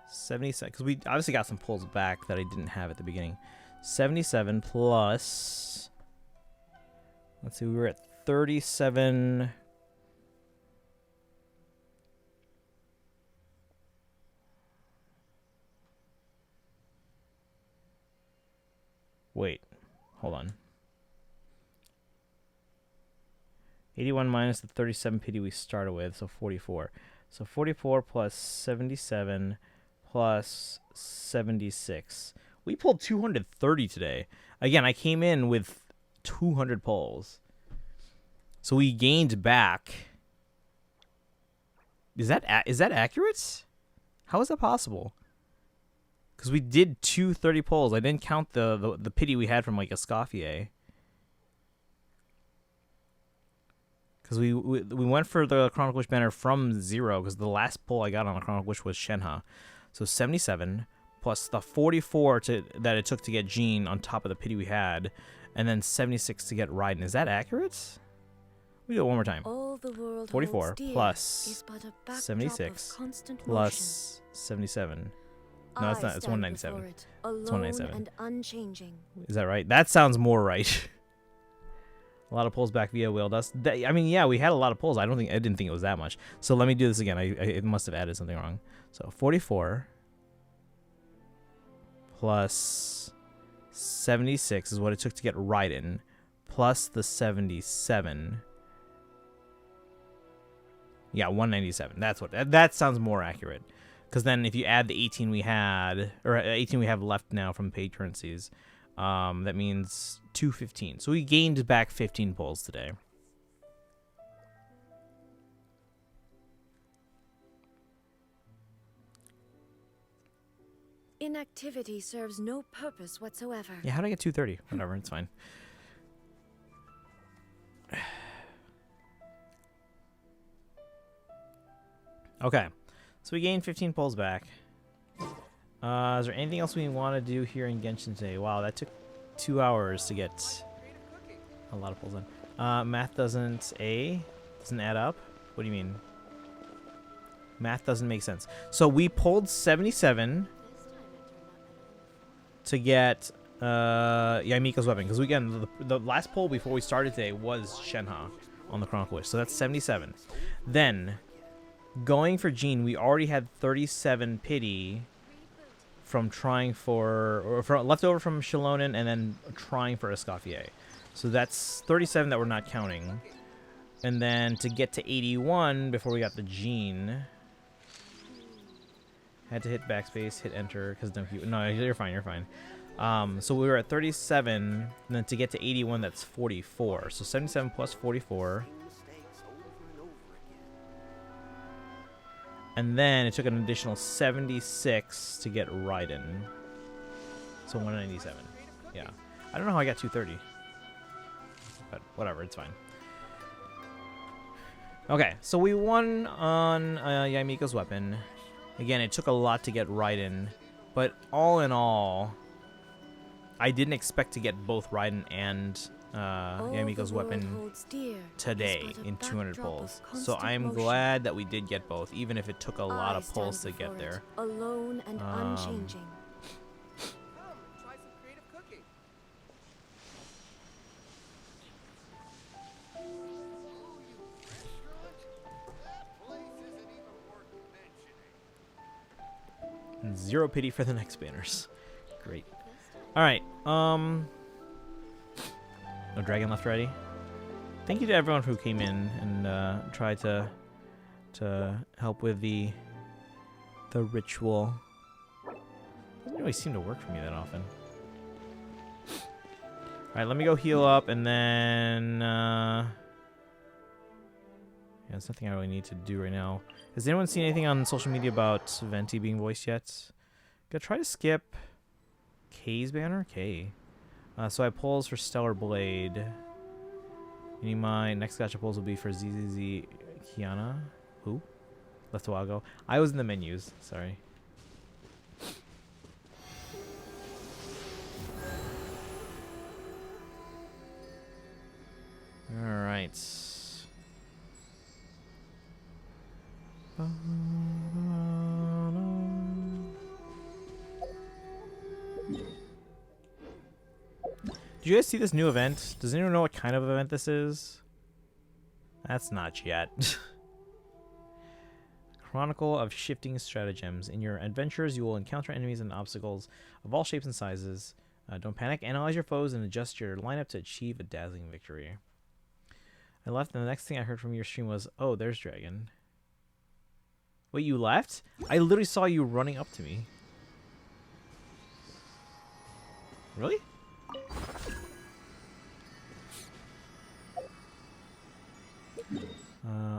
77. Because we obviously got some pulls back that I didn't have at the beginning. 77 plus. Let's see, we were at 37. Wait, hold on. 81 minus the 37 PD we started with, so 44. So 44 plus 77 plus 76. We pulled 230 today. Again, I came in with 200 pulls. So we gained back. Is that accurate? How is that possible? Because we did 230 pulls. I didn't count the pity we had from like Escoffier. Because we went for the Chronicled Wish banner from 0, because the last pull I got on the Chronicled Wish was Shenhe. So 77 plus the 44 that it took to get Jean on top of the pity we had, and then 76 to get Raiden. Is that accurate? We do it one more time. 44 plus 76 plus 77. No, it's not. It's 197. It's 197. And unchanging. Is that right? That sounds more right. A lot of pulls back via wheel dust. I mean, yeah, we had a lot of pulls. I didn't think it was that much. So let me do this again. I must have added something wrong. So 44 plus 76 is what it took to get Raiden, plus the 77. Yeah, 197. That's what. That sounds more accurate. Because then if you add the 18 we had, or 18 we have left now from paid currencies, that means 215. So we gained back 15 pulls today. Inactivity serves no purpose whatsoever. Yeah, how did I get 230? Whatever, it's fine. Okay. So we gained 15 pulls back. Is there anything else we want to do here in Genshin today? Wow, that took 2 hours to get A lot of pulls in. Math doesn't add up. What do you mean? Math doesn't make sense. So we pulled 77 to get Yamika's weapon, because again the last pull before we started today was Shenhe on the Chronicle Wish, so that's 77. Then going for Jean, we already had 37 pity from trying for left over from Shilonen and then trying for Escoffier. So that's 37 that we're not counting. And then to get to 81 before we got the Jean, had to hit backspace, hit enter, because no, you're fine, you're fine. So we were at 37, and then to get to 81, that's 44. So 77 plus 44. And then it took an additional 76 to get Raiden. So 197. Yeah. I don't know how I got 230. But whatever, it's fine. Okay, so we won on Yamika's weapon. Again, it took a lot to get Raiden. But all in all, I didn't expect to get both Raiden and Yamika's weapon today in 200 pulls. So I'm glad that we did get both, even if it took a lot of pulls to get there. Alone and unchanging. Try some creative cooking. And 0 pity for the next banners. Great. Alright, no dragon left ready. Thank you to everyone who came in and tried to help with the ritual. Doesn't really seem to work for me that often. Alright, let me go heal up, and then yeah, there's nothing I really need to do right now. Has anyone seen anything on social media about Venti being voiced yet? Gonna try to skip K's banner? K. So I pulls for Stellar Blade. My next gacha pulls will be for ZZZ Kiana. Who? Left a while ago. I was in the menus. Sorry. Alright. Did you guys see this new event? Does anyone know what kind of event this is? That's not yet. Chronicle of Shifting Stratagems. In your adventures, you will encounter enemies and obstacles of all shapes and sizes. Don't panic. Analyze your foes and adjust your lineup to achieve a dazzling victory. I left, and the next thing I heard from your stream was, oh, there's Dragon. Wait, you left? I literally saw you running up to me. Really?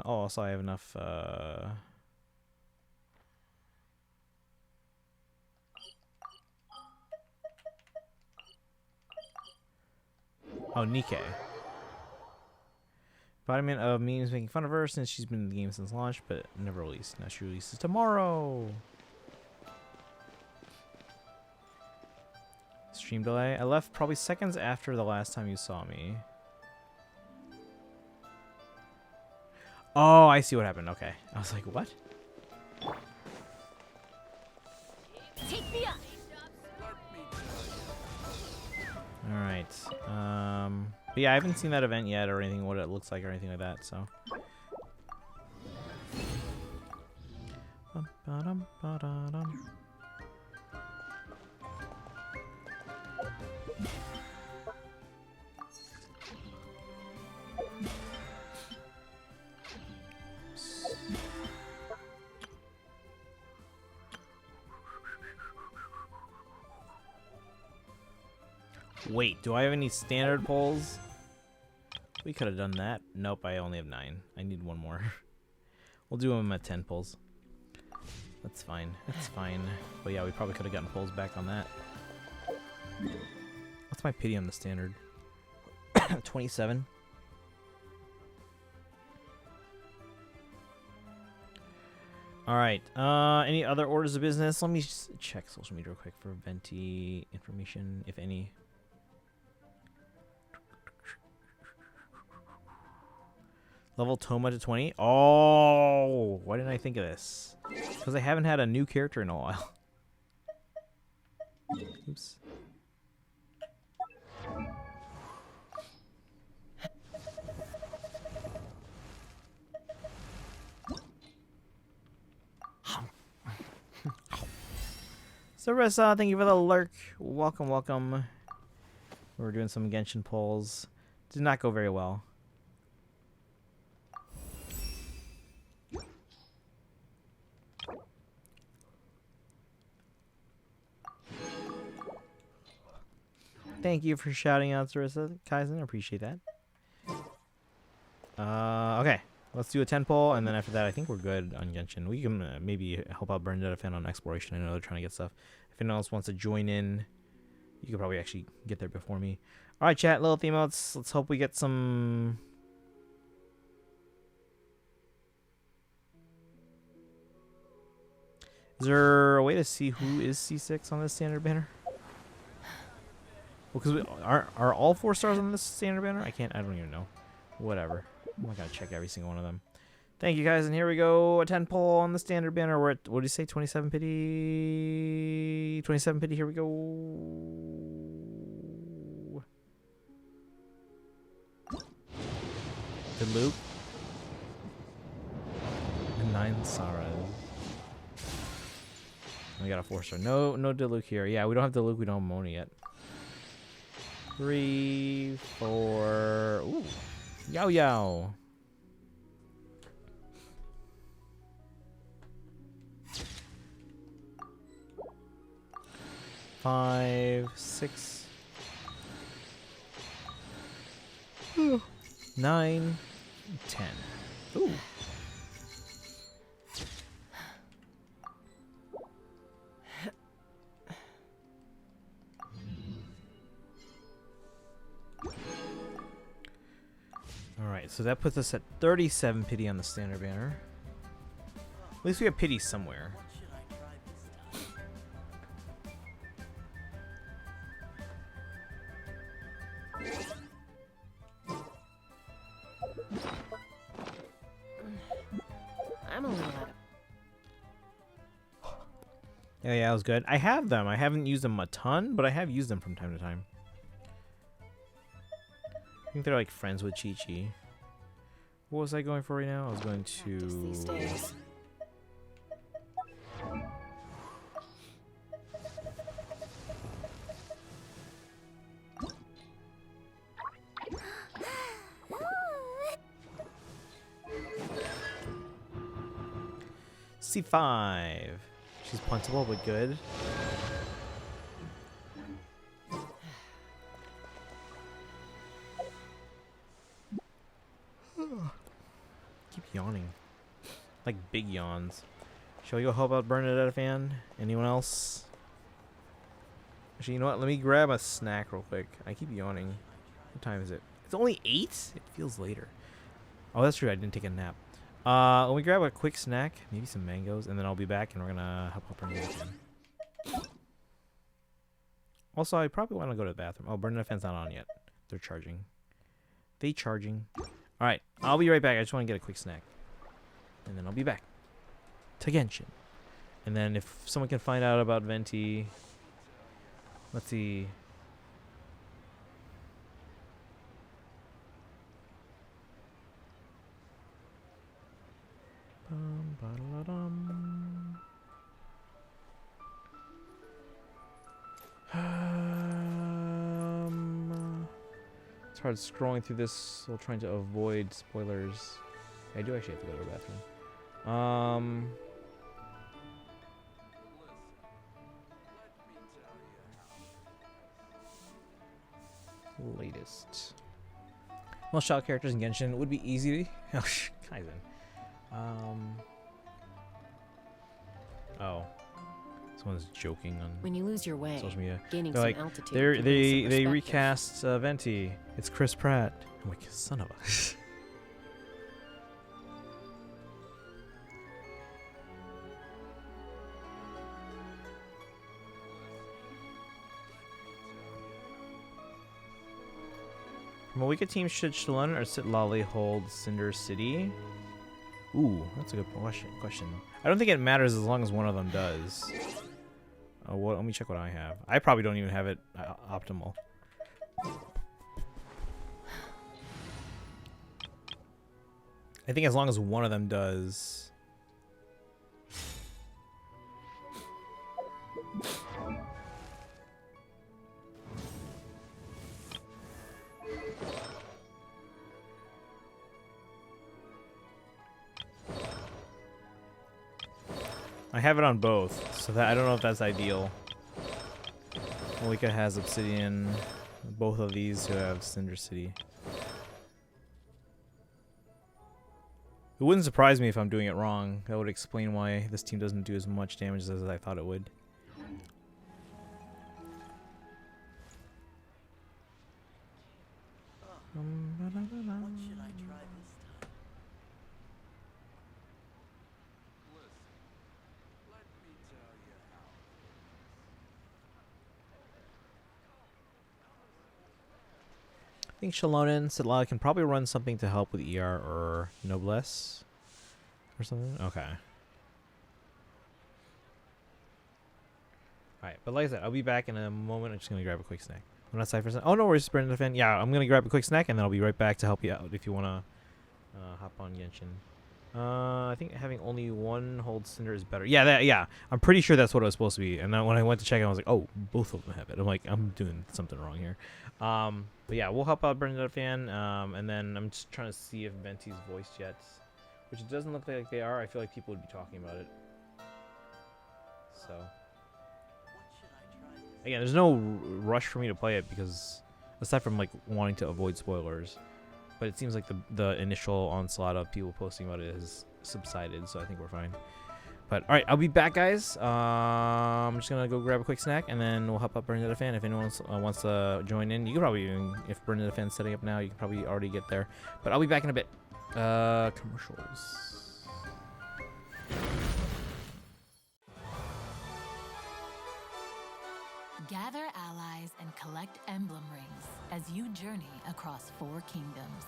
Oh, also I have enough, Oh, Nikke. Embodiment of memes making fun of her since she's been in the game since launch, but never released. Now she releases tomorrow. Stream delay. I left probably seconds after the last time you saw me. Oh, I see what happened. Okay. I was like, what? Take me up. Alright. But yeah, I haven't seen that event yet or anything, what it looks like or anything like that, so. Wait, do I have any standard pulls? We could have done that. Nope, I only have 9. I need one more. We'll do them at 10 pulls. That's fine. That's fine. But yeah, we probably could have gotten pulls back on that. What's my pity on the standard? 27. Alright, any other orders of business? Let me just check social media real quick for Venti information, if any. Level Toma to 20. Oh, why didn't I think of this? Because I haven't had a new character in a while. Oops. Sarissa, thank you for the lurk. Welcome, welcome. We're doing some Genshin polls. Did not go very well. Thank you for shouting out, Sarissa. Kaizen, I appreciate that. Okay. Let's do a 10 poll, and then after that, I think we're good on Genshin. We can maybe help out Bernadetta fan on exploration. I know they're trying to get stuff. If anyone else wants to join in, you could probably actually get there before me. All right, chat, little emotes. Let's hope we get some. Is there a way to see who is C6 on this standard banner? Well, because are all 4 stars on this standard banner? I don't even know. Whatever. I'm not gonna check every single one of them. Thank you guys, and here we go. A 10 poll on the standard banner. We're at, what did you say, 27 pity? 27 pity, here we go. Good Luke. And 9 Saras. We got a 4-star. No Diluc here. Yeah, we don't have Diluc, we don't have Mona yet. 3, 4. Ooh. Yow yow. Five, 6, 9, 10. Ooh. Alright, so that puts us at 37 pity on the standard banner. At least we have pity somewhere. I'm a little out of... Yeah, that was good. I have them. I haven't used them a ton, but I have used them from time to time. I think they're like friends with Chi-Chi. What was I going for right now? I was going to... these days. C5. She's punchable, but good. Keep yawning. Like big yawns. Shall we go help out Bernadetta fan? Anyone else? Actually, you know what? Let me grab a snack real quick. I keep yawning. What time is it? It's only 8? It feels later. Oh, that's true. I didn't take a nap. Let me grab a quick snack. Maybe some mangoes. And then I'll be back and we're going to help out Bernadetta fan. Also, I probably want to go to the bathroom. Oh, Bernadetta fan's not on yet. They're charging. They charging. Alright, I'll be right back. I just want to get a quick snack. And then I'll be back. To Genshin. And then if someone can find out about Venti... Let's see... It's hard scrolling through this while trying to avoid spoilers. I do actually have to go to the bathroom. Latest. Most child characters in Genshin would be easy. Oh, Kaizen. Oh. Someone's joking on when you lose your way, social media. Gaining They're some like, altitude. they recast Venti. It's Chris Pratt. I'm like, son of a. From a weaker team, should Shalon or Sitlali hold Cinder City? Ooh, that's a good question. I don't think it matters as long as one of them does. Oh, well, let me check what I have. I probably don't even have it optimal. I think as long as one of them does. I have it on both, so that I don't know if that's ideal. Malika has Obsidian, both of these who have Cinder City. It wouldn't surprise me if I'm doing it wrong. That would explain why this team doesn't do as much damage as I thought it would. What should I try this time? Listen, let me tell you how. I think Shalonen Sitlali can probably run something to help with ER or Noblesse or something. Okay. Alright, but like I said, I'll be back in a moment. I'm just going to grab a quick snack. I'm not sorry for a second. Oh, no worries, Brendan Fan. Yeah, I'm going to grab a quick snack and then I'll be right back to help you out if you want to hop on Genshin. I think having only one hold Cinder is better. Yeah, I'm pretty sure that's what it was supposed to be. And then when I went to check, I was like, oh, both of them have it. I'm like, I'm doing something wrong here. But yeah, we'll help out Brendan Fan. And then I'm just trying to see if Venti's voiced yet, which it doesn't look like they are. I feel like people would be talking about it. So again, there's no rush for me to play it because aside from like wanting to avoid spoilers. But it seems like the initial onslaught of people posting about it has subsided, so I think we're fine. But all right, I'll be back, guys. I'm just gonna go grab a quick snack, and then we'll help out Bernadette Fan. If anyone wants to join in, you can probably even, if Bernadette Fan's setting up now, you can probably already get there. But I'll be back in a bit. Commercials. Gather allies and collect emblem rings as you journey across 4 kingdoms.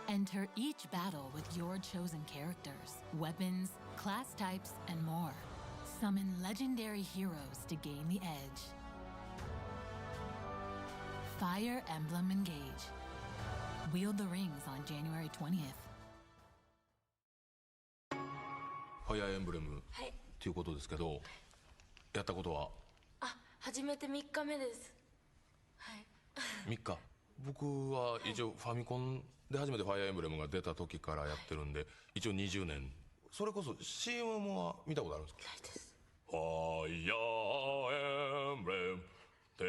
Enter each battle with your chosen characters, weapons, class types, and more. Summon legendary heroes to gain the edge. Fire Emblem Engage. Wield the rings on January 20th. ファイアーエンブレムということですけど、やったことは？あ、始めて3日目です。はい。3日。僕は一応ファミコンで初めてファイアーエンブレムが出た時からやってるんで、一応20年。それこそ CM は見たことあるんですか？ないです。ファイアーエンブレム、手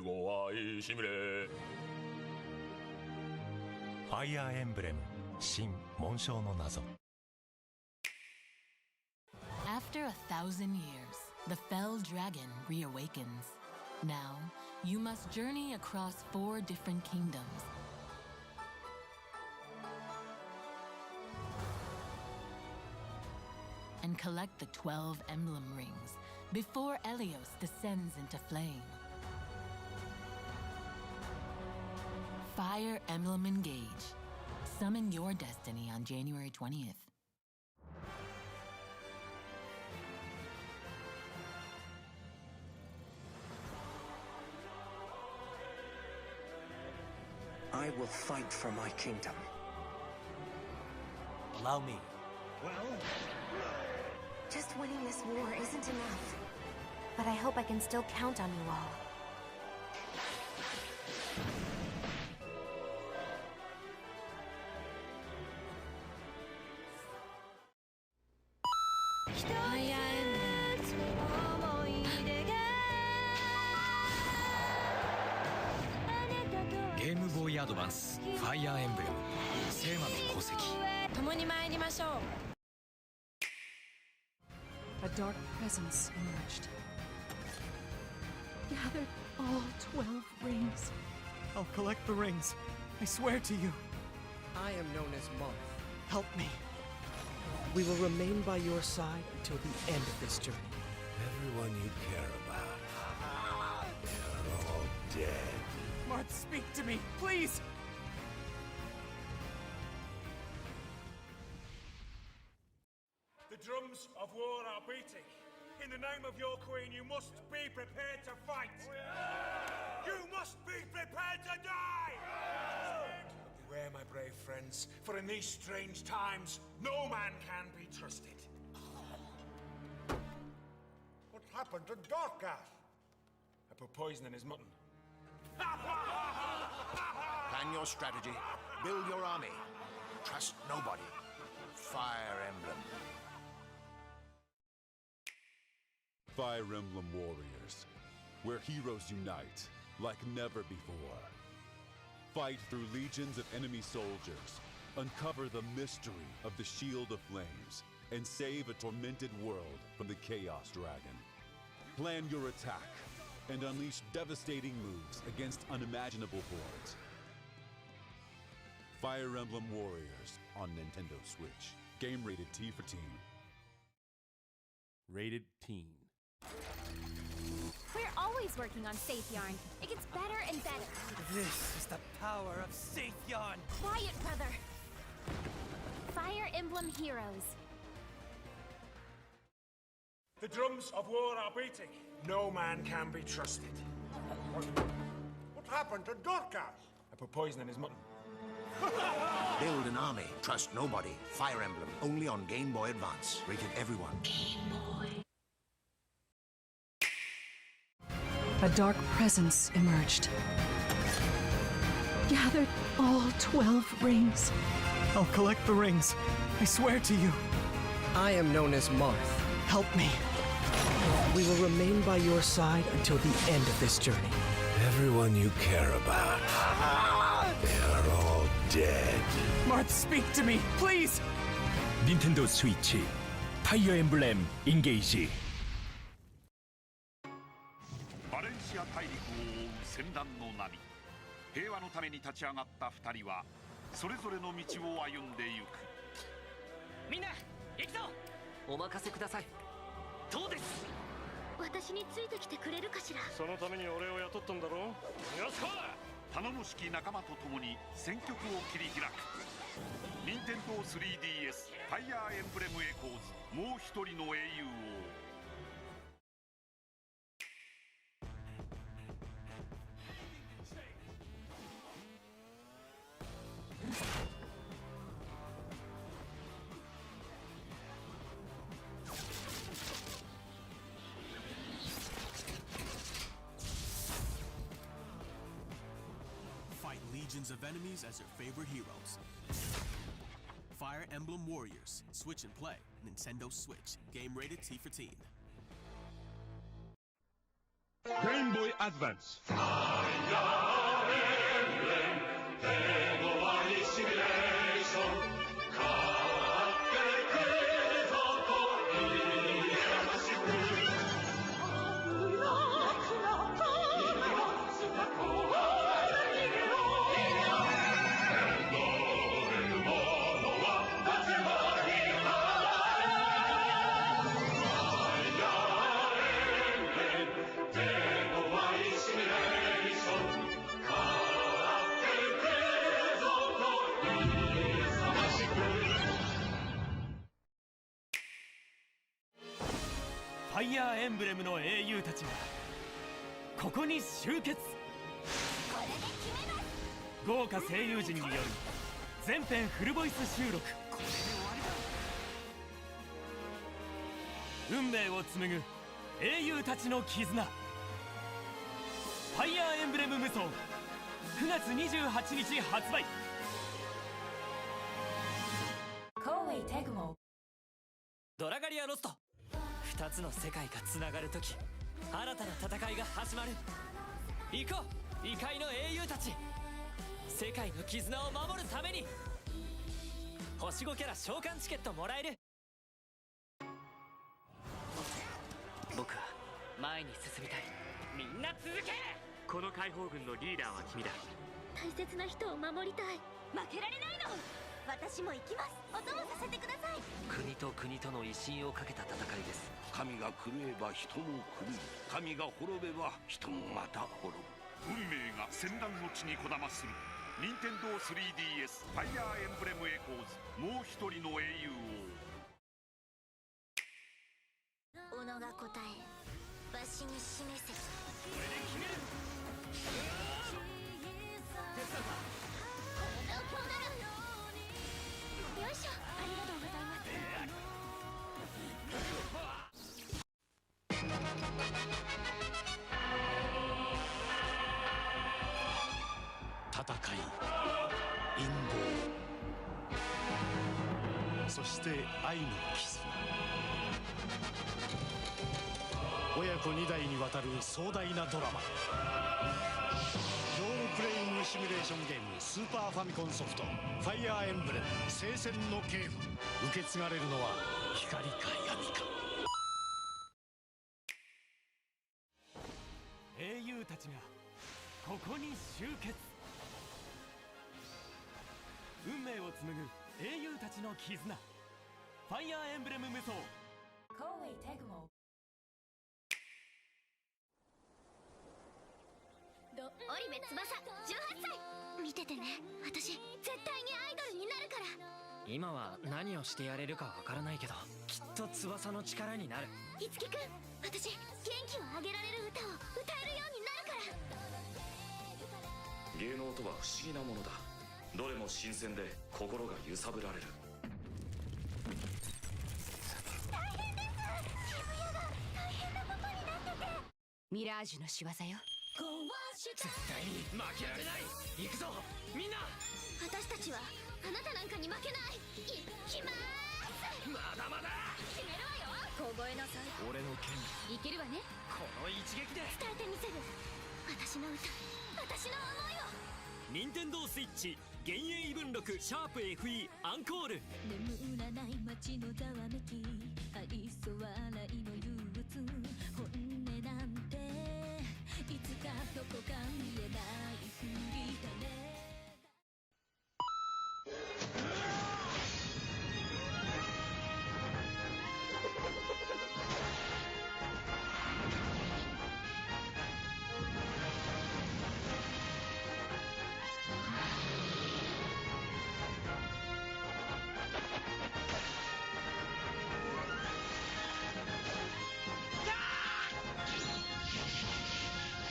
強いしみれ。ファイアーエンブレム、新紋章の謎。After 1,000 years, the fell dragon reawakens. Now, you must journey across 4 different kingdoms. And collect the 12 emblem rings before Elios descends into flame. Fire Emblem Engage. Summon your destiny on January 20th. I will fight for my kingdom. Allow me. Well, just winning this war isn't enough. But I hope I can still count on you all. Game Boy Advance Fire Emblem 聖魔の功績。共に参りましょう。A dark presence emerged. Gathered all 12 rings. I'll collect the rings. I swear to you. I am known as Moth. Help me. We will remain by your side until the end of this journey. Everyone you care about, they're all dead. Marth, speak to me, please! The drums of war are beating. In the name of your queen, you must be prepared to fight. You must be prepared to die! Beware, my brave friends, for in these strange times, no man can be trusted. What happened to Dorcas? I put poison in his mutton. Plan your strategy. Build your army. Trust nobody. Fire Emblem. Fire Emblem Warriors, where heroes unite like never before. Fight through legions of enemy soldiers, uncover the mystery of the Shield of Flames, and save a tormented world from the Chaos Dragon. Plan your attack and unleash devastating moves against unimaginable hordes. Fire Emblem Warriors on Nintendo Switch. Game rated T for teen. Rated teen. We're always working on Safe Yarn. It gets better and better. This is the power of Safe Yarn. Quiet, brother. Fire Emblem Heroes. The drums of war are beating. No man can be trusted. What happened to Dorcas? I put poison in his mutton. Build an army. Trust nobody. Fire Emblem. Only on Game Boy Advance. Rated everyone. Game Boy. A dark presence emerged. Gathered all 12 rings. I'll collect the rings. I swear to you. I am known as Marth. Help me. We will remain by your side until the end of this journey. Everyone you care about, they are all dead. Marth, speak to me, please! 닌텐도 스위치 파이어 엠블렘 인게이지. バレンシア大陸を覆う戦乱の波。平和のために立ち上がった二人はそれぞれの道を歩んでゆく。みんな行くぞ。お任せください。どうです。私についてきてくれるかしら。そのために俺を雇ったんだろ。よしこい。頼もしき仲間と共に戦局を切り開く。任天堂 3DS ファイアーエンブレムエコーズ、もう一人の英雄を。Legions of enemies as your favorite heroes. Fire Emblem Warriors. Switch and play. Nintendo Switch. Game rated T for teen. Game Boy Advance.ファイアーエンブレムの英雄たちがここに集結。豪華声優陣による全編フルボイス収録。運命を紡ぐ英雄たちの絆。ファイアーエンブレム無双9月28日発売。ドラガリアロスト。2つの世界がつながるとき、新たな戦いが始まる。行こう異界の英雄たち。世界の絆を守るために。星5キャラ召喚チケットもらえる。僕は前に進みたい。みんな続け。この解放軍のリーダーは君だ。大切な人を守りたい。負けられないの。私も行きます。お供させてください。国と国との威信をかけた戦いです。神が狂えば人も狂い、神が滅べば人もまた滅ぶ。運命が戦乱の地にこだまする任天堂 3DS ファイアーエンブレムエコーズもう一人の英雄己が答えわしに示せ。これで決める。手伝うか。よいしょ、ありがとうございます。戦い、陰謀、そして愛の絆。親子2代にわたる壮大なドラマ。ロールプレイングシミュレーションゲームスーパーファミコンソフト「ファイアーエンブレム聖戦の系譜」。受け継がれるのは光か闇か。英雄たちがここに集結。運命を紡ぐ英雄たちの絆。ファイアーエンブレム無双。織部翼18歳。見ててね、私絶対にアイドルになるから。今は何をしてやれるかわからないけど、きっと翼の力になる。いつきくん、私元気をあげられる歌を歌えるようになるから。芸能とは不思議なものだ。どれも新鮮で心が揺さぶられる。大変です。渋谷が大変なことになってて。ミラージュの仕業よ。絶対に負けられない。行くぞみんな。私たちはあなたなんかに負けない。いきまーす。まだまだ決めるわよ。凍えなさい。俺の剣いけるわね。この一撃で伝えてみせる。私の歌、私の思いを。任天堂スイッチ幻影文録シャープ FE アンコール。眠らない街のざわめき、愛想笑いの憂鬱、本音なんていつかどこか見えないふりだね。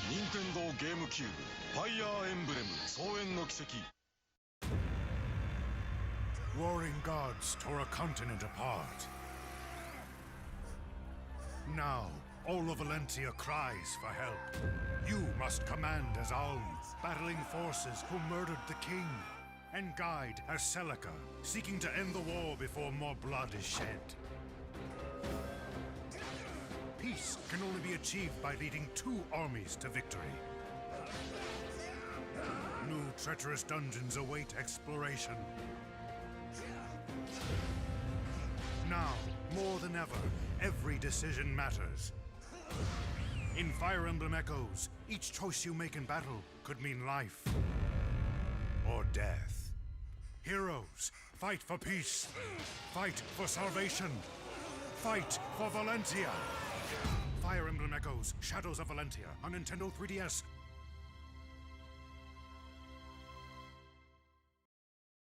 任天堂ゲームキューブファイアーエンブレム創縁の奇跡。 Warring gods tore a continent apart. Now, all of Valentia cries for help. You must command as Alm, battling forces who murdered the king, and guide as Celica, seeking to end the war before more blood is shed. Peace can only be achieved by leading two armies to victory. New treacherous dungeons await exploration. Now, more than ever, every decision matters. In Fire Emblem Echoes, each choice you make in battle could mean life or death. Heroes, fight for peace. Fight for salvation. Fight for Valentia. Fire Emblem Echoes, Shadows of Valentia on Nintendo 3DS.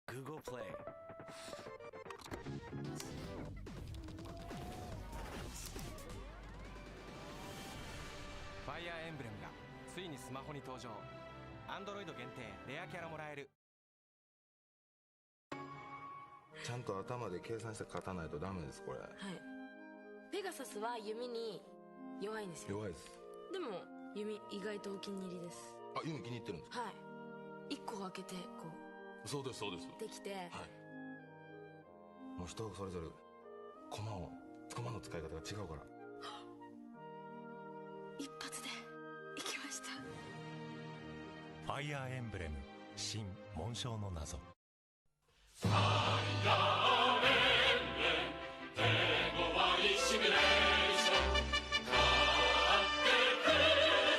Google Play。ファイアーエンブレムがついにスマホに登場。Android 限定レアキャラもらえる。ちゃんと頭で計算して勝たないとダメです。これはい。ペガサスは弓に弱いんですよ。弱いです。でも弓意外とお気に入りです。あ、弓気に入ってるんですか？はい。1個開けてこうそうですそうです。できて、はい、もう人それぞれ駒の使い方が違うから。一発でいきました。ファイアーエンブレム新紋章の謎。ファイアーエンブレム手強いシミュレーション、勝ってくる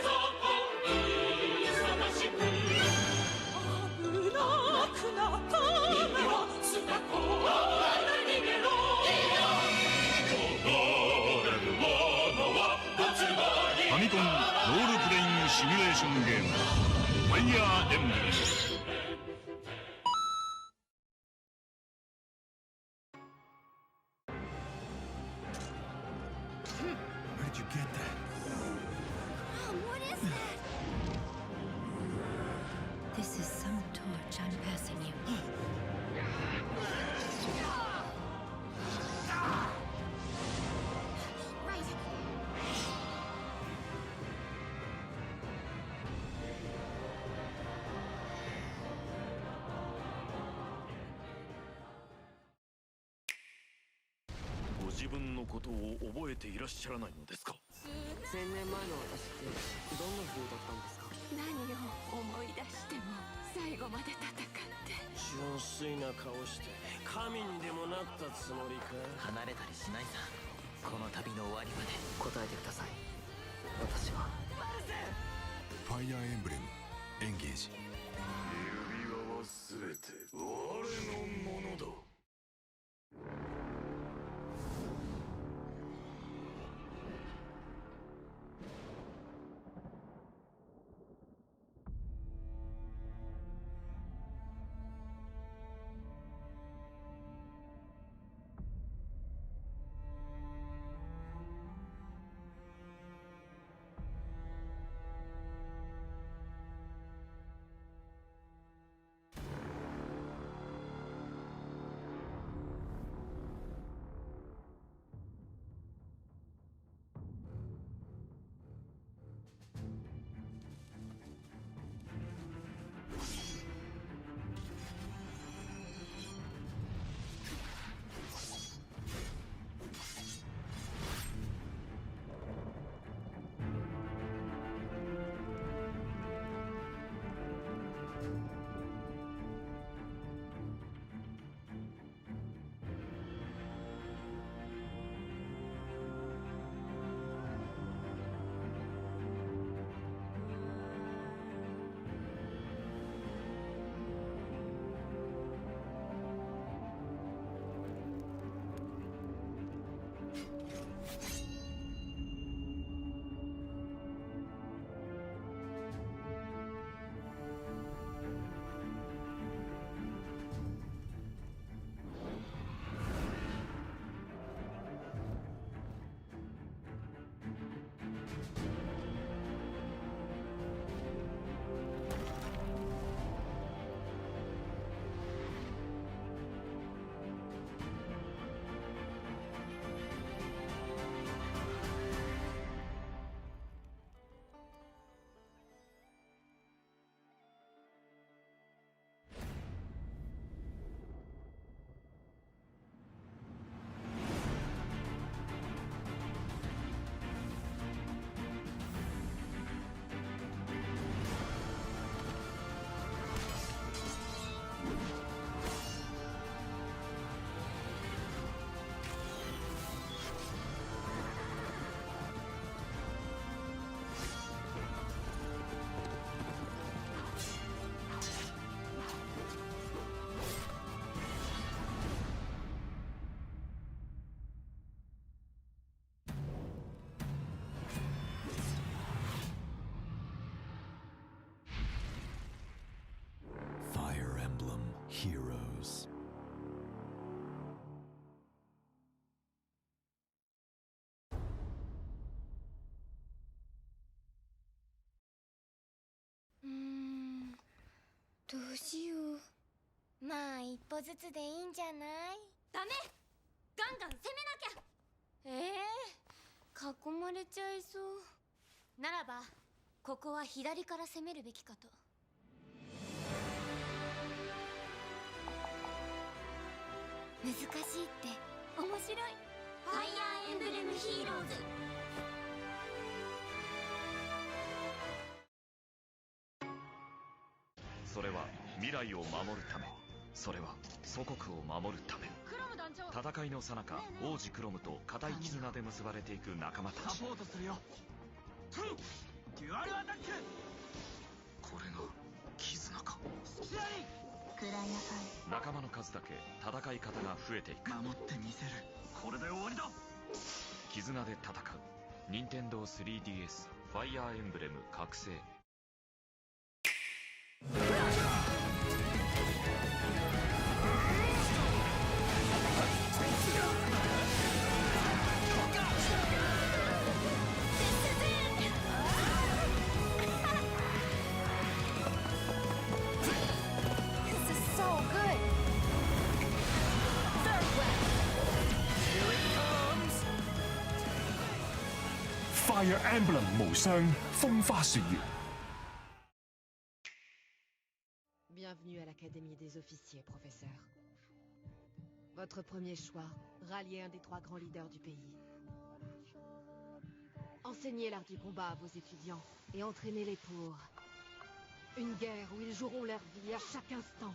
ぞと言い探しく危なくなった右をつかこは逃げろ。こぼれるものはどちらにァミコンロールプレイングシミュレーションゲームファイヤーエンブレム。Where did you get that? Mom, what is that? This is some torch I'm passing you. Right.ご自分のことを覚えていらっしゃらないのですか。1000年前の私ってどんな風だったんですか？何を思い出しても最後まで戦って純粋な顔して神にでもなったつもりか。離れたりしないさ。この旅の終わりまで答えてください。私はファイアーエンブレムエンゲージ。指輪は全て我のものだ。Fire Emblem Heroes. Hmm. どうしよう。まあ一歩ずつでいいんじゃない？ダメ！ガンガン攻めなきゃ！囲まれちゃいそう。ならばここは左から攻めるべきかと。難しいって面白い。ファイヤーエンブレムヒーローズ。それは未来を守るため、それは祖国を守るため。戦いの最中、王子クロムと固い絆で結ばれていく仲間たち。サポートするよ。デュアルアタック。これが絆か。くらいなさい。仲間の数だけ戦い方が増えていく。守ってみせる。これで終わりだ。絆で戦う。任天堂 3DS フファイアーエンブレム覚醒。 This is so good. Farewell. Here it comes. Fire Emblem 無雙風花雪月。 Bienvenue à l'Académie des officiers, professeur. Votre premier choix, rallier un des 3 grands leaders du pays. Enseignez l'art du combat à vos étudiants et entraînez-les pour une guerre où ils joueront leur vie à chaque instant.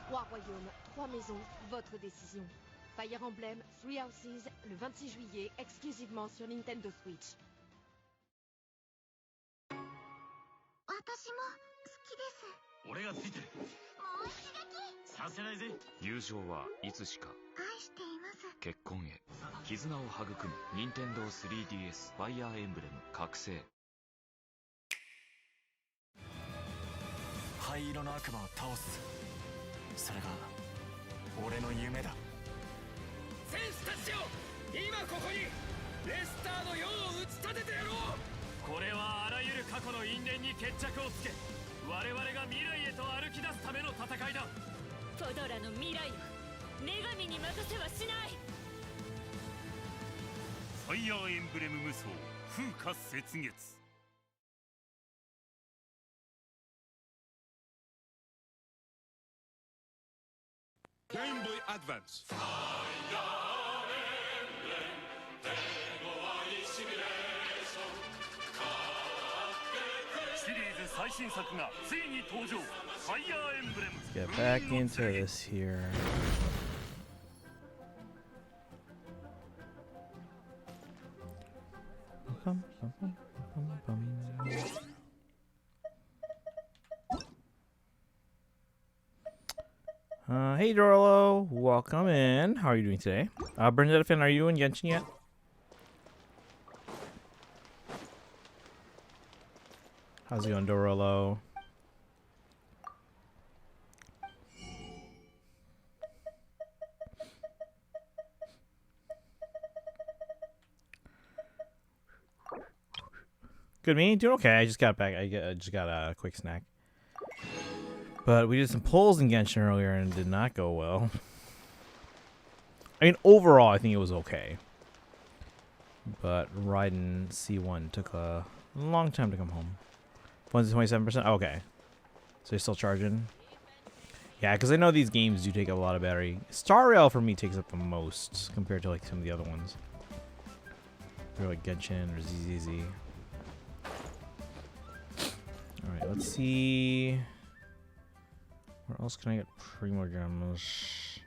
3 royaumes, 3 maisons, votre décision. Fire Emblem, 3 Houses, le 26 juillet, exclusivement sur Nintendo Switch. 俺がついてる。もう一撃させないぜ。友情はいつしか結婚へ絆を育む任天堂 3DS ファイアーエンブレム覚醒。灰色の悪魔を倒す。それが俺の夢だ。戦士たちよ、今ここにレスターの世を打ち立ててやろう。これはあらゆる過去の因縁に決着をつけ、我々が未来へと歩き出すための戦いだ。トドラの未来を女神に任せはしない。ファイアーエンブレム無双風化雪月。 Game Boy Advance. シリーズ最新作がついに登場。ファイアーエンブレム。 Get back into this here. Hey Dorlo, welcome in. How are you doing today? Bernadette Finn, are you in Genshin yet? How's it going, Dorlo? Good, me? Doing okay. I just got back. I just got a quick snack. But we did some polls in Genshin earlier and it did not go well. I mean, overall, I think it was okay. But Raiden C1 took a long time to come home. 27%? Okay. So you're still charging? Yeah, because I know these games do take up a lot of battery. Star Rail for me takes up the most compared to like some of the other ones. Or like Genshin or ZZZ. Alright, let's see. Where else can I get Primo Gems?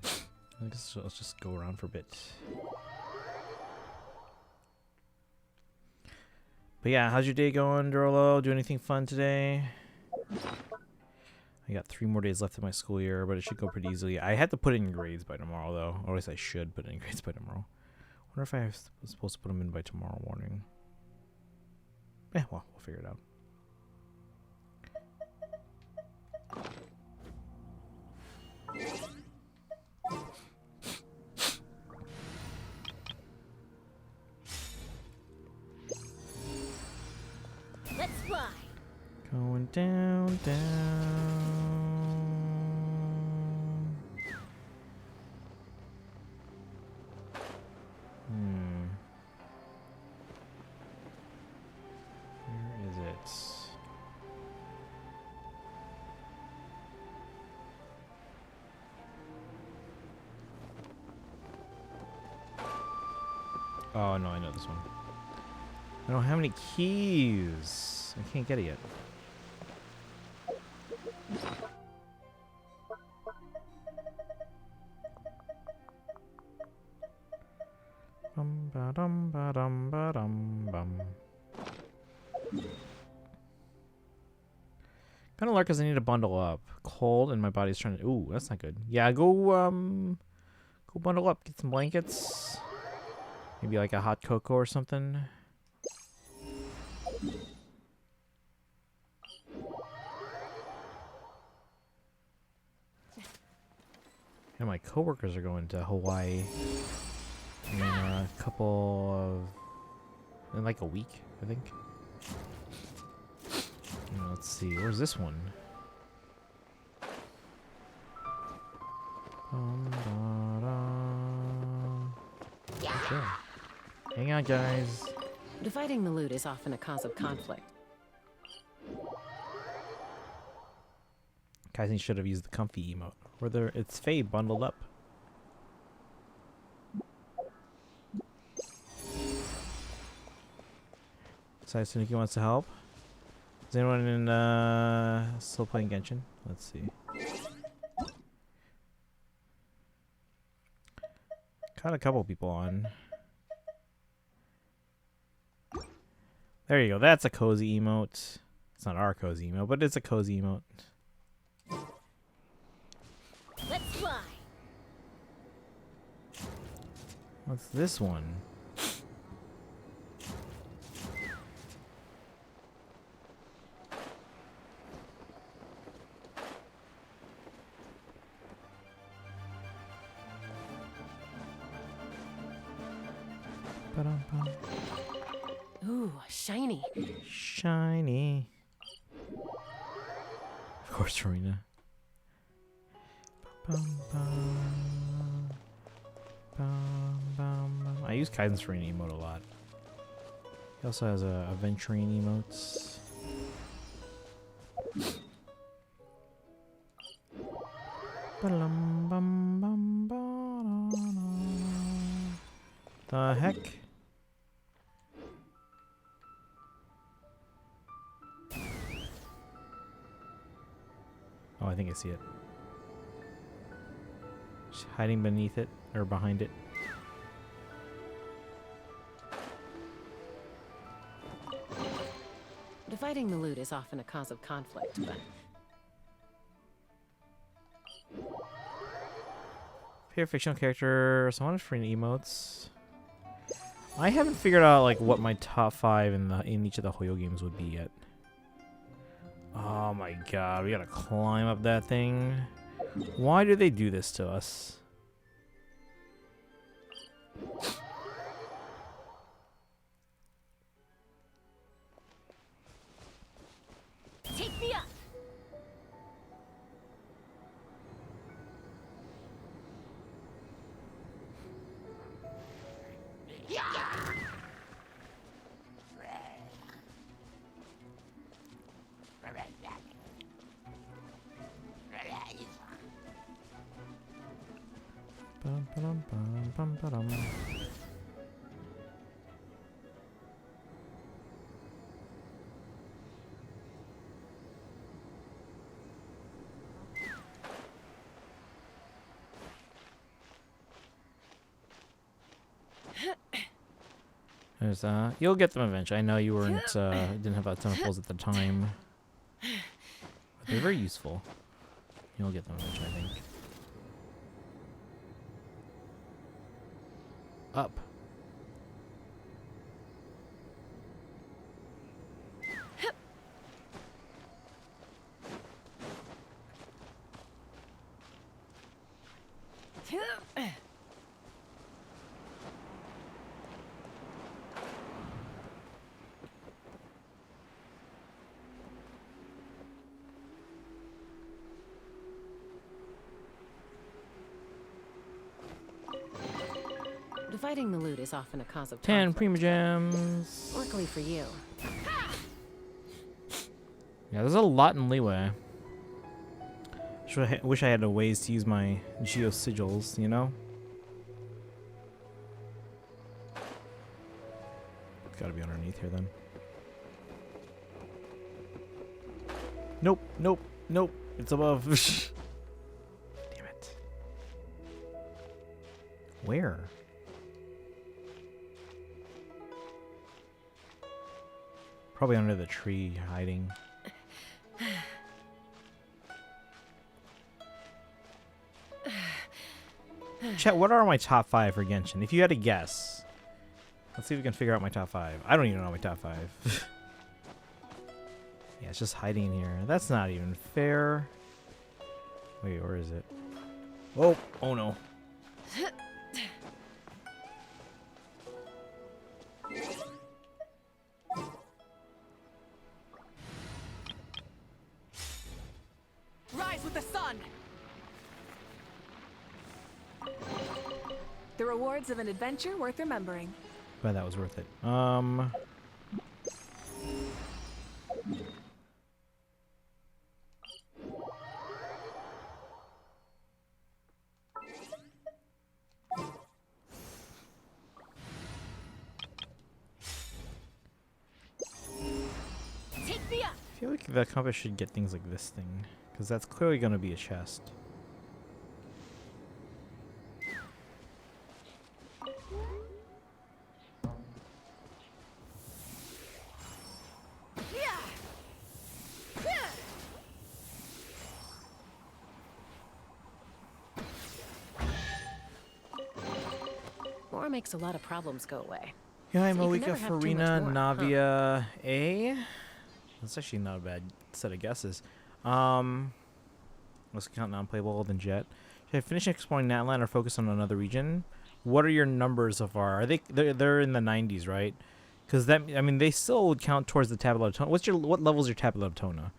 I guess let's just go around for a bit. But yeah, how's your day going, Durlo? Do anything fun today? I got 3 more days left of my school year, but it should go pretty easily. I had to put in grades by tomorrow, though. Or at least I should put in grades by tomorrow. Wonder if I was supposed to put them in by tomorrow morning. Yeah, well, we'll figure it out. Let's fly. Going down, down. Where is it? Oh no, I know this one. I don't have any keys. I can't get it yet. Bum ba dum ba dum ba dum bum. Kind of lark because I need to bundle up. Cold and my body's trying to. Ooh, that's not good. Yeah, go Go bundle up, get some blankets. Maybe like a hot cocoa or something. And my coworkers are going to Hawaii in a couple of, in like a week, I think. Let's see, where's this one? Okay. Hang on, guys. Dividing the loot is often a cause of conflict. Kaizen should have used the comfy emote. Where it's Faye bundled up. Sai Tsunuki wants to help. Is anyone in still playing Genshin? Let's see. Caught a couple people on. There you go. That's a cozy emote. It's not our cozy emote, but it's a cozy emote. Let's fly. What's this one? Ooh, shiny. Shiny. Of course, Farina. I use Kaizen's Farina emote a lot. He also has a Venturine emotes. The heck? Oh, I think I see it. Just hiding beneath it, or behind it. Dividing the loot is often a cause of conflict, but... Favorite fictional character, someone for emotes. I haven't figured out like what my top 5 in each of the Hoyo games would be yet. Oh my god, we gotta climb up that thing. Why do they do this to us? Take me up. There's you'll get them eventually. I know you weren't didn't have a ton of pulls at the time. But they're very useful. You'll get them eventually, I think. Up. Dividing the loot is often a cause of 10 conflict. Prima Gems. Luckily for you. Yeah, there's a lot in leeway. Wish I had a ways to use my geo sigils, you know? It's gotta be underneath here then. Nope, nope, nope. It's above. Damn it. Where? Probably under the tree, hiding. Chat, what are my top 5 for Genshin? If you had to guess. Let's see if we can figure out my top 5. I don't even know my top 5. Yeah, it's just hiding in here. That's not even fair. Wait, where is it? Oh, oh no. Rise with the sun! The rewards of an adventure worth remembering. But that was worth it. Take me up! I feel like the compass should get things like this thing, because that's clearly going to be a chest. More makes a lot of problems go away. Yeah, I'm So you can Malika, never have too much Farina, more, Navia, A. That's actually not a bad set of guesses. Let's count non-playable, then Jet. Should I finish exploring Natlan or focus on another region? What are your numbers so far? Are they're in the 90s, right? Because that, I mean, they still would count towards the Tablet of Tona. What level is your Tablet of Tona?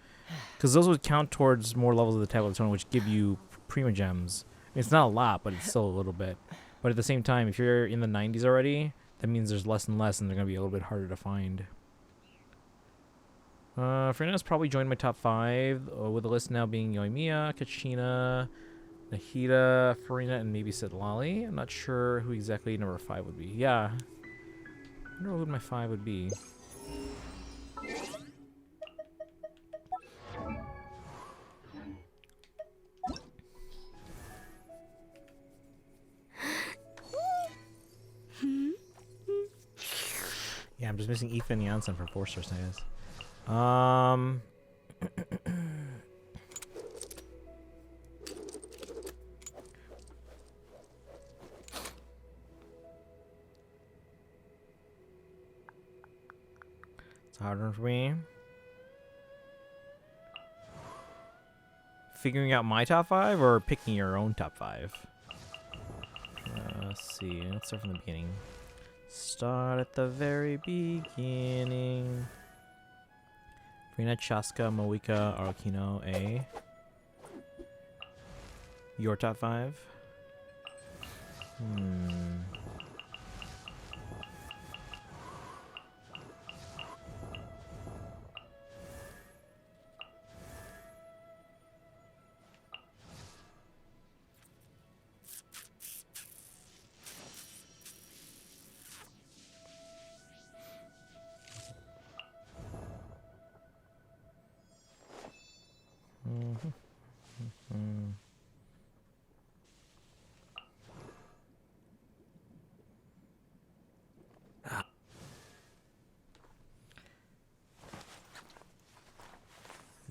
Because those would count towards more levels of the Tablet of Tona, which give you Prima Gems. I mean, it's not a lot, but it's still a little bit. But at the same time, if you're in the 90s already, that means there's less and less, and they're going to be a little bit harder to find. Farina's probably joined my top 5, with the list now being Yoimiya, Kachina, Nahida, Farina, and maybe Sitlali. I'm not sure who exactly number 5 would be. Yeah. I wonder who my 5 would be. Yeah, I'm just missing Aoife and Janssen for 4 stars, I guess. It's a hard one for me. Figuring out my top 5 or picking your own top 5? Let's see. Let's start from the beginning. Start at the very beginning. Farina, Chaska, Moika, Arokino, A. Your top 5?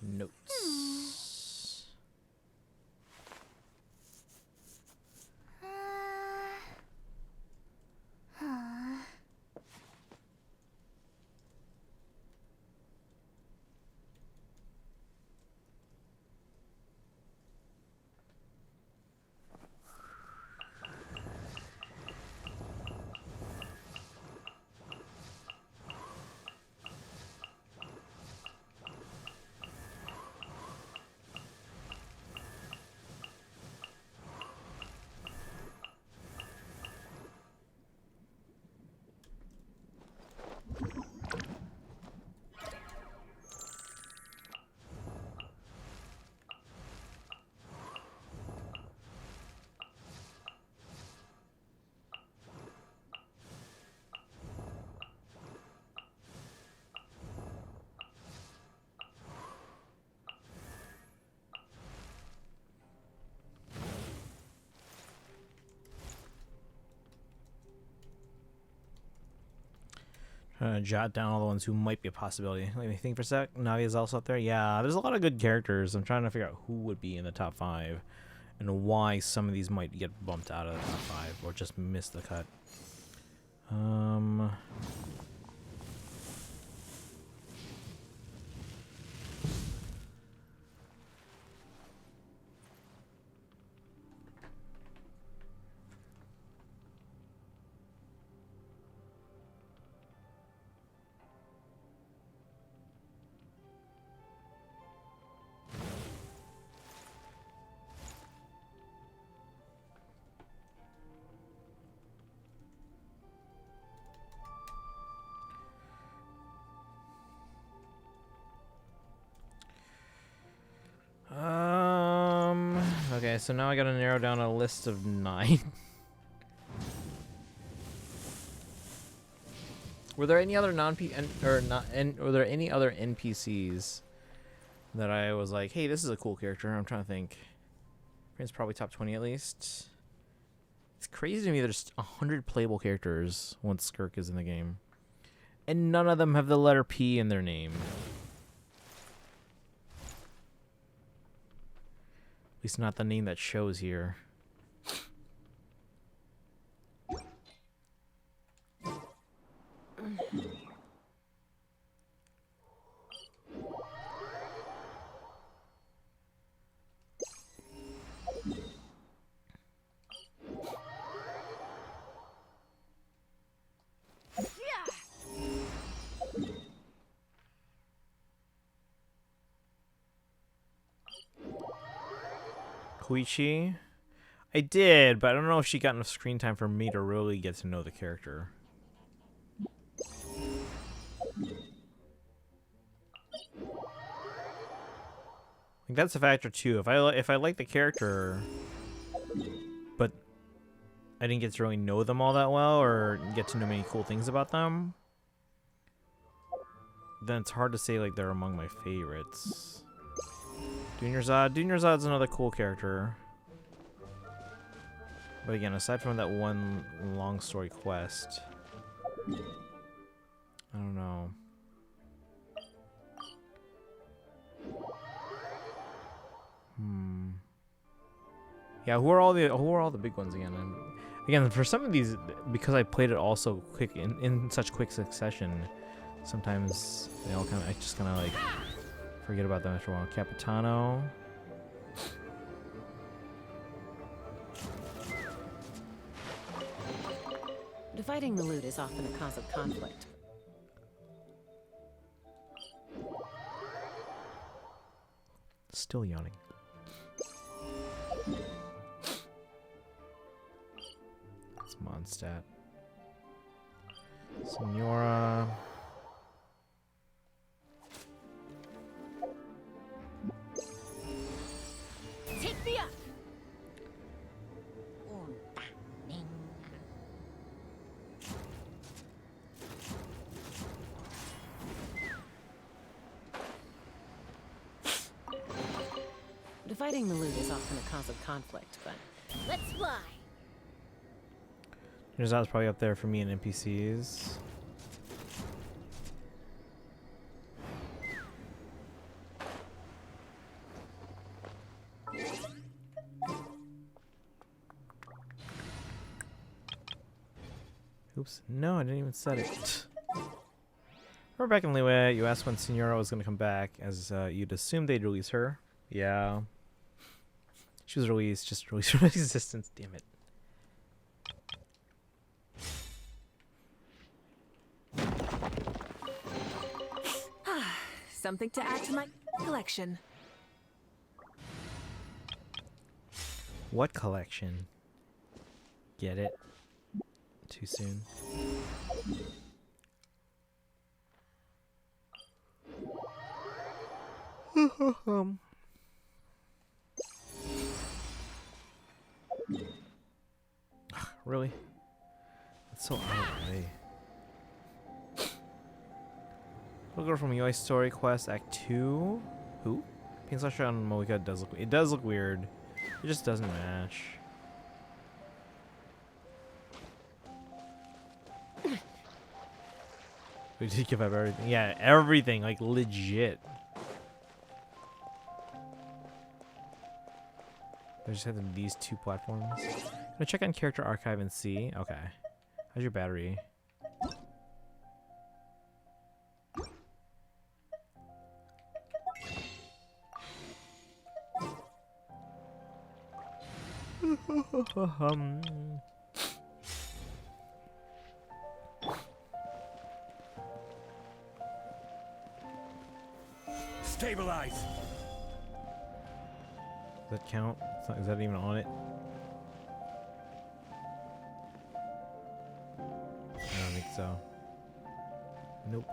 Notes. Jot down all the ones who might be a possibility. Let me think for a sec. Navia's also up there. Yeah, there's a lot of good characters. I'm trying to figure out who would be in the top 5. and why some of these might get bumped out of the top 5 or just miss the cut. Okay, so now I gotta narrow down a list of 9. Were there any other were there any other NPCs that I was like, hey, this is a cool character? I'm trying to think. It's probably top 20 at least. It's crazy to me there's 100 playable characters once Skirk is in the game, and none of them have the letter P in their name. At least not the name that shows here. Koichi? I did, but I don't know if she got enough screen time for me to really get to know the character. I think that's a factor too. If I like the character, but I didn't get to really know them all that well or get to know many cool things about them, then it's hard to say like they're among my favorites. Junior Zod's another cool character. But again, aside from that one long story quest, I don't know. Yeah, who are all the big ones again? And again, for some of these, because I played it all so quick in such quick succession, sometimes they all I just kind of like forget about them after a while. Capitano. Dividing the loot is often a cause of conflict. Still yawning. It's Mondstadt. Senora. Take me up. Dividing the loot is often a cause of conflict, but Let's fly. That was probably up there for me and NPCs. Oops. No, I didn't even set it. We're back in Liyue. You asked when Senora was going to come back, as you'd assume they'd release her. Yeah. She was released, just released from existence, damn it. Something to add to my collection. What collection? Get it? Too soon. Really? That's so out of the way. We'll go from Yoi Story Quest Act 2. Who? Pink Slasher on Moika does look. It does look weird. It just doesn't match. We did give up everything. Yeah, everything, like legit. I just have these two platforms. Gonna check on character archive and see. Okay. How's your battery? Stabilize. Does that count? Is that even on it? I don't think so. Nope.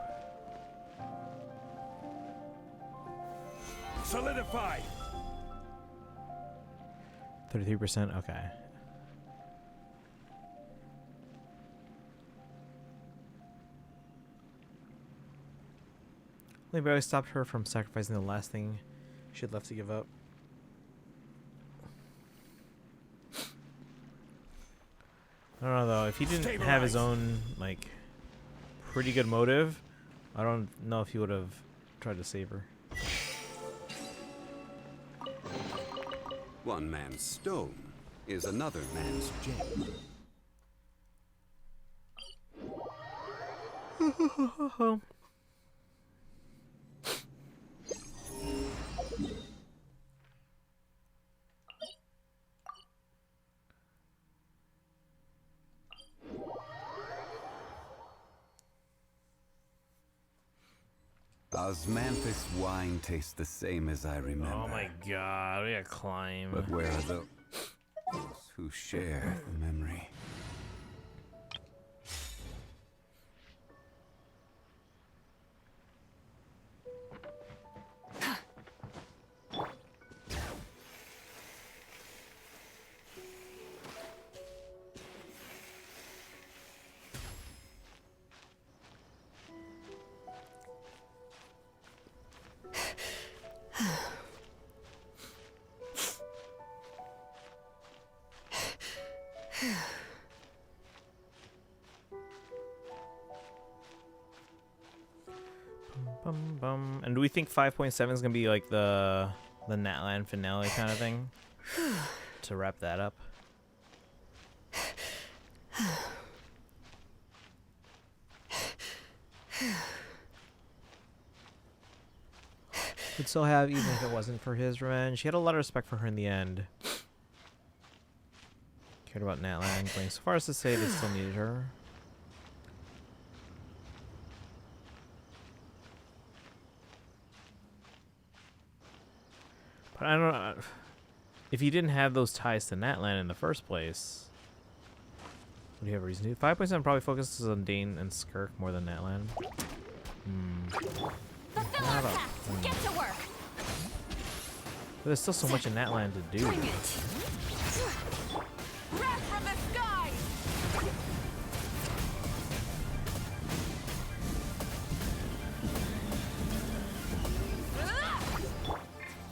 Solidify. 33%. Okay. Only barely stopped her from sacrificing the last thing she had left to give up. I don't know though. If he didn't have his own like pretty good motive, I don't know if he would have tried to save her. One man's stone is another man's gem. Osmanthus wine tastes the same as I remember. Oh my god, we gotta climb. But where are those who share the memory? And do we think 5.7 is gonna be like the Natland finale kind of thing to wrap that up? Would still have, even if it wasn't for his revenge. He had a lot of respect for her in the end. Cared about Natland, going so far as to say they still needed her. But I don't know. If he didn't have those ties to Natland in the first place, would he have a reason to? 5.7 probably focuses on Dane and Skirk more than Natland. Fulfill our pact. Get to work. But there's still so much in Natland to do. Bring it. Wrath from the sky.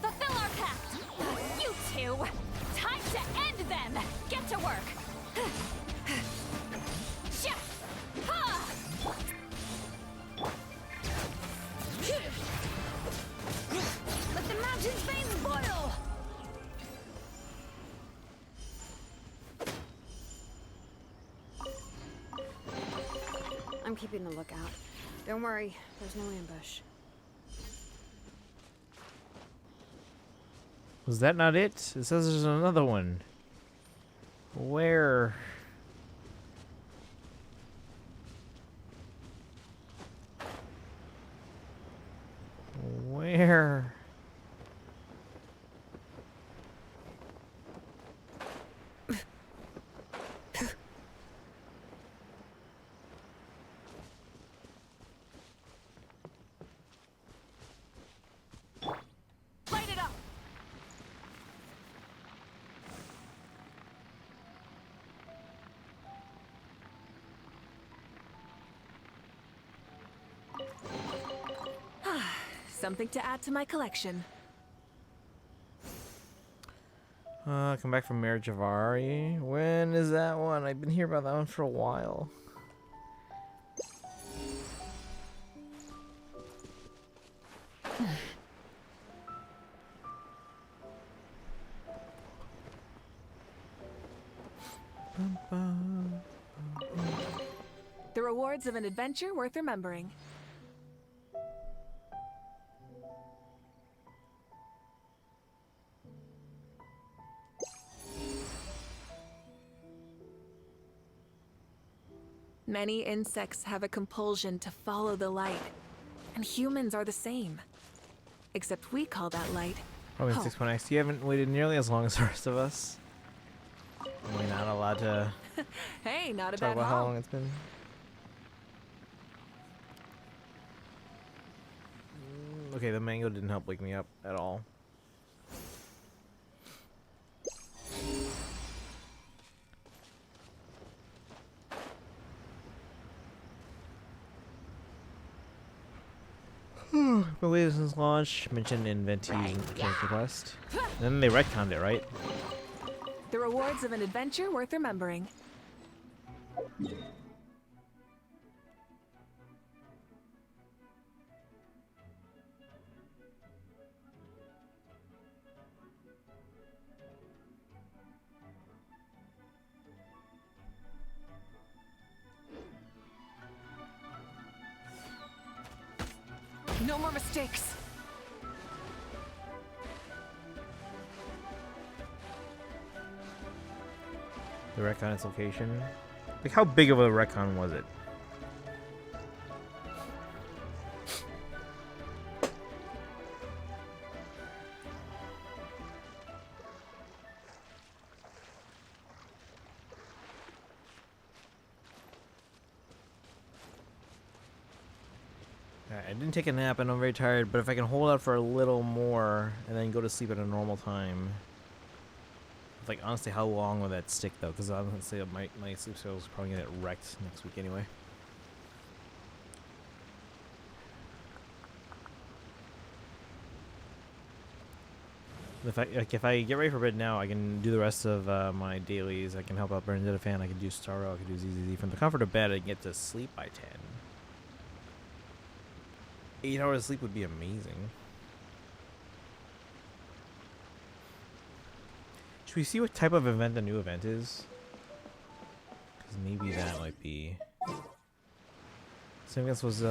Fulfill our pact. You two. Time to end them. Get to work. Let the mountain's veins boil! I'm keeping a lookout. Don't worry, there's no ambush. Was that not it? It says there's another one. Where? Where? Light it up! Something to add to my collection. Come back from Mare Javari. When is that one? I've been hearing about that one for a while. The rewards of an adventure worth remembering. Many insects have a compulsion to follow the light, and humans are the same. Except we call that light Probably hope. 6.x. You haven't waited nearly as long as the rest of us. We're not allowed to Hey, not a talk bad about how haul. long it's been. Okay, the mango didn't help wake me up at all. The latest since launch mentioned Inventi using the character quest. And then they retconned it, right? The rewards of an adventure worth remembering. No more mistakes. The retcon its location. Like, how big of a retcon was it? Alright, I didn't take a nap and I'm very tired, but if I can hold out for a little more and then go to sleep at a normal time. Like, honestly, how long will that stick, though? Because honestly, my sleep schedule is probably going to get wrecked next week anyway. If I get ready for bed now, I can do the rest of my dailies. I can help out Bernadetta Fan. I can do Starro. I can do ZZZ. From the comfort of bed, I can get to sleep by 10. 8 hours of sleep would be amazing. Should we see what type of event the new event is? Because maybe that might be. So I guess was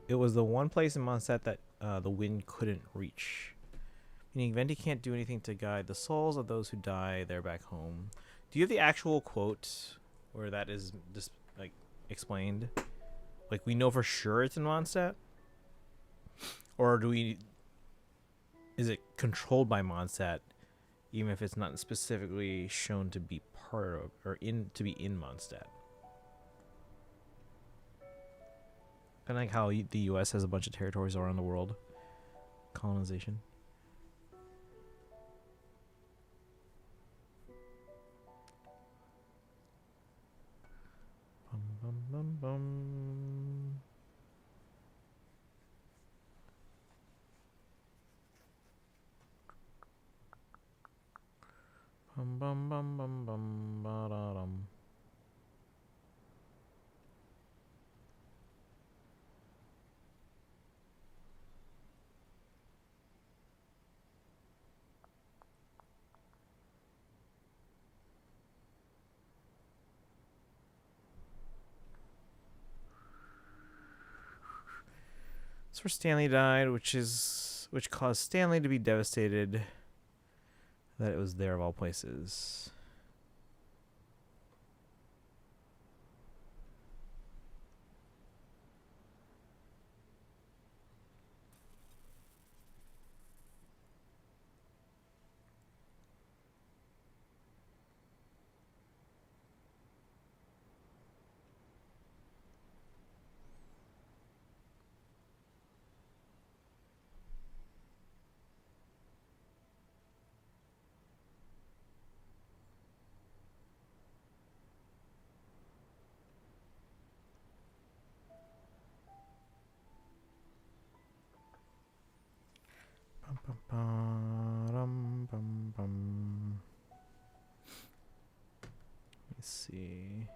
it was the one place in Mondstadt that the wind couldn't reach. Meaning Venti can't do anything to guide the souls of those who die there back home. Do you have the actual quote where that is just like explained? Like, we know for sure it's in Mondstadt? Or do we... Is it controlled by Mondstadt, even if it's not specifically shown to be part of, or to be in Mondstadt? Kind of like how the U.S. has a bunch of territories around the world. Colonization. Bum, bum, bum, bum. Bum, bum, bum, bum, bum, ba-da-dum. That's where Stanley died, which caused Stanley to be devastated that it was there of all places. Bum, bum, ba-dum, bum, bum. Let me see.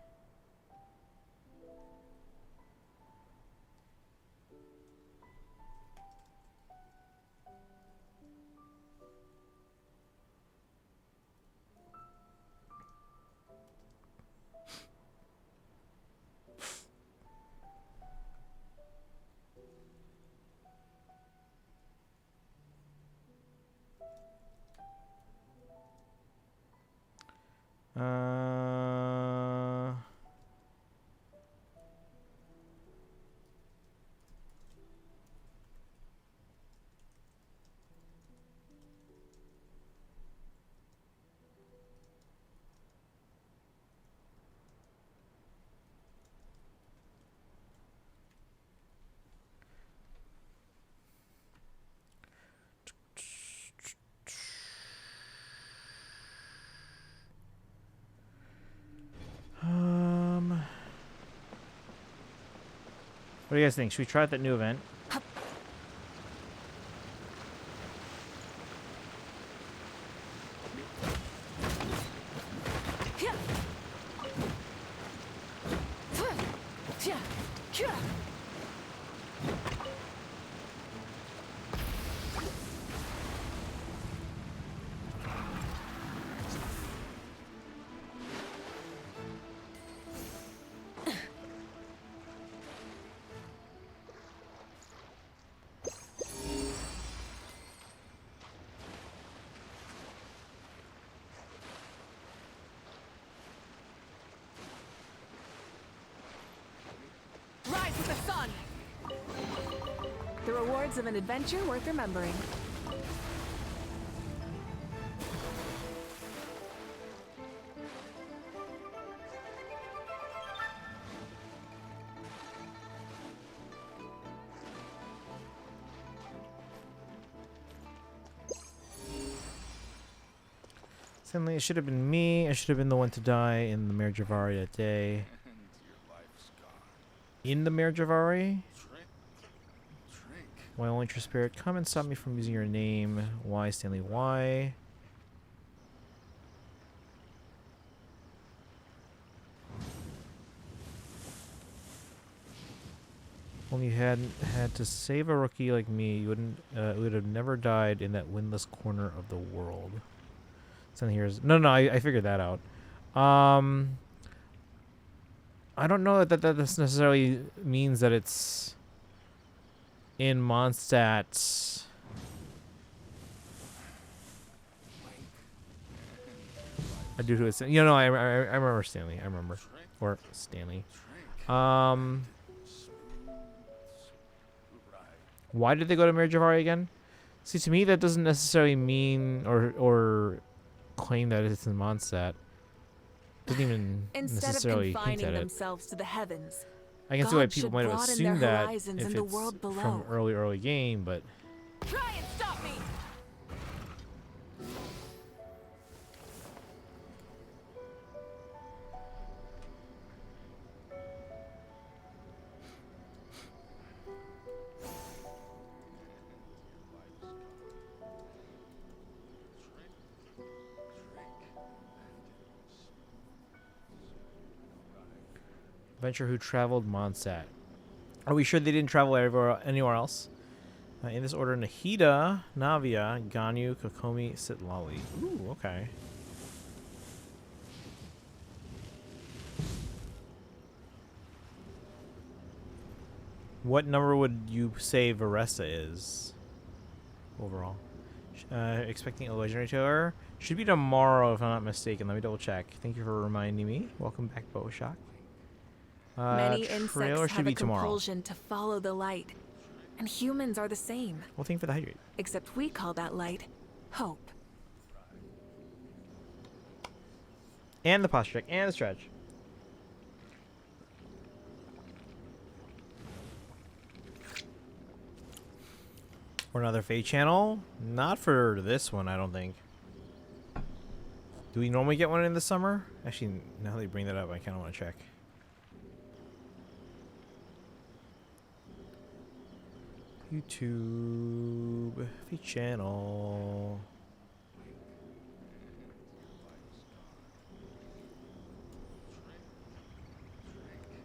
What do you guys think? Should we try out that new event? Rise with the sun! The rewards of an adventure worth remembering. Suddenly, it should have been me. I should have been the one to die in the Mare Javari that day. In the Mare Javari? Why only your spirit? Come and stop me from using your name. Why, Stanley? Why? Only you hadn't had to save a rookie like me, you would have never died in that windless corner of the world. So here's I figured that out. I don't know that this necessarily means that it's in Mondstadt. I do who it's. I remember Stanley. I remember, or Stanley. Why did they go to Mare Javari again? See, to me, that doesn't necessarily mean or claim that it's in Mondstadt. Doesn't even necessarily Instead of hint confining at it. themselves to the heavens, I can see why God people should might have broaden assumed their that horizons if in the it's world below. from early game, but Try and stop me! Adventure who traveled Mondstadt. Are we sure they didn't travel anywhere else? In this order: Nahida, Navia, Ganyu, Kokomi, Sitlali. Ooh, okay. What number would you say Varesa is overall? Expecting a legendary trailer? Should be tomorrow if I'm not mistaken. Let me double check. Thank you for reminding me. Welcome back, Boashock. Many Trailer insects should have be a tomorrow. compulsion to follow the light. And humans are the same. Well, thank you for the hydrate. Except we call that light hope. And the posture check. And the stretch. Or another Fate channel? Not for this one, I don't think. Do we normally get one in the summer? Actually, now that you bring that up, I kind of want to check. YouTube Fate channel.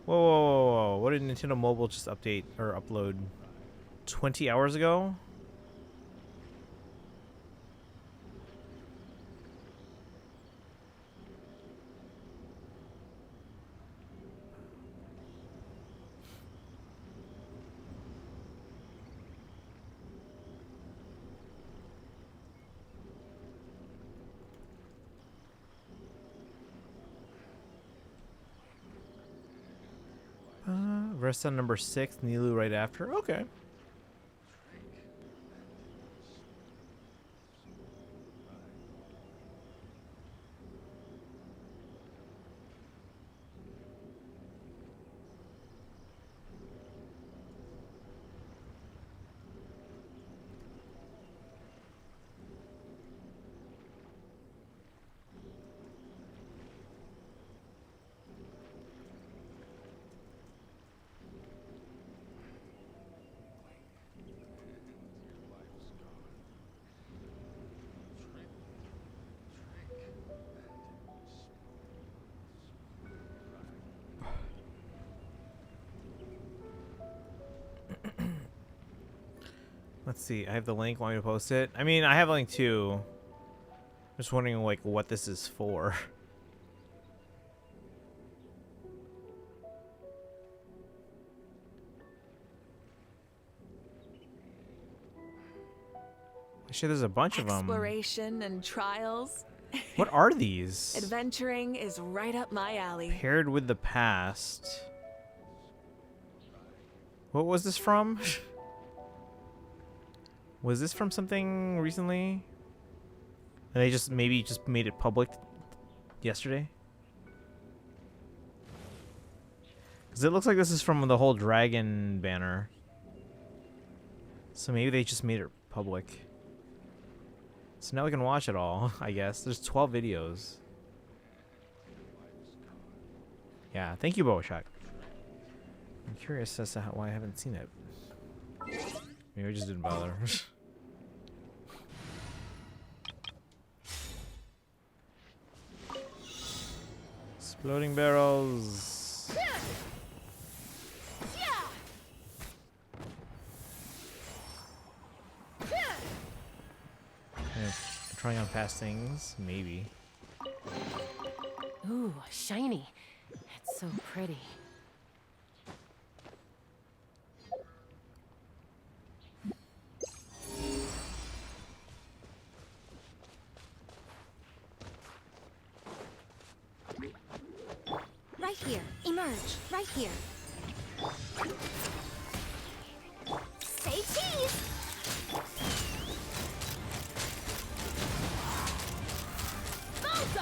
Whoa, whoa, whoa, whoa. What did Nintendo Mobile just update or upload 20 hours ago? Rest on number 6, Nilu right after. Okay. Let's see. I have the link. Want me to post it? I mean, I have a link too. I'm just wondering, like, what this is for. Shit, there's a bunch of them. Exploration and trials. What are these? Adventuring is right up my alley. Paired with the past. What was this from? Was this from something recently? And they just maybe just made it public yesterday? Because it looks like this is from the whole dragon banner. So maybe they just made it public. So now we can watch it all, I guess. There's 12 videos. Yeah, thank you, Boashock. I'm curious as to why I haven't seen it. Maybe I just didn't bother. Exploding barrels. Trying on past things, maybe. Ooh, shiny. It's so pretty. Right here. Emerge. Right here. Say cheese! Bullseye!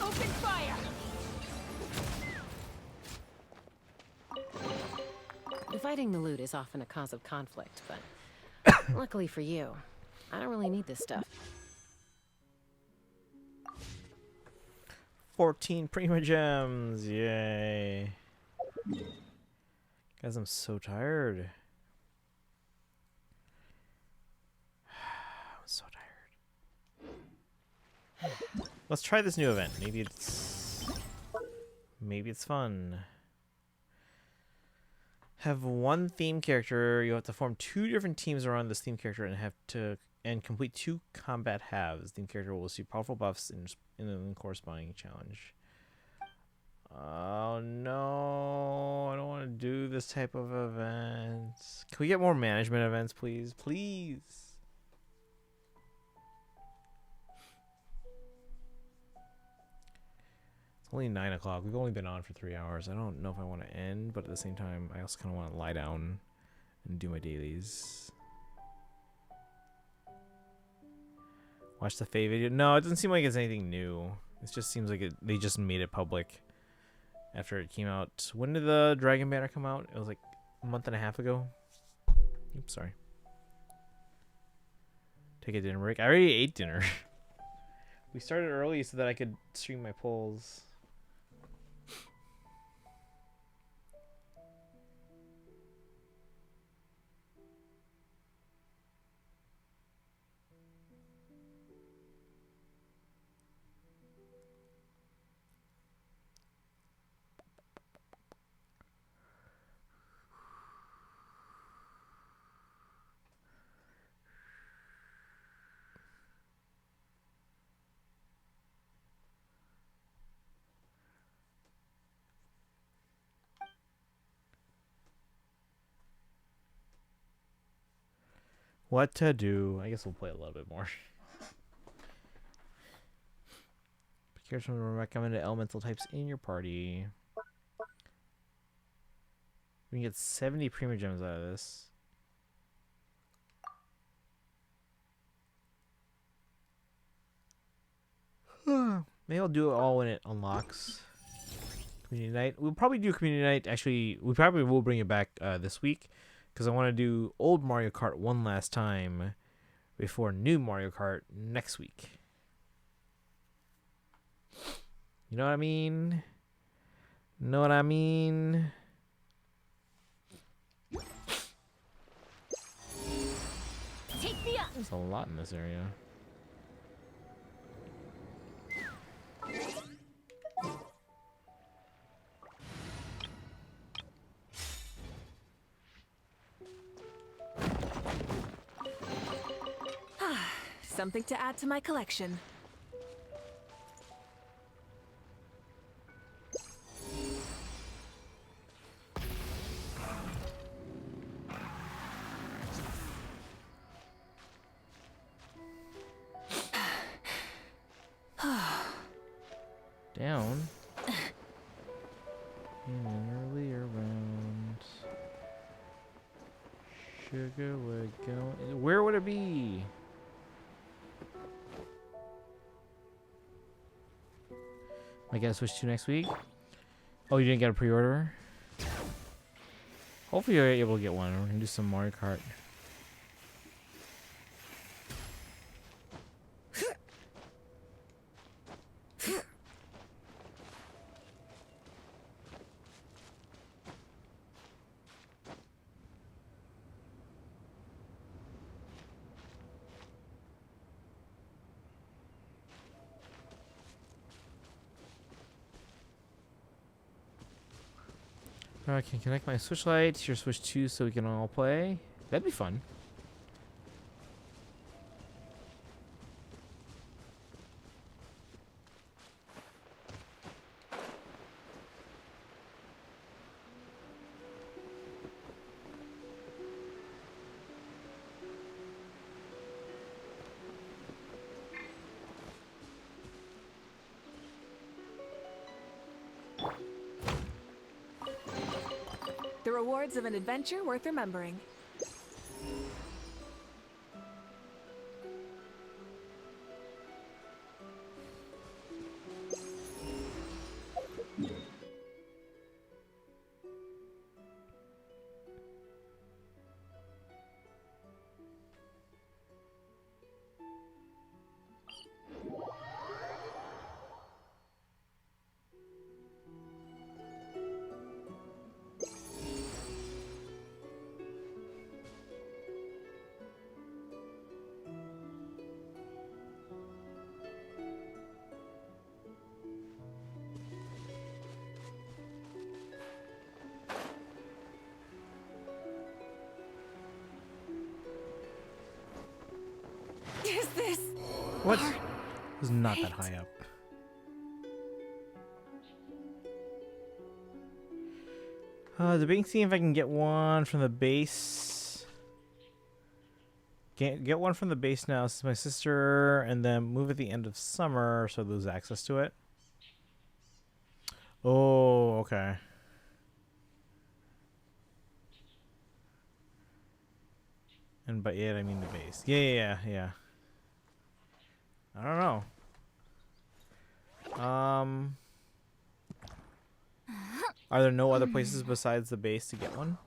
Open fire! Dividing the loot is often a cause of conflict, but luckily for you, I don't really need this stuff. 14 Prima Gems, yay. Guys, I'm so tired. I'm so tired. Let's try this new event. Maybe it's fun. Have one theme character. You have to form 2 different teams around this theme character and complete 2 combat halves. Theme character will receive powerful buffs in the corresponding challenge. Oh no, I don't want to do this type of events. Can we get more management events, please? Please. It's only 9 o'clock. We've only been on for 3 hours. I don't know if I want to end, but at the same time, I also kind of want to lie down and do my dailies. Watch the Faye video. No, it doesn't seem like it's anything new. It just seems like they just made it public after it came out. When did the Dragon Banner come out? It was like a month and a half ago. Oops, sorry. Take a dinner break. I already ate dinner. We started early so that I could stream my polls. What to do? I guess we'll play a little bit more. Here's some recommended elemental types in your party. We can get 70 Prima Gems out of this. Maybe I'll do it all when it unlocks. Community night. We'll probably do community night. Actually, we probably will bring it back this week. Because I want to do old Mario Kart one last time before new Mario Kart next week. You know what I mean? Know what I mean? There's a lot in this area. Something to add to my collection. Down. Early around. Sugar would go. Where would it be? I gotta switch to next week. Oh, you didn't get a pre-order? Hopefully you're able to get one. We're gonna do some Mario Kart. I can connect my Switch Lite to your Switch 2 so we can all play. That'd be fun. The rewards of an adventure worth remembering. Is this? What? It's not that high up. Debating seeing if I can get one from the base. Get one from the base now. This is my sister, and then move at the end of summer so I lose access to it. Oh, okay. And by it I mean the base. Yeah. I don't know. Are there no other places besides the base to get one?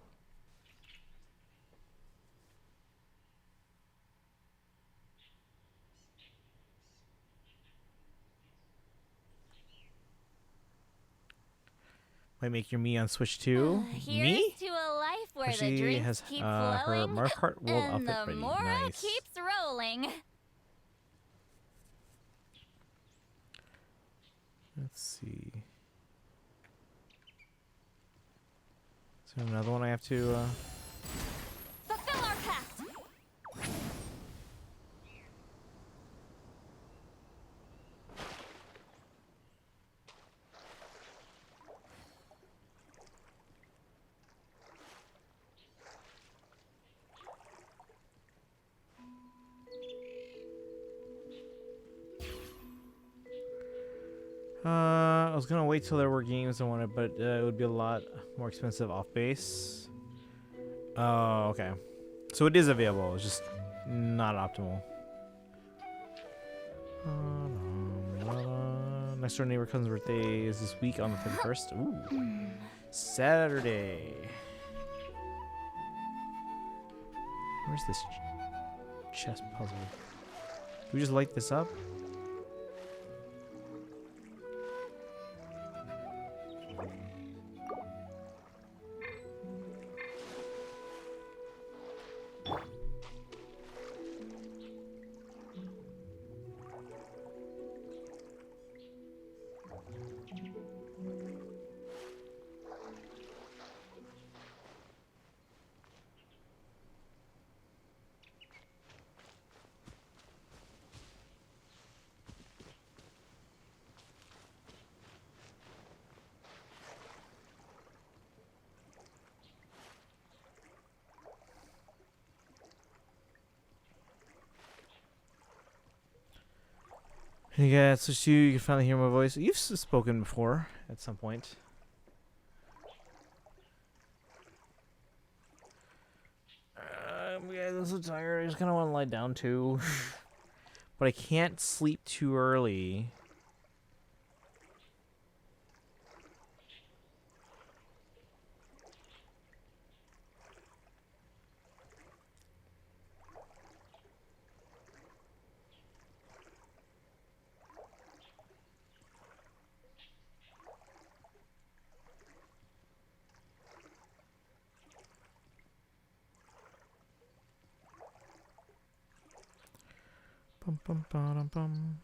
Might make your me on Switch 2. Me? Here's to a life where She the drinks has keep her flowing Mario Kart World and outfit the ready. moral Nice. keeps rolling. Let's see. Is there another one I have to Fulfill our pact. I was gonna wait till there were games I wanted, but it would be a lot more expensive off base. Oh, okay. So it is available. It's just not optimal. Next door neighbor cousin's birthday is this week on the 31st. Ooh, Saturday. Where's this chess puzzle? Do we just light this up? Yeah, so you can finally hear my voice. You've spoken before at some point. Guys, I'm so tired. I just kind of want to lie down too. But I can't sleep too early. Bum, bum, ba-dum, bum.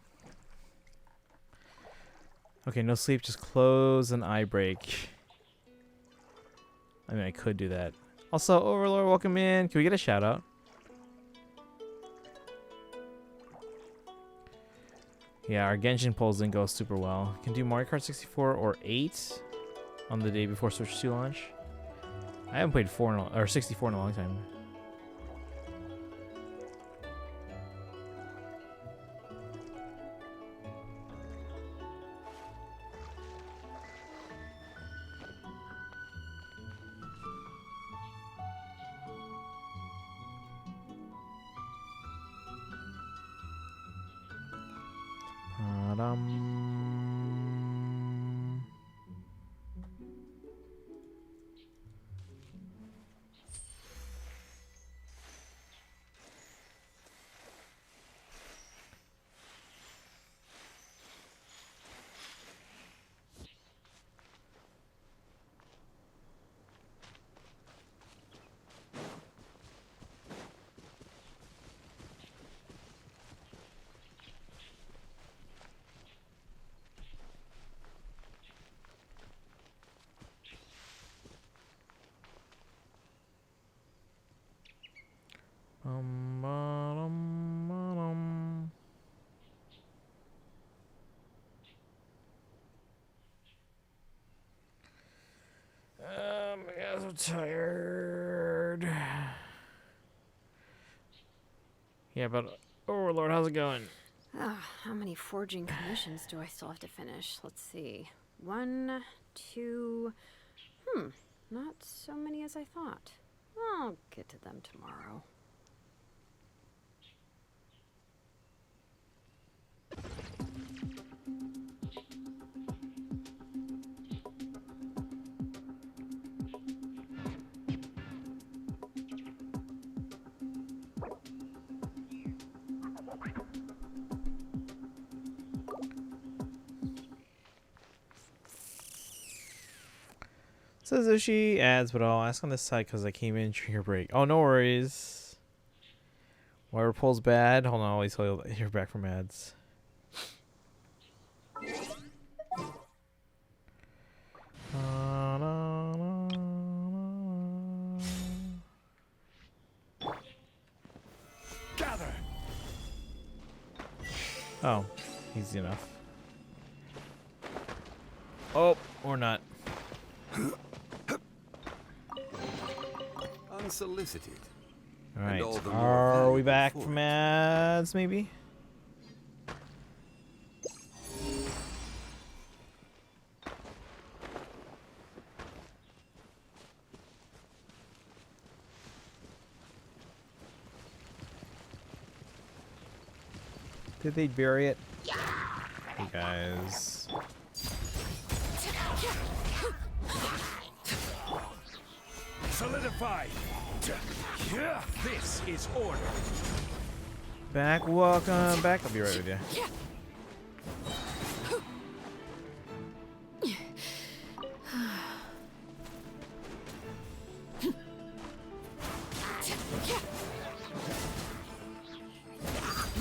Okay, no sleep, just close an eye break. I mean, I could do that. Also, Overlord, welcome in. Can we get a shout out? Yeah, our Genshin polls didn't go super well. Can do Mario Kart 64 or 8 on the day before Switch 2 launch. I haven't played 64 in a long time. I'm tired. Yeah, but Overlord, how's it going? How many forging commissions do I still have to finish? Let's see. 1, 2... not so many as I thought. I'll get to them tomorrow. Says Ushi ads, but I'll ask on this side because I came in during your break. Oh, no worries. Wire pulls bad. Hold on, I'll wait till I hear back from ads. Gather. Oh, easy enough. Oh, or not. Unsolicited. All right. all the more Are we valuable back for from it. ads, maybe? Did they bury it? Hey guys. Solidify. This is order. Back, welcome back. I'll be right with you.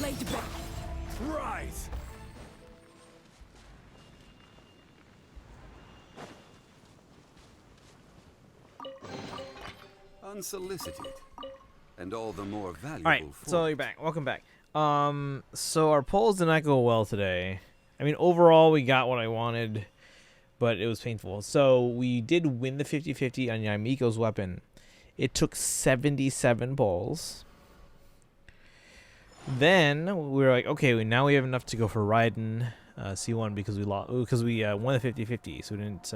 Laid back. Rise. Unsolicited. And all the more valuable All right, for so it. you're back. Welcome back. So our polls did not go well today. I mean, overall, we got what I wanted, but it was painful. So we did win the 50-50 on Yamiko's weapon. It took 77 polls. Then we were like, okay, now we have enough to go for Raiden C1 because we won the 50-50, so we didn't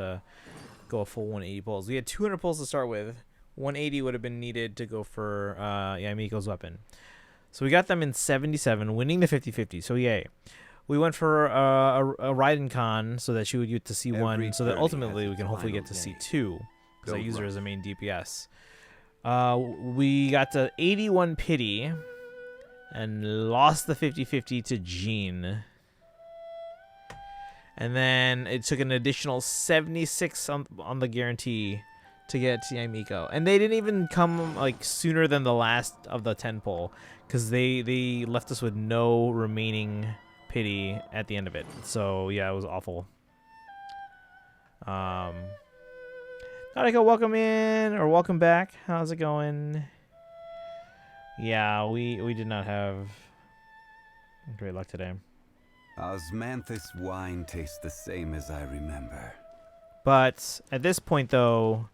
go a full 180 pulls. We had 200 pulls to start with. 180 would have been needed to go for Yamiko's weapon. So we got them in 77, winning the 50-50, so yay. We went for a Raiden Con so that she would get to C1, so that ultimately we can hopefully get to C2, because I use her as a main DPS. We got to 81 pity and lost the 50-50 to Jean. And then it took an additional 76 on the guarantee to get to Yamiko. And they didn't even come like sooner than the last of the 10 pull, because they left us with no remaining pity at the end of it. So yeah, it was awful. Nariko, welcome in or welcome back. How's it going? Yeah, we did not have great luck today. Osmanthus wine tastes the same as I remember. But at this point, though,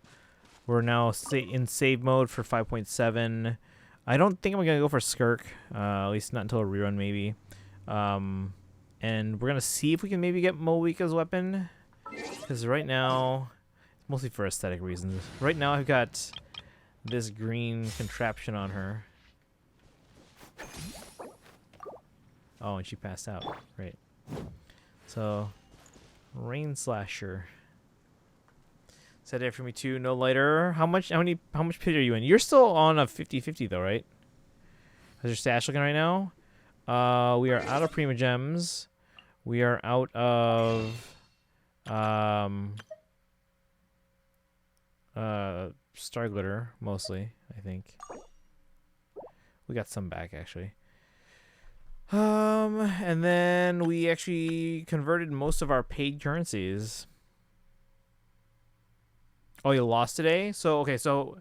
we're now in save mode for 5.7. I don't think I'm going to go for Skirk, at least not until a rerun, maybe. And we're going to see if we can maybe get Moika's weapon. Because right now, mostly for aesthetic reasons. Right now, I've got this green contraption on her. Oh, and she passed out. Right. So, Rain Slasher. Set it for me too. No lighter. How much pit are you in? You're still on a 50-50 though, right? How's your stash looking right now? We are out of Prima Gems. We are out of Star Glitter mostly, I think. We got some back actually. And then we actually converted most of our paid currencies. Oh, you lost today? So okay, so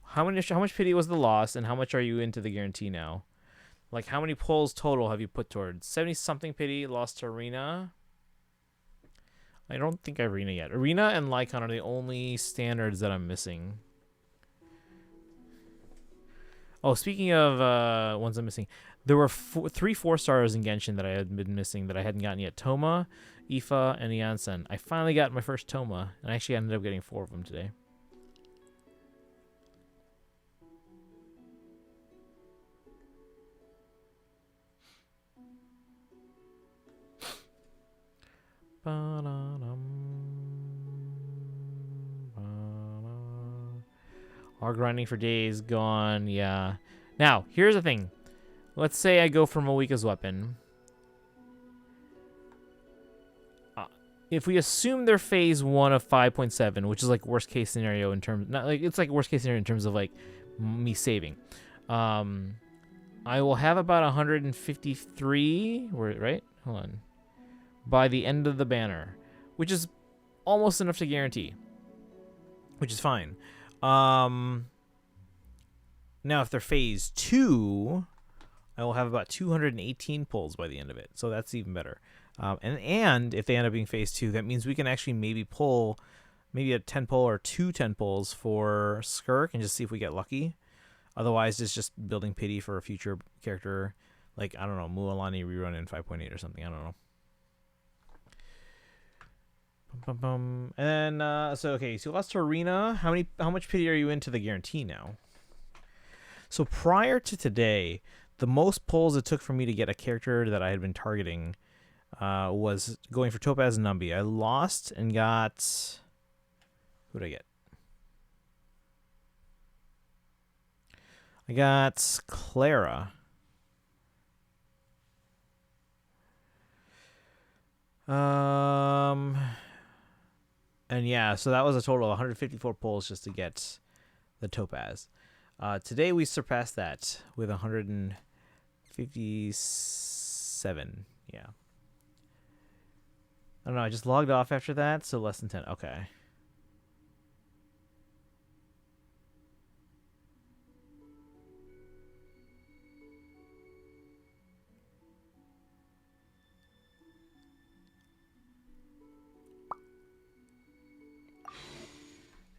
how much pity was the loss, and how much are you into the guarantee now? Like, how many pulls total have you put towards? 70 something pity, lost to Arena. I don't think Arena yet. Arena and Lycon are the only standards that I'm missing. Oh, speaking of ones I'm missing, there were 3 4-stars in Genshin that I had been missing that I hadn't gotten yet. Toma, Aoife, and Janssen. I finally got my first Toma, and I actually ended up getting 4 of them today. Our grinding for days gone, yeah. Now, here's the thing. Let's say I go for Moika's weapon. If we assume they're phase 1 of 5.7, which is like worst case scenario in terms, not like it's like worst case scenario in terms of like me saving. I will have about 153, right? Hold on. By the end of the banner, which is almost enough to guarantee, which is fine. Now if they're phase 2, I will have about 218 pulls by the end of it, so that's even better. And if they end up being phase 2, that means we can actually maybe pull maybe a 10 pull or 2 10 pulls for Skirk and just see if we get lucky. Otherwise, it's just building pity for a future character, like, I don't know, Mualani rerun in 5.8 or something. I don't know. And so okay, so you lost to Arena. How much pity are you into the guarantee now? So prior to today, the most pulls it took for me to get a character that I had been targeting was going for Topaz and Numby. I lost and got... Who did I get? I got Clara. And yeah, so that was a total of 154 pulls just to get the Topaz. Today we surpassed that with 157. Yeah. I don't know, I just logged off after that, so less than 10. Okay.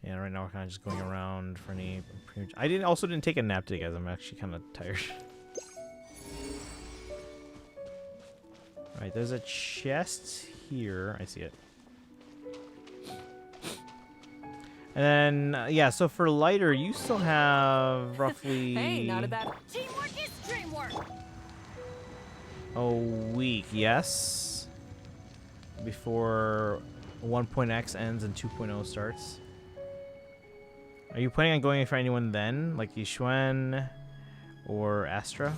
Yeah, right now we're kind of just going around for any... I also didn't take a nap today, guys. I'm actually kind of tired. Alright, there's a chest here. I see it. And then, yeah, so for lighter, you still have roughly... Hey, not a bad... Teamwork is dreamwork. a week, yes? Before 1.x ends and 2.0 starts. Are you planning on going for anyone then? Like Yixuan or Astra?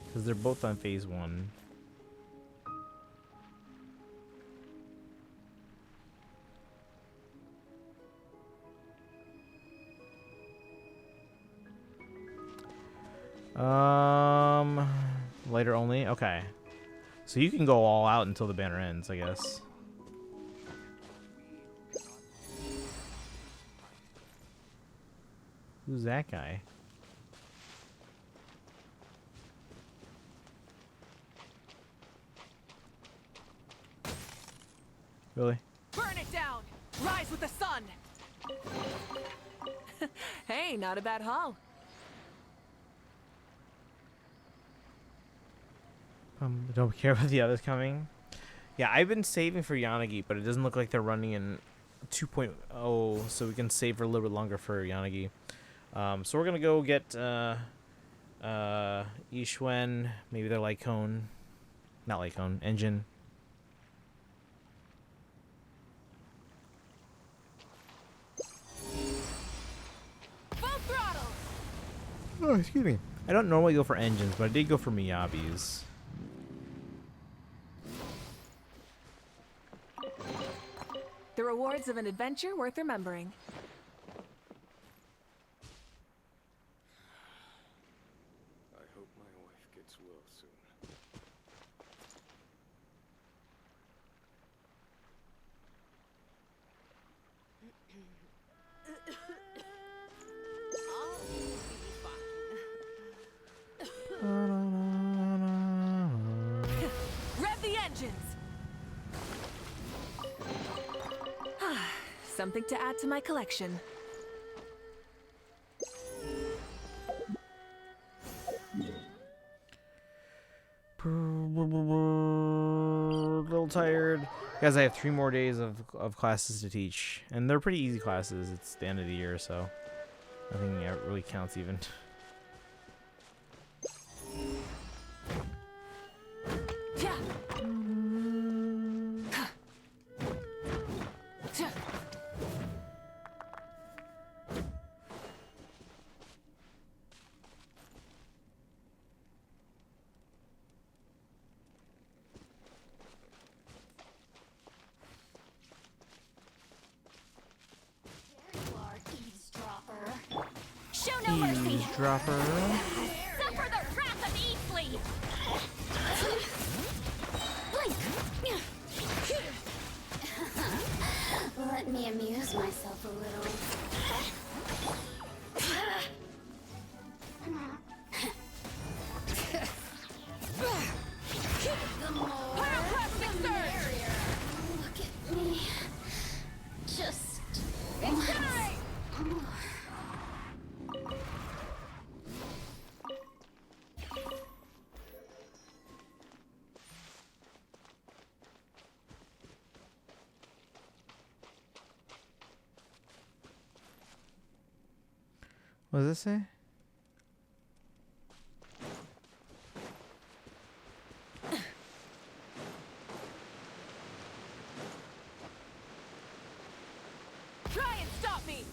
Because they're both on phase 1. Later only? Okay. So you can go all out until the banner ends, I guess. Who's that guy? Really? Burn it down! Rise with the sun! Hey, not a bad haul. Don't care about the others coming. Yeah, I've been saving for Yanagi, but it doesn't look like they're running in 2.0, so we can save for a little bit longer for Yanagi. So we're gonna go get Yixuan, maybe their Lycone, not Lycone, engine. Full throttle! Oh, excuse me. I don't normally go for engines, but I did go for Miyabi's. The rewards of an adventure worth remembering. I hope my wife gets well soon. Rev the engines! Something to add to my collection. A little tired. Guys, I have 3 more days of classes to teach. And they're pretty easy classes. It's the end of the year, so nothing really counts even. Show no mercy. Eavesdropper. Suffer the wrath of Eastleigh. Let me amuse myself a little. The more the merrier. Look at me. Just once. What does this say? Try and stop me!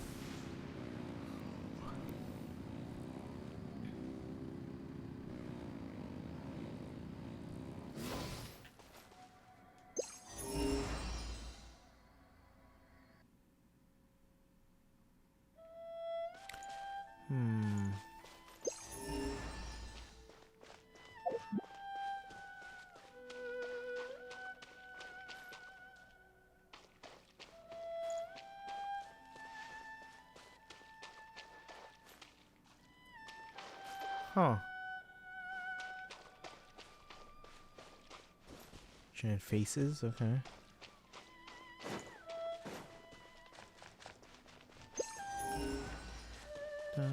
Huh. Giant faces, okay. Tell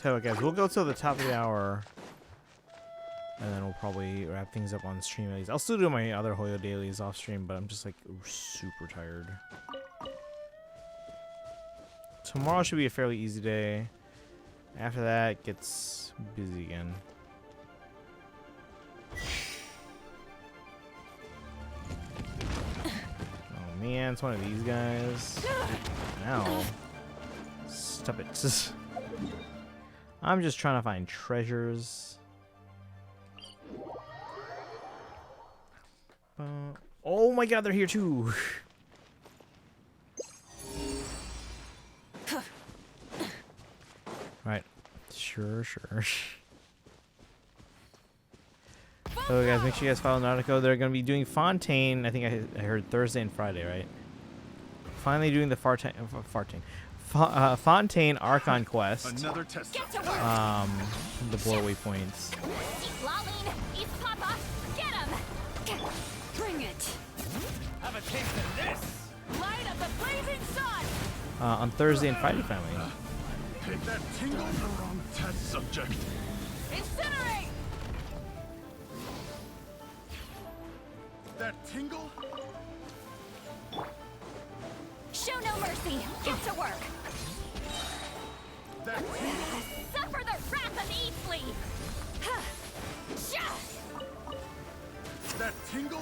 you what, guys, we'll go till the top of the hour. And then we'll probably wrap things up on stream at least. I'll still do my other Hoyo dailies off stream, but I'm just like super tired. Tomorrow should be a fairly easy day. After that, it gets busy again. Oh man, it's one of these guys. Ow. Stop it. I'm just trying to find treasures. Oh my god, they're here too. Right. Sure. So guys, make sure you guys follow Nautico. They're going to be doing Fontaine. I think I heard Thursday and Friday, right? Finally doing the Fontaine Archon quest. Another test. The blow waypoints. Lolene, eat Papa, get him! Bring it! Have a taste of this! Light of the blazing sun! On Thursday and Friday, family. Take that tingle. The wrong test subject. Incinerate! That tingle? Show no mercy! Get to work! That tingle? Suffer the wrath of Eastleigh! That tingle?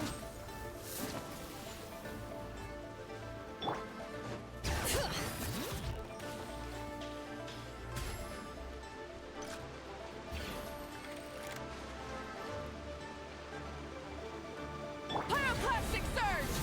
Pyroclastic surge!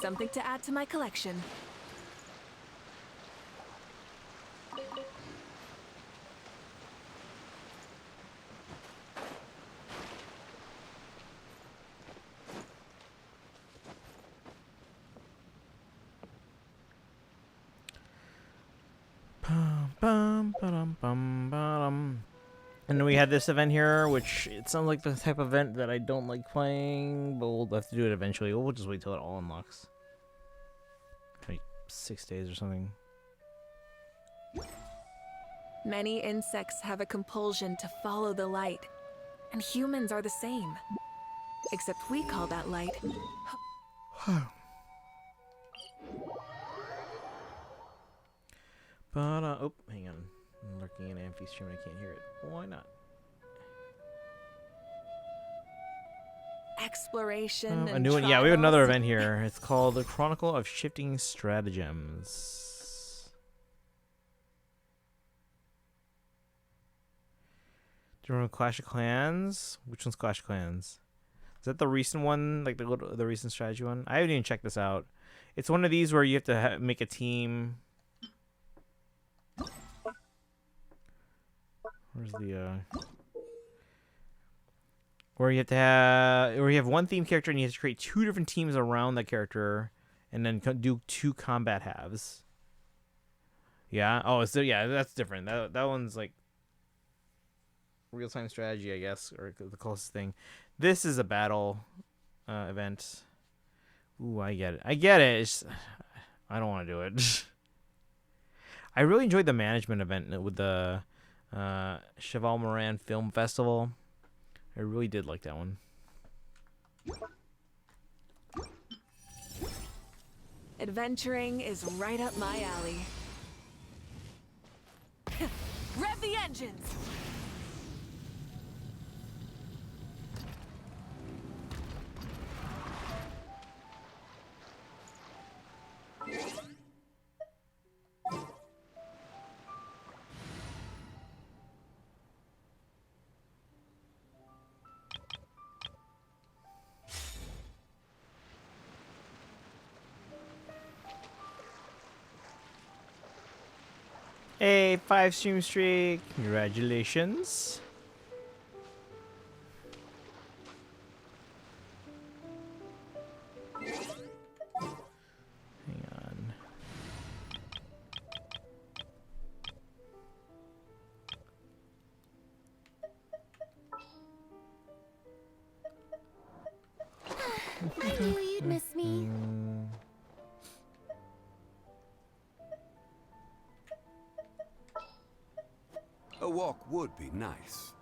Something to add to my collection. And then we had this event here, which it sounds like the type of event that I don't like playing, but we'll have to do it eventually. We'll just wait till it all unlocks. Like 6 days or something. Many insects have a compulsion to follow the light, and humans are the same. Except we call that light. But, oh, hang on. I'm lurking in Amphi stream and I can't hear it. Why not? Exploration A and new one. Yeah, we have another trials. event here. It's called the Chronicle of Shifting Stratagems. Do you remember Clash of Clans? Which one's Clash of Clans? Is that the recent one? Like the recent strategy one? I haven't even checked this out. It's one of these where you have to make a team. Where's the where you have to have, where you have one theme character and you have to create 2 different teams around that character, and then do 2 combat halves. Yeah. Oh, so yeah, that's different. That one's like real-time strategy, I guess, or the closest thing. This is a battle event. Ooh, I get it. I get it. It's just, I don't want to do it. I really enjoyed the management event with the Cheval Moran Film Festival. I really did like that one. Adventuring is right up my alley. Rev the engines! Hey, 5 stream streak. Congratulations. walk would be nice.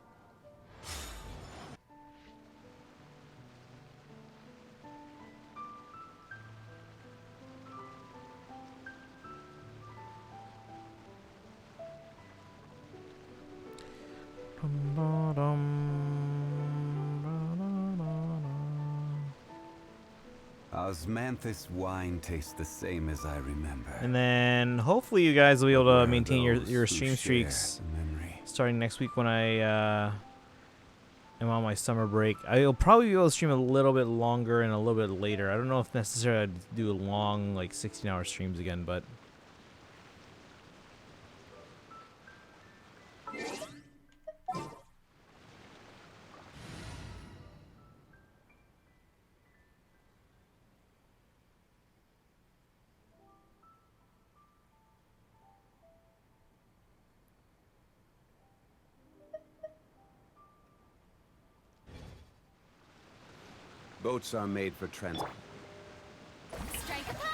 Osmanthus wine tastes the same as I remember. And then hopefully you guys will be able Where to are maintain your those who stream share streaks the memory? starting next week when I am on my summer break. I'll probably be able to stream a little bit longer and a little bit later. I don't know if necessarily I'd do a long, like 16-hour streams again, but Boats are made for transport. Strike a pose!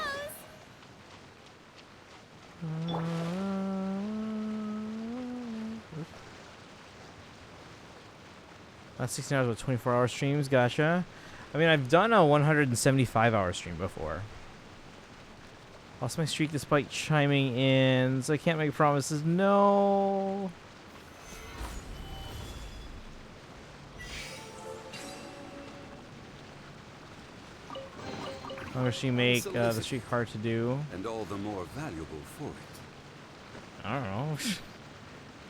not 16 hours, but 24-hour streams. Gotcha. I mean, I've done a 175-hour stream before. Lost my streak despite chiming in, so I can't make promises. No. How much she make the streak hard to do? And all the more valuable for it. I don't know.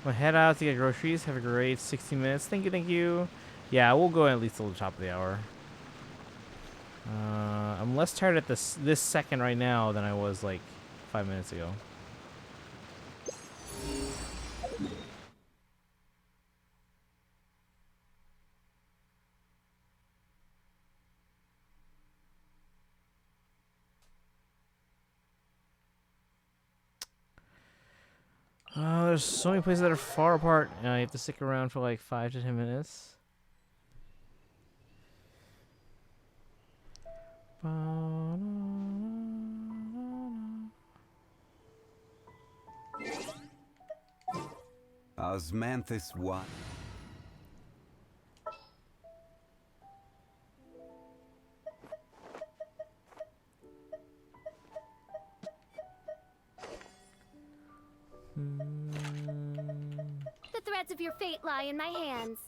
We'll head out to get groceries. Have a great 60 minutes. Thank you, thank you. Yeah, we'll go at least till the top of the hour. I'm less tired at this second right now than I was like 5 minutes ago. There's so many places that are far apart. You have to stick around for like 5 to 10 minutes. Osmanthus what? The threads of your fate lie in my hands.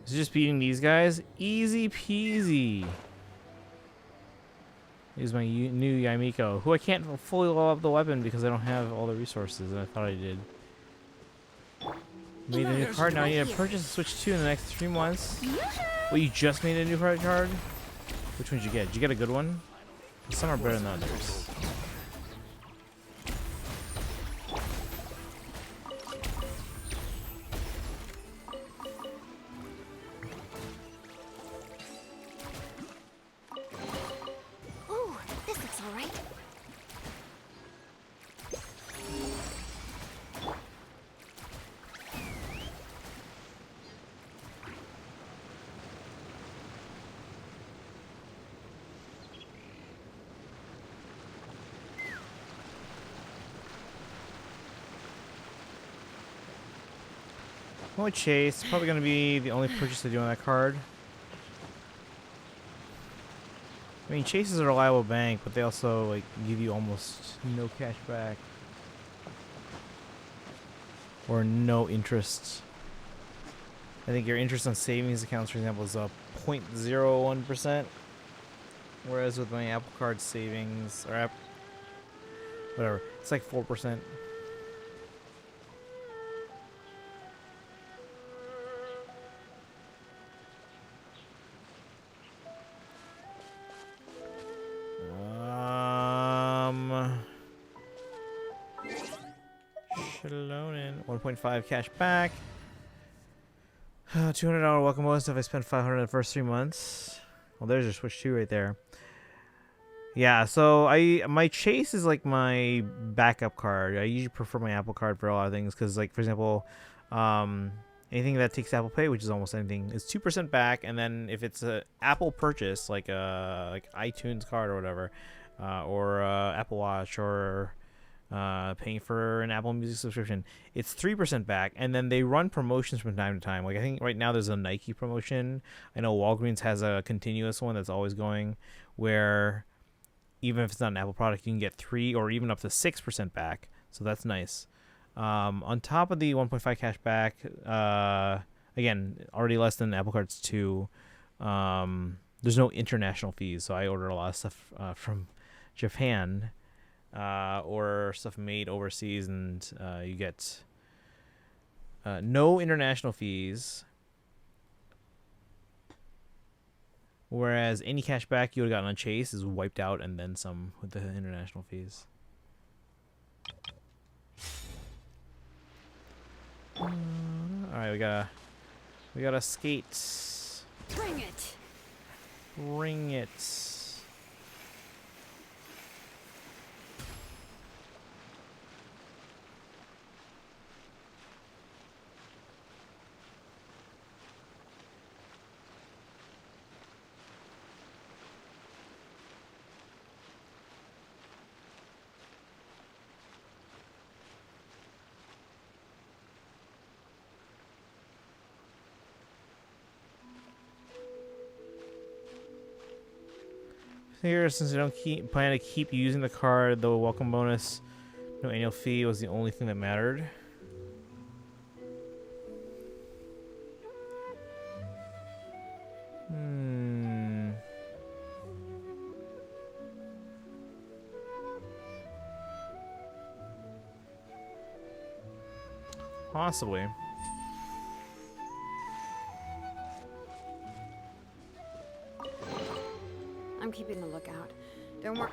Is it just beating these guys? Easy peasy. Use my new Yamiko, who I can't fully level up the weapon because I don't have all the resources, and I thought I did. Made a new card, now I need to purchase and switch 2 in the next 3 months. Well, you just made a new card? Which one did you get? Did you get a good one? Some are better than others. Ooh, this looks alright. I'm going with Chase. Probably going to be the only purchase I do on that card. I mean, Chase is a reliable bank, but they also like give you almost no cash back. Or no interest. I think your interest on savings accounts, for example, is 0.01%. Whereas with my Apple Card savings, or whatever, it's like 4%. Shalonin, 1.5 cash back. $200 welcome bonus if I spend $500 the first 3 months. Well, there's your Switch 2 right there. Yeah, so my Chase is like my backup card. I usually prefer my Apple Card for a lot of things because, like, for example, anything that takes Apple Pay, which is almost anything, is 2% back. And then if it's a Apple purchase, like iTunes card or whatever, or Apple Watch or paying for an Apple Music subscription, it's 3% back. And then they run promotions from time to time. Like I think right now there's a Nike promotion. I know Walgreens has a continuous one that's always going, where even if it's not an Apple product, you can get 3 or even up to 6% back. So that's nice. On top of the 1.5 cash back, again, already less than Apple Cards 2. There's no international fees, so I order a lot of stuff from Japan or stuff made overseas, and you get no international fees. Whereas any cash back you would have gotten on Chase is wiped out and then some with the international fees. All right, we gotta skate. Bring it. Bring it. Here, since I don't plan to keep using the card, the welcome bonus, no annual fee was the only thing that mattered. Possibly. I'm keeping the lookout. Don't worry.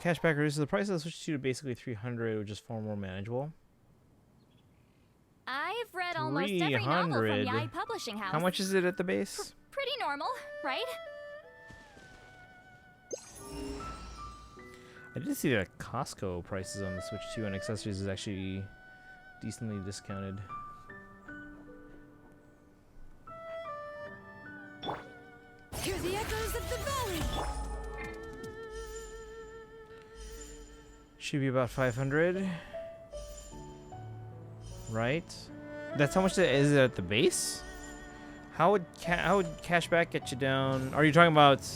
Cashback reduces the price of the Switch 2 to basically $300, which is far more manageable. I've read almost every novel from Yai Publishing House. How much is it at the base? Pretty normal, right? I did see that Costco prices on the Switch 2 and accessories is actually decently discounted. Hear the echoes of the valley. Should be about 500, right? That's how much is it at the base? How would cashback get you down? Are you talking about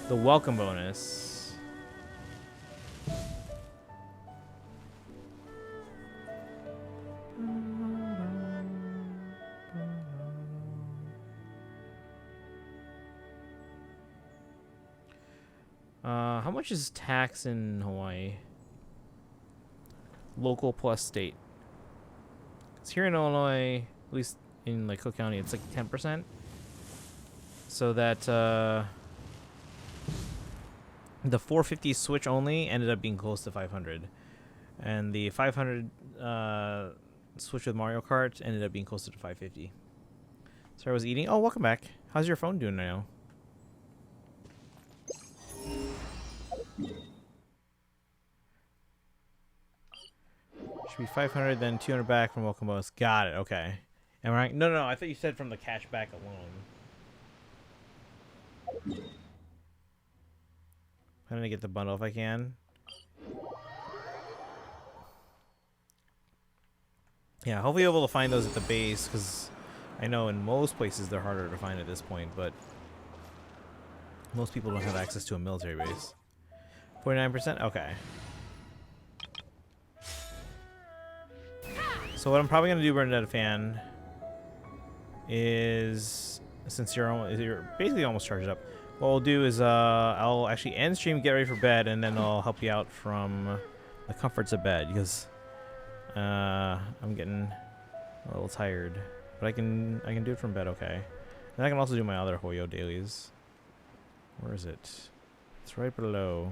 the welcome bonus? How much is tax in Hawaii? Local plus state. It's here in Illinois, at least in like Cook County, it's like 10%. So that the 450 Switch only ended up being close to 500, and the 500 Switch with Mario Kart ended up being closer to 550. Sorry, I was eating. Oh, welcome back. How's your phone doing now? Should be 500, then 200 back from welcome bonus. Got it. Okay. Am I right? No. I thought you said from the cash back alone. I'm gonna get the bundle if I can. Yeah, hopefully you'll be able to find those at the base, because I know in most places they're harder to find at this point, but most people don't have access to a military base. 49%? Okay. So what I'm probably going to do, Bernadette fan, is, since you're basically almost charged up, what we'll do is I'll actually end stream, get ready for bed, and then I'll help you out from the comforts of bed, because I'm getting a little tired. But I can do it from bed, okay. And I can also do my other Hoyo dailies. Where is it? It's right below.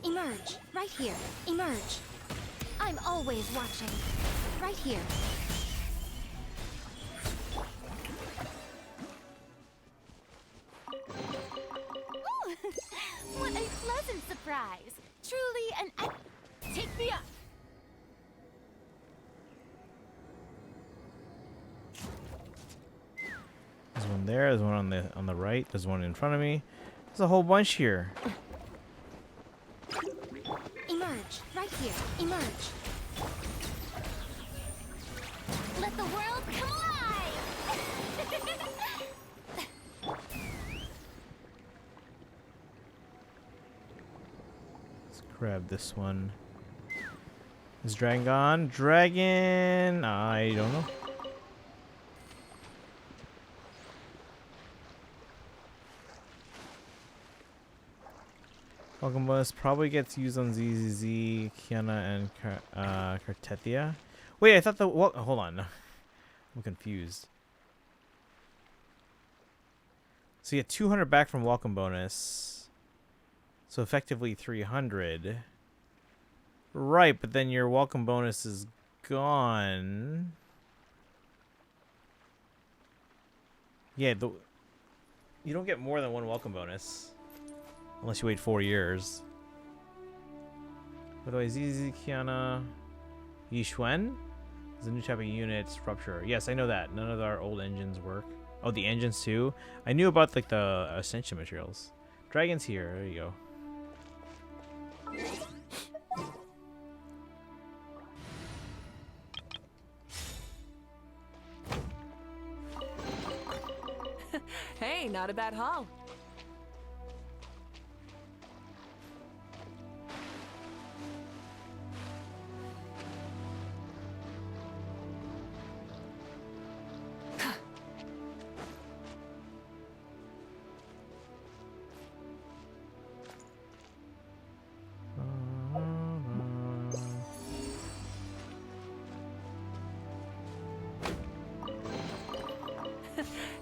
Emerge, right here. Emerge. I'm always watching. Right here. Ooh, what a pleasant surprise. Truly an... Take me up. There's one there, there's one on the right, there's one in front of me. There's a whole bunch here. Emerge, right here. Emerge. Let the world come alive! Let's grab this one. Is Dragon gone? Dragon! I don't know. Welcome bonus probably gets used on ZZZ, Kiana, and Cartetia. Wait, I thought the... Well, hold on. I'm confused. So you get 200 back from welcome bonus. So effectively 300. Right, but then your welcome bonus is gone. Yeah, you don't get more than one welcome bonus. Unless you wait 4 years. By the way, ZZ, Kiana, Yixuan is a new type of unit, Rupture. Yes, I know that. None of our old engines work. Oh, the engines too? I knew about like the Ascension materials. Dragon's here. There you go. Hey, not a bad haul.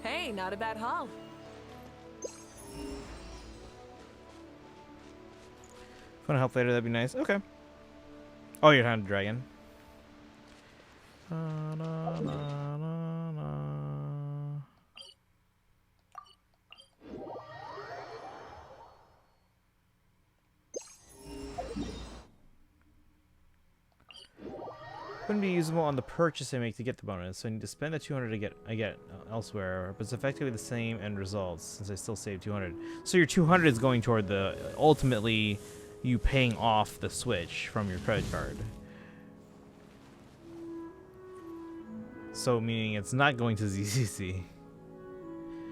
Hey, not a bad haul. If you want to help later, that'd be nice. Okay. Oh, you're on Dragon. Wouldn't be usable on the purchase I make to get the bonus, so I need to spend the 200 to get elsewhere, but it's effectively the same end results since I still saved 200. So your 200 is going toward the ultimately you paying off the Switch from your credit card. So meaning it's not going to ZZZ.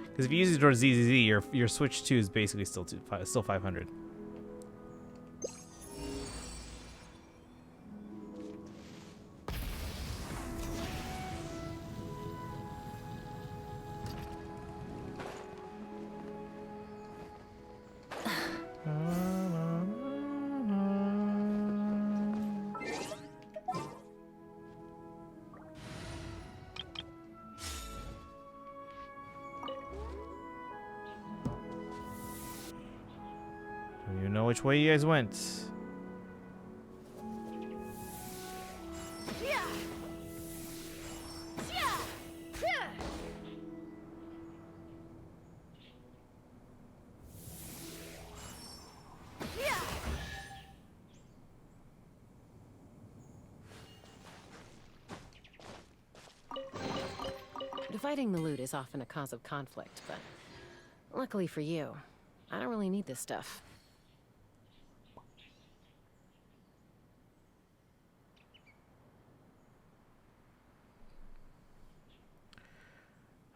Because if you use it towards ZZZ, your Switch 2 is basically still 500. You know which way you guys went. Dividing the loot is often a cause of conflict, but luckily for you, I don't really need this stuff.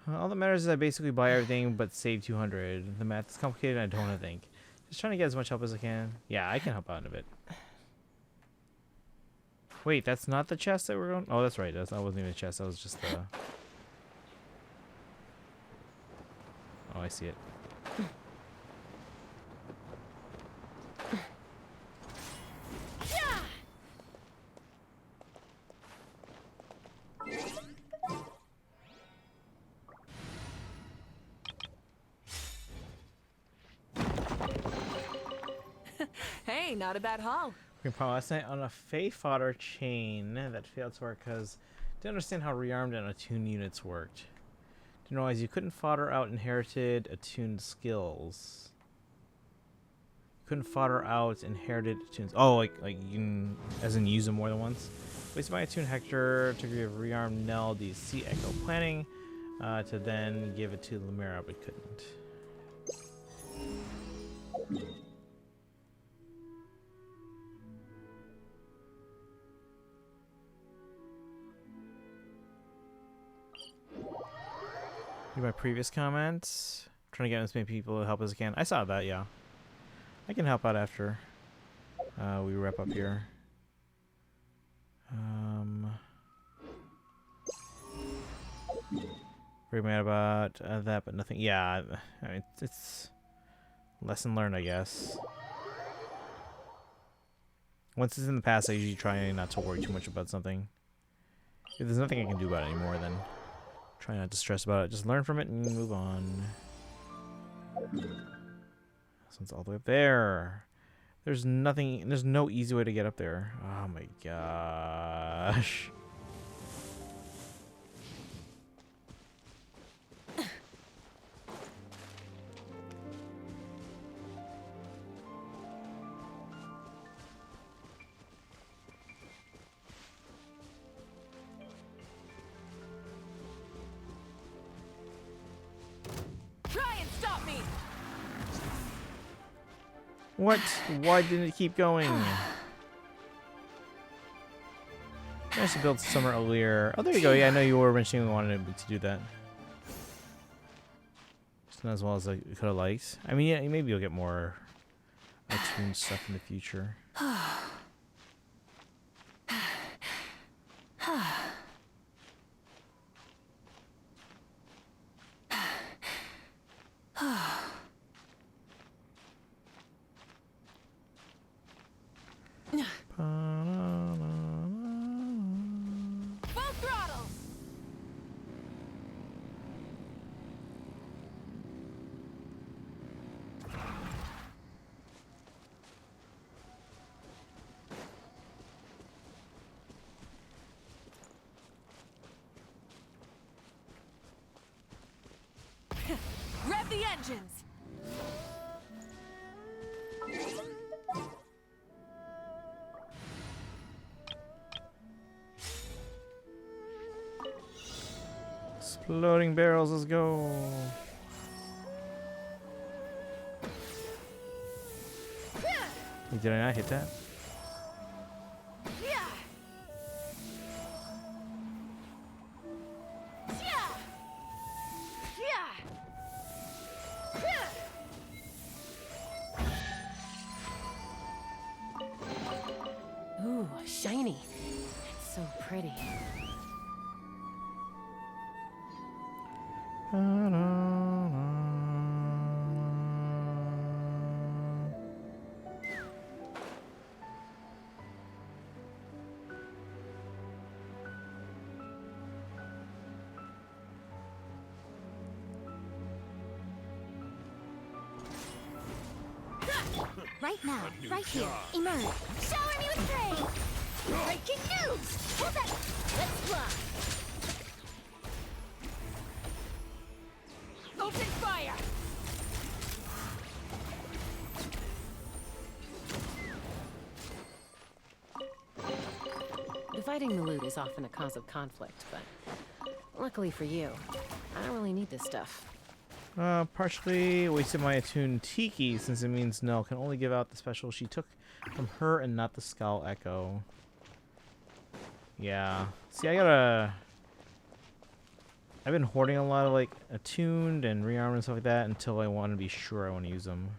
All that matters is I basically buy everything but save 200. The math is complicated and I don't want to think. Just trying to get as much help as I can. Yeah, I can help out in a bit. Wait, that's not the chest that we're going... Oh, that's right. That wasn't even a chest. That was just the... Oh, I see it. Hey, not a bad haul. We can last night on a Fey fodder chain that failed to work because didn't understand how rearmed and attuned units worked. Didn't realize you couldn't fodder out inherited attuned skills. Couldn't fodder out inherited attuned. Oh, like you can, as in use them more than once. Wasted my attuned Hector to give rearmed Nell DC Echo planning to then give it to Lemera, but couldn't. My previous comments. Trying to get as many people to help as I can. I saw that, yeah. I can help out after we wrap up here. Very mad about that, but nothing. Yeah, I mean, it's lesson learned, I guess. Once it's in the past, I usually try not to worry too much about something. If there's nothing I can do about it anymore, then try not to stress about it. Just learn from it and move on. This one's all the way up there. There's nothing. There's no easy way to get up there. Oh my gosh. What? Why didn't it keep going? I should build summer earlier. Oh, there you go. Yeah, I know you were mentioning you wanted to do that. Just not as well as I could have liked. I mean, yeah, maybe you'll get more attuned stuff in the future. Rev the engines! Exploding barrels, let's go. Wait, did I not hit that? Ooh, shiny. It's so pretty. Right now, right here, emerge. Shower me with praise! Breaking news! Hold that! Let's fly! Open fire! Dividing the loot is often a cause of conflict, but luckily for you, I don't really need this stuff. Partially wasted my attuned Tiki since it means Nell can only give out the special she took from her and not the Skull Echo. Yeah. See, I've been hoarding a lot of like attuned and rearm and stuff like that until I want to be sure I want to use them.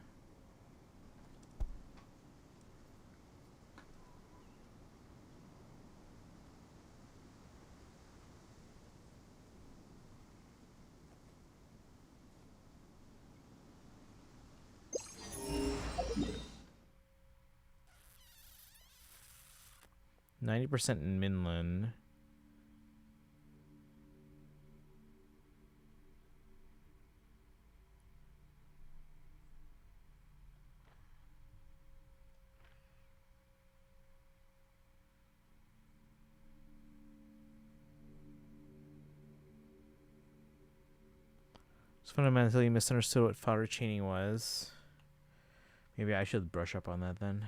%90 in Minland. It's fundamentally misunderstood what fodder chaining was. Maybe I should brush up on that then.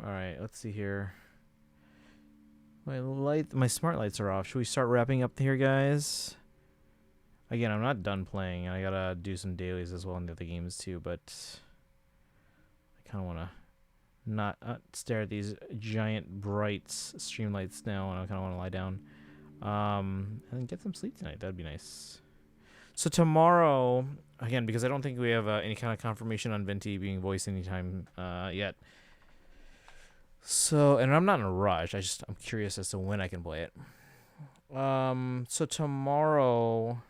Alright, let's see here. My smart lights are off. Should we start wrapping up here, guys? Again, I'm not done playing. I gotta do some dailies as well in the other games too, but I kind of want to not stare at these giant bright stream lights now, and I kind of want to lie down. And get some sleep tonight. That'd be nice. So tomorrow, again, because I don't think we have any kind of confirmation on Venti being voiced anytime yet. So, and I'm not in a rush. I'm curious as to when I can play it. So tomorrow,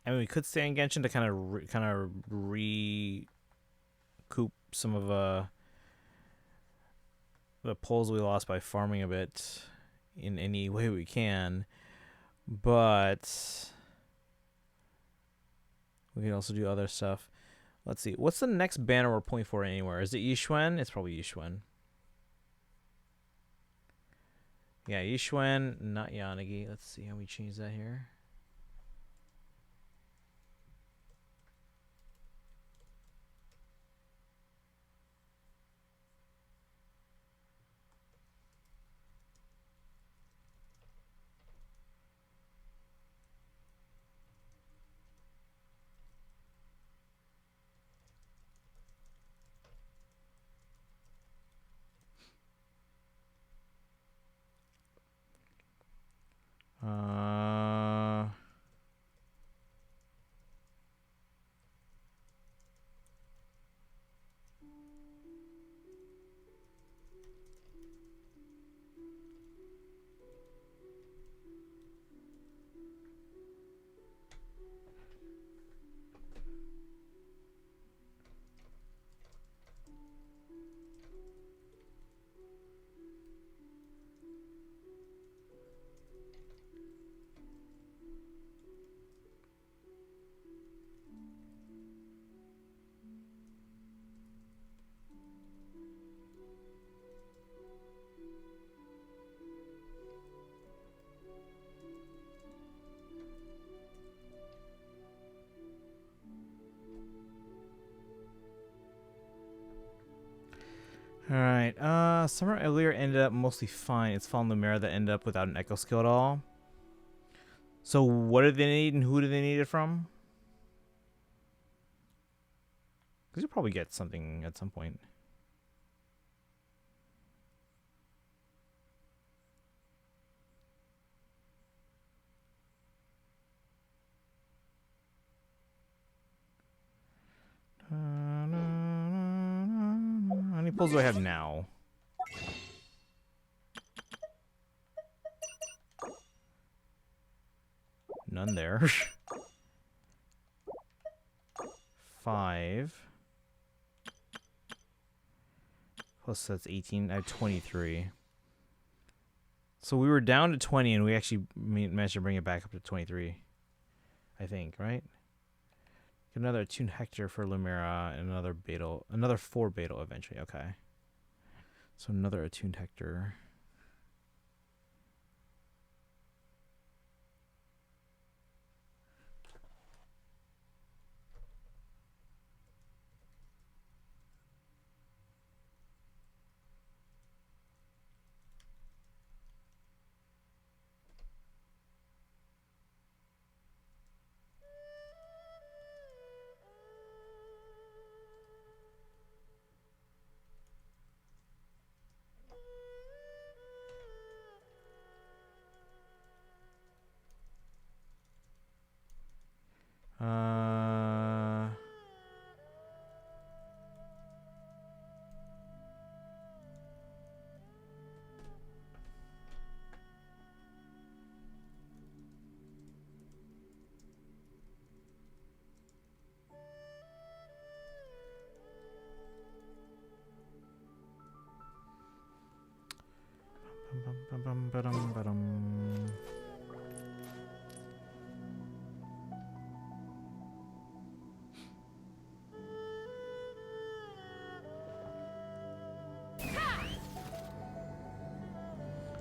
I mean, we could stay in Genshin to kind of recoup some of the pulls we lost by farming a bit in any way we can, but we can also do other stuff. Let's see. What's the next banner we're pulling for anywhere? Is it Yixuan? It's probably Yixuan. Yeah, Yixuan, not Yanagi. Let's see how we change that here. Alright, Summer earlier ended up mostly fine. It's Fallen Lumera that ended up without an echo skill at all. So what do they need and who do they need it from? Because you'll probably get something at some point. How many pulls do I have now? None there. 5. Plus that's 18. I have 23. So we were down to 20 and we actually managed to bring it back up to 23. I think, right? Another attuned Hector for Lumera and another Beetle. Another 4 Beetle eventually. Okay. So another attuned Hector.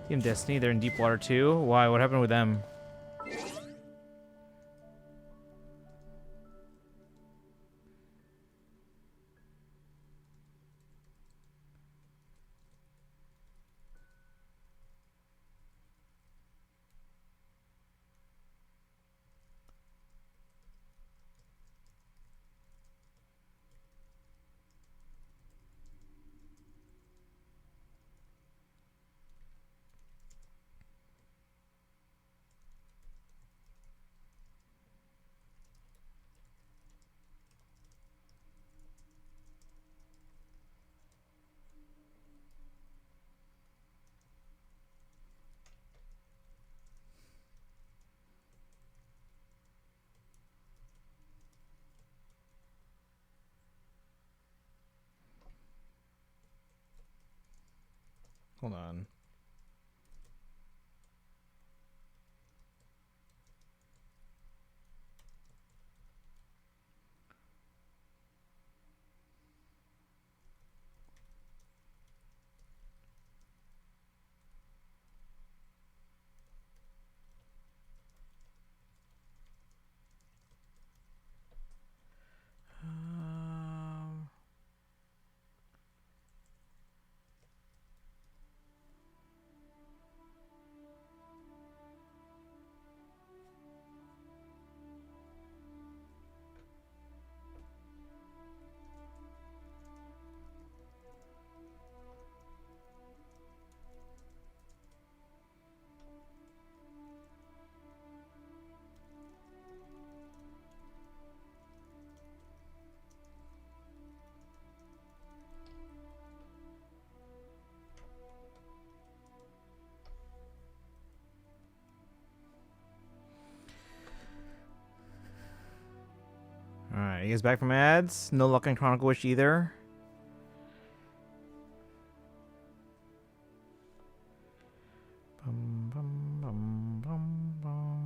Team Destiny, they're in deep water too. Why? What happened with them? Hold on. Alright, you guys back from ads? No luck in Chronicle Wish either. Bum, bum, bum, bum, bum.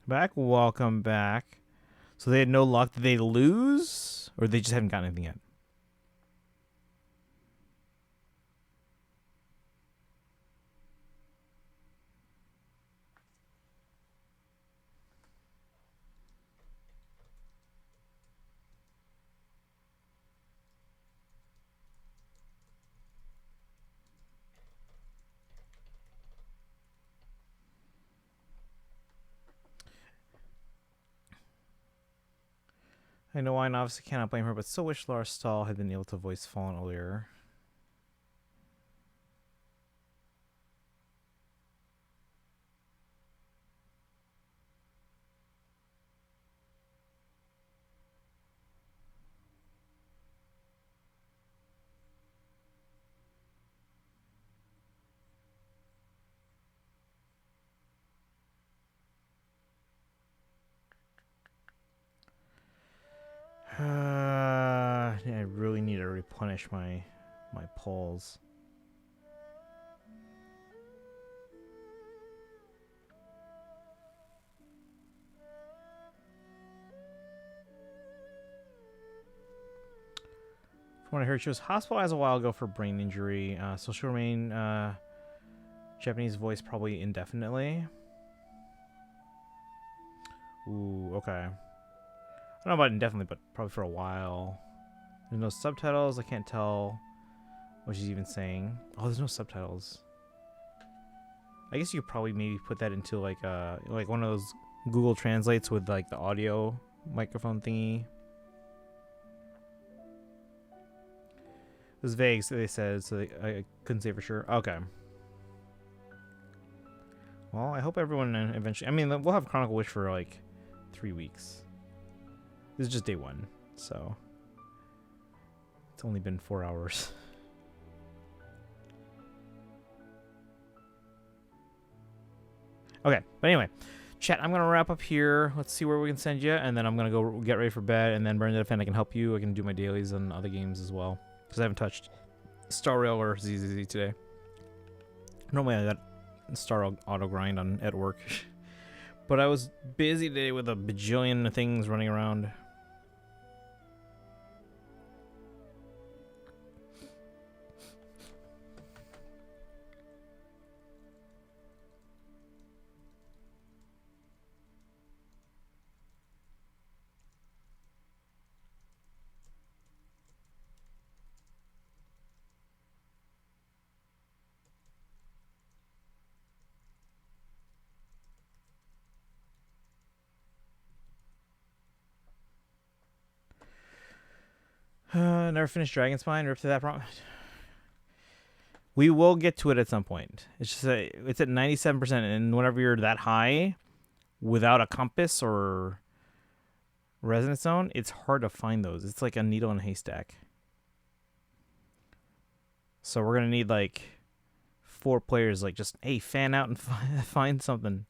Back, welcome back. So they had no luck. Did they lose? Or they just haven't gotten anything yet? I know I obviously cannot blame her, but so wish Laura Stahl had been able to voice Fallen earlier. I really need to replenish my pulls. From what I heard, she was hospitalized a while ago for brain injury, so she'll remain Japanese voice probably indefinitely. Ooh, okay. I don't know about indefinitely, but probably for a while. There's no subtitles. I can't tell what she's even saying. Oh, there's no subtitles. I guess you could probably maybe put that into like one of those Google Translates with like the audio microphone thingy. It was vague, so they said, so I couldn't say for sure. Okay. Well, I hope everyone eventually... I mean, we'll have Chronicle Wish for, like, 3 weeks. This is just day 1, so... It's only been 4 hours. Okay, but anyway. Chat, I'm going to wrap up here. Let's see where we can send you, and then I'm going to go get ready for bed, and then Burn Dead Fan, I can help you. I can do my dailies on other games as well, because I haven't touched Star Rail or ZZZ today. Normally I got Star Rail auto grind on at work, but I was busy today with a bajillion things running around. Never finished Dragon Spine. Rip to that prompt. We will get to it at some point. It's just it's at 97%, and whenever you're that high, without a compass or resonance zone, it's hard to find those. It's like a needle in a haystack. So we're gonna need like 4 players, like just hey, fan out and find something.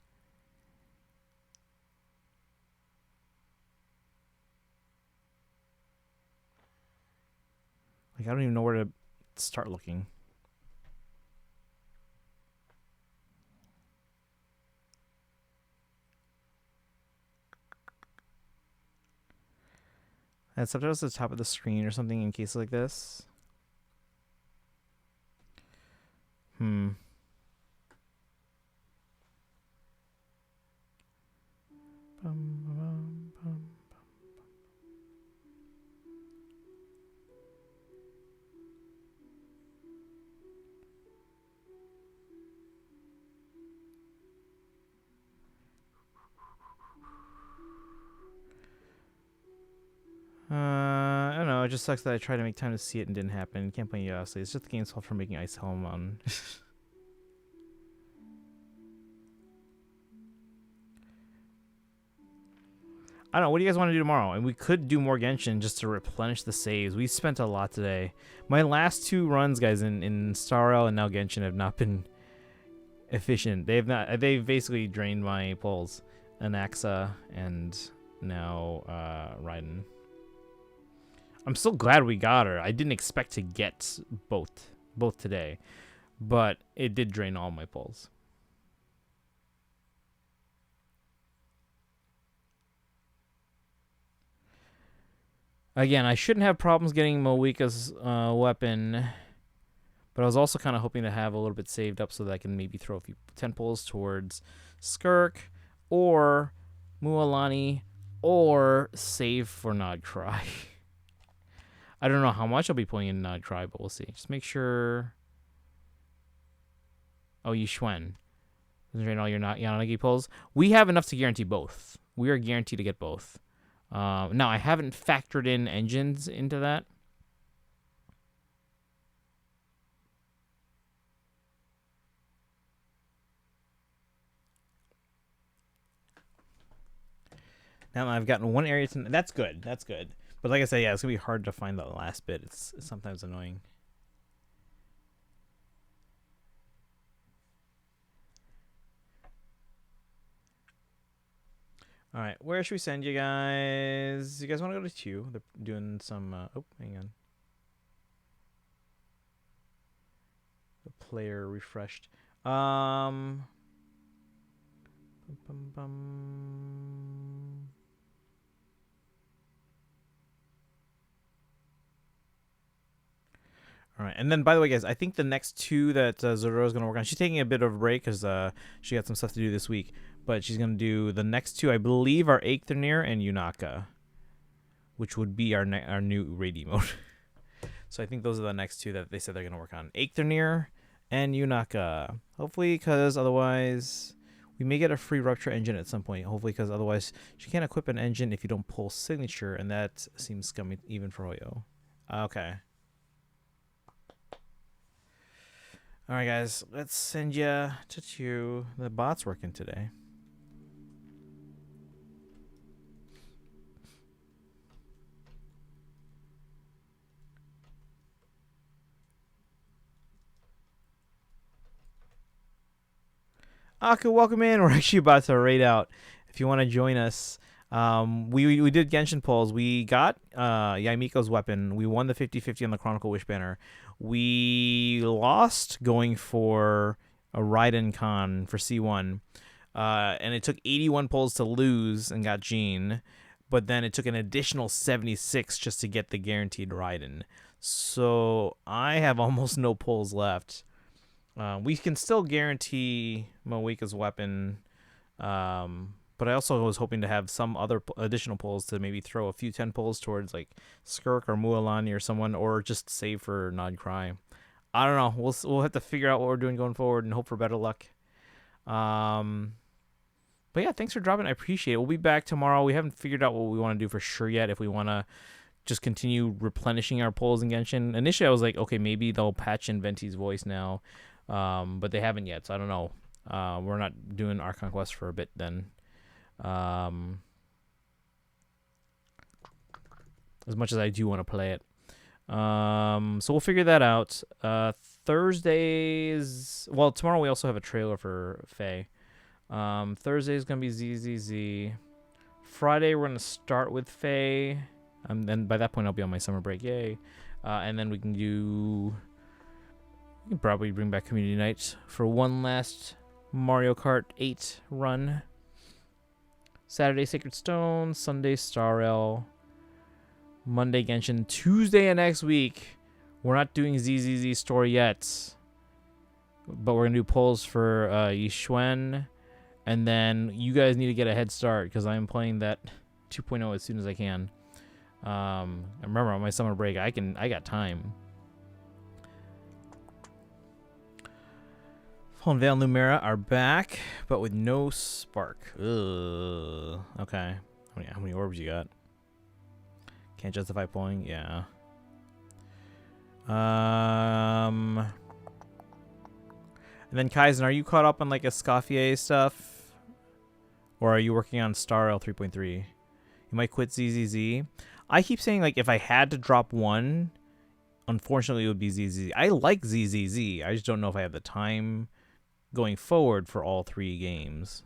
Like, I don't even know where to start looking. And subtitles at the top of the screen or something in cases like this. Bum, bum, bum. I don't know. It just sucks that I tried to make time to see it and didn't happen. Can't blame you, honestly. It's just the game's fault for making Ice Helm on. I don't know. What do you guys want to do tomorrow? And we could do more Genshin just to replenish the saves. We spent a lot today. My last 2 runs, guys, in Star Rail and now Genshin have not been efficient. They've basically drained my pulls. Anaxa and now Raiden. I'm still glad we got her. I didn't expect to get both today, but it did drain all my pulls. Again, I shouldn't have problems getting Moika's weapon, but I was also kind of hoping to have a little bit saved up so that I can maybe throw a few 10 pulls towards Skirk or Mualani or save for Nod Cry. I don't know how much I'll be pulling in Nod Cry, but we'll see. Just make sure. Oh, Yishuen. Doesn't drain all your Yanagi pulls. We have enough to guarantee both. We are guaranteed to get both. Now, I haven't factored in engines into that. Now I've gotten 1 area to... That's good. That's good. But like I said, yeah, it's going to be hard to find the last bit. It's sometimes annoying. All right, where should we send you guys? You guys want to go to 2? They're doing some... oh, hang on. The player refreshed. Bum, bum, bum. All right, and then by the way, guys, I think the next 2 that Zoro is going to work on, she's taking a bit of a break because she got some stuff to do this week, but she's going to do the next 2, I believe, are Eikthenir and Yunaka, which would be our new raid mode. So I think those are the next 2 that they said they're going to work on. Eikthenir and Yunaka. Hopefully, because otherwise we may get a free Rupture engine at some point. Hopefully, because otherwise she can't equip an engine if you don't pull Signature, and that seems scummy even for Hoyo. Okay. All right, guys, let's send you to 2. The bot's working today. Aku, welcome in. We're actually about to raid out. If you want to join us, we did Genshin polls. We got Yaimiko's weapon. We won the 50-50 on the Chronicle Wish banner. We lost going for a Raiden Con for C1. And it took 81 polls to lose and got Jean. But then it took an additional 76 just to get the guaranteed Raiden. So I have almost no polls left. We can still guarantee Moeka's weapon, but I also was hoping to have some other additional pulls to maybe throw a few 10 pulls towards like Skirk or Mualani or someone, or just save for Nod Cry. I don't know. We'll have to figure out what we're doing going forward and hope for better luck. But yeah, thanks for dropping. I appreciate it. We'll be back tomorrow. We haven't figured out what we want to do for sure yet. If we want to just continue replenishing our pulls in Genshin. Initially, I was like, okay, maybe they'll patch in Venti's voice now. But they haven't yet, so I don't know. We're not doing Archon Quest for a bit then. As much as I do want to play it. So we'll figure that out. Thursdays... Well, tomorrow we also have a trailer for Faye. Thursday is going to be ZZZ. Friday we're going to start with Faye. Then by that point I'll be on my summer break. Yay. And then we can do... We can probably bring back Community Night for one last Mario Kart 8 run. Saturday, Sacred Stone. Sunday, Star Rail. Monday, Genshin. Tuesday of next week, we're not doing ZZZ story yet. But we're going to do polls for Yixuan. And then you guys need to get a head start because I'm playing that 2.0 as soon as I can. And remember, on my summer break, I got time. Fallen Veil and Lumera are back, but with no spark. Ugh. Okay. How many orbs you got? Can't justify pulling? Yeah. And then Kaizen, are you caught up on like Escoffier stuff? Or are you working on Star L 3.3? You might quit ZZZ. I keep saying like if I had to drop one, unfortunately it would be ZZZ. I like ZZZ. I just don't know if I have the time going forward for all 3 games.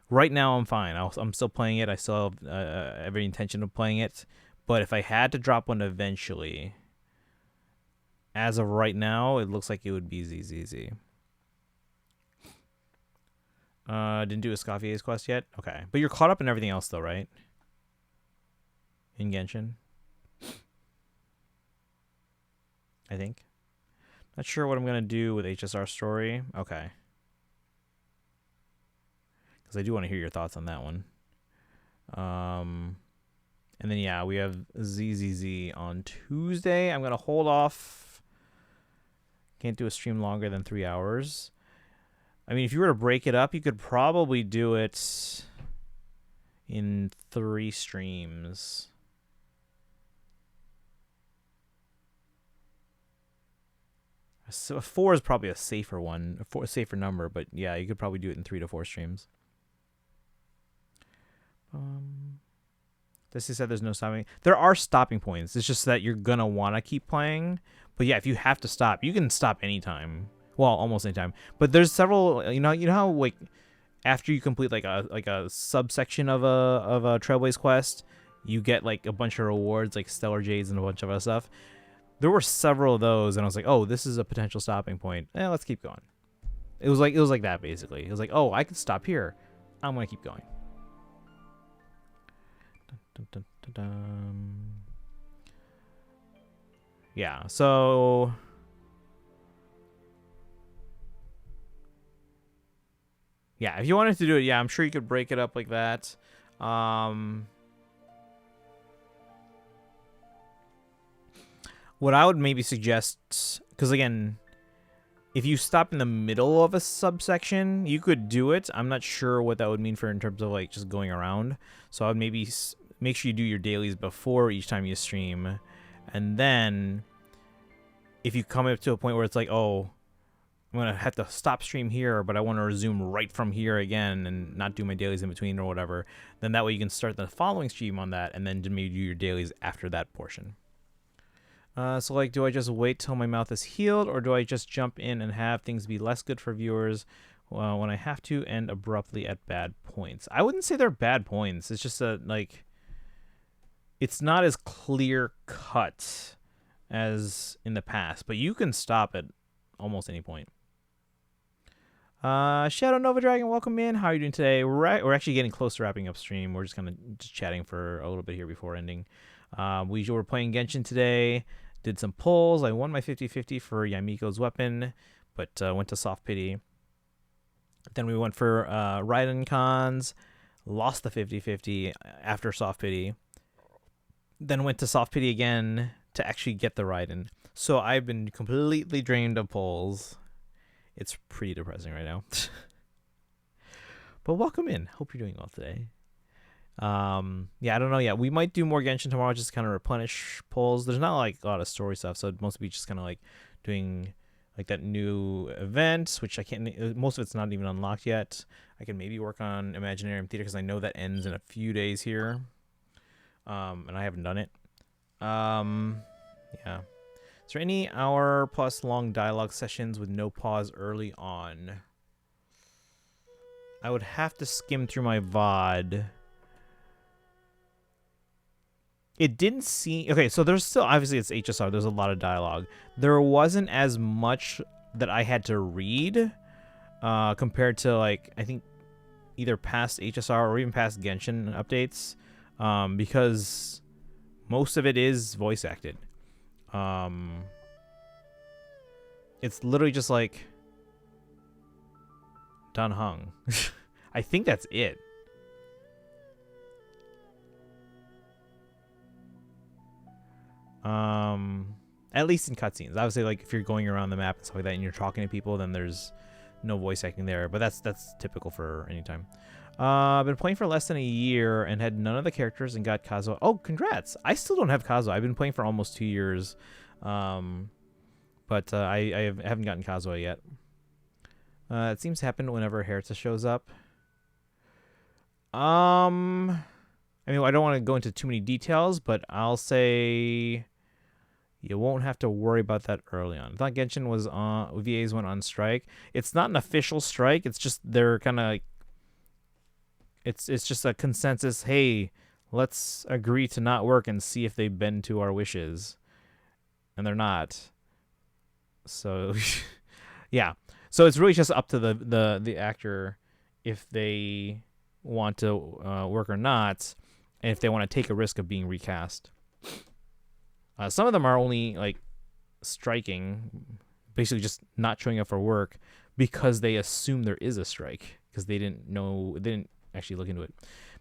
Right now I'm fine. I'm still playing it. I still have every intention of playing it. But if I had to drop one eventually, as of right now, it looks like it would be ZZZ. Didn't do Escoffier's quest yet? Okay. But you're caught up in everything else though, right? In Genshin? I think. Not sure what I'm going to do with HSR story. Okay. Because I do want to hear your thoughts on that one. And then, yeah, we have ZZZ on Tuesday. I'm going to hold off. Can't do a stream longer than 3 hours. I mean, if you were to break it up, you could probably do it in 3 streams. So 4 is probably a safer one, a safer number, but yeah, you could probably do it in 3 to 4 streams. This is said there's no stopping. There are stopping points. It's just that you're gonna want to keep playing. But yeah, if you have to stop, you can stop anytime. Well, almost anytime. But there's several. You know how like after you complete like a subsection of a Trailblaze quest, you get like a bunch of rewards like Stellar Jades and a bunch of other stuff. There were several of those, and I was like, "Oh, this is a potential stopping point. Let's keep going." It was like that basically. It was like, "Oh, I could stop here. I'm gonna keep going." Dun, dun, dun, dun. Yeah. So. Yeah, if you wanted to do it, yeah, I'm sure you could break it up like that. What I would maybe suggest, because again, if you stop in the middle of a subsection, you could do it. I'm not sure what that would mean for in terms of like just going around. So I would maybe make sure you do your dailies before each time you stream. And then if you come up to a point where it's like, oh, I'm gonna have to stop stream here, but I want to resume right from here again and not do my dailies in between or whatever, then that way you can start the following stream on that and then maybe do your dailies after that portion. So like, do I just wait till my mouth is healed, or do I just jump in and have things be less good for viewers when I have to end abruptly at bad points? I wouldn't say they're bad points. It's just that, like, it's not as clear cut as in the past, but you can stop at almost any point. Shadow Nova Dragon, welcome in. How are you doing today? We're actually getting close to wrapping up stream. We're just kind of just chatting for a little bit here before ending. We were playing Genshin today. Did some pulls. I won my 50-50 for Yamiko's weapon, but went to soft pity. Then we went for Raiden cons. Lost the 50-50 after soft pity. Then went to soft pity again to actually get the Raiden. So I've been completely drained of pulls. It's pretty depressing right now. But welcome in. Hope you're doing well today. Yeah, I don't know yet. We might do more Genshin tomorrow, just kind of replenish pulls. There's not like a lot of story stuff, so it'd mostly be just kind of like doing like that new event, which I can't. Most of it's not even unlocked yet. I can maybe work on Imaginarium Theater because I know that ends in a few days here, and I haven't done it. Yeah. Is there any hour-plus long dialogue sessions with no pause early on? I would have to skim through my VOD. It didn't seem... Okay, so there's still... Obviously, it's HSR. There's a lot of dialogue. There wasn't as much that I had to read compared to, like, I think either past HSR or even past Genshin updates, because most of it is voice acted. It's literally just like Dan Heng. I think that's it. At least in cutscenes. Obviously, like if you're going around the map and stuff like that and you're talking to people, then there's no voice acting there, but that's typical for any time. I've been playing for less than a year and had none of the characters and got Kazuha. Oh, congrats! I still don't have Kazuha. I've been playing for almost 2 years, but I haven't gotten Kazuha yet. It seems to happen whenever Hertha shows up. I mean, I don't want to go into too many details, but I'll say you won't have to worry about that early on. I thought Genshin was on, VAs went on strike. It's not an official strike. It's just they're kind of like, it's just a consensus. Hey, let's agree to not work and see if they bend to our wishes, and they're not. So, yeah. So it's really just up to the actor if they want to work or not, and if they want to take a risk of being recast. Some of them are only like striking, basically just not showing up for work because they assume there is a strike because they didn't know, they didn't actually look into it.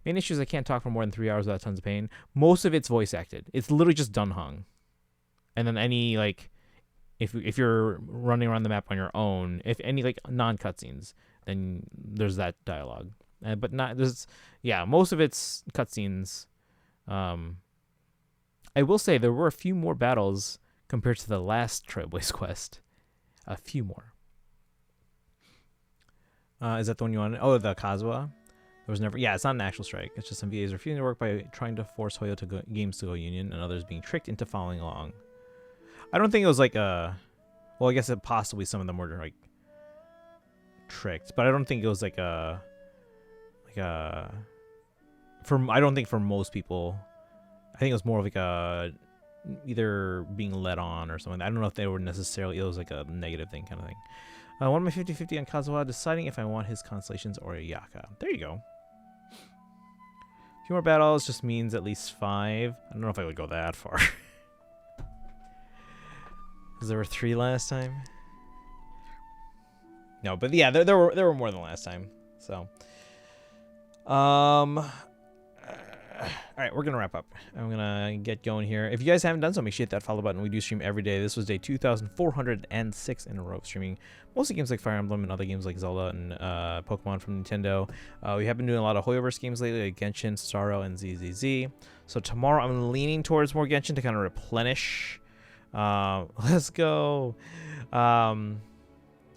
Main issue is I can't talk for more than 3 hours without tons of pain. Most of it's voice acted. It's literally just Dan Heng. And then any like, if you're running around the map on your own, if any like non-cutscenes, then there's that dialogue. But not there's, yeah, most of it's cutscenes. I will say there were a few more battles compared to the last Trailblaze quest. A few more. Is that the one you wanted? Oh, the Kazuha? There was never... Yeah, it's not an actual strike. It's just some VAs refusing to work by trying to force Hoyo to go, games to go union, and others being tricked into following along. I don't think it was like a... Well, I guess it possibly some of them were like tricked, but I don't think it was like a... I don't think for most people... I think it was more of like a... either being led on or something. I don't know if they were necessarily... It was like a negative thing kind of thing. One of my 50-50 on Kazuha, deciding if I want his constellations or a Yaka. There you go. A few more battles just means at least 5. I don't know if I would go that far. Because there were 3 last time. No, but yeah, there were more than last time. So, all right, we're gonna wrap up. I'm gonna get going here. If you guys haven't done so, make sure you hit that follow button. We do stream every day. This was day 2,406 in a row of streaming. Mostly games like Fire Emblem and other games like Zelda and Pokemon from Nintendo. We have been doing a lot of Hoyoverse games lately, like Genshin, Starro, and ZZZ. So tomorrow I'm leaning towards more Genshin to kind of replenish. Let's go.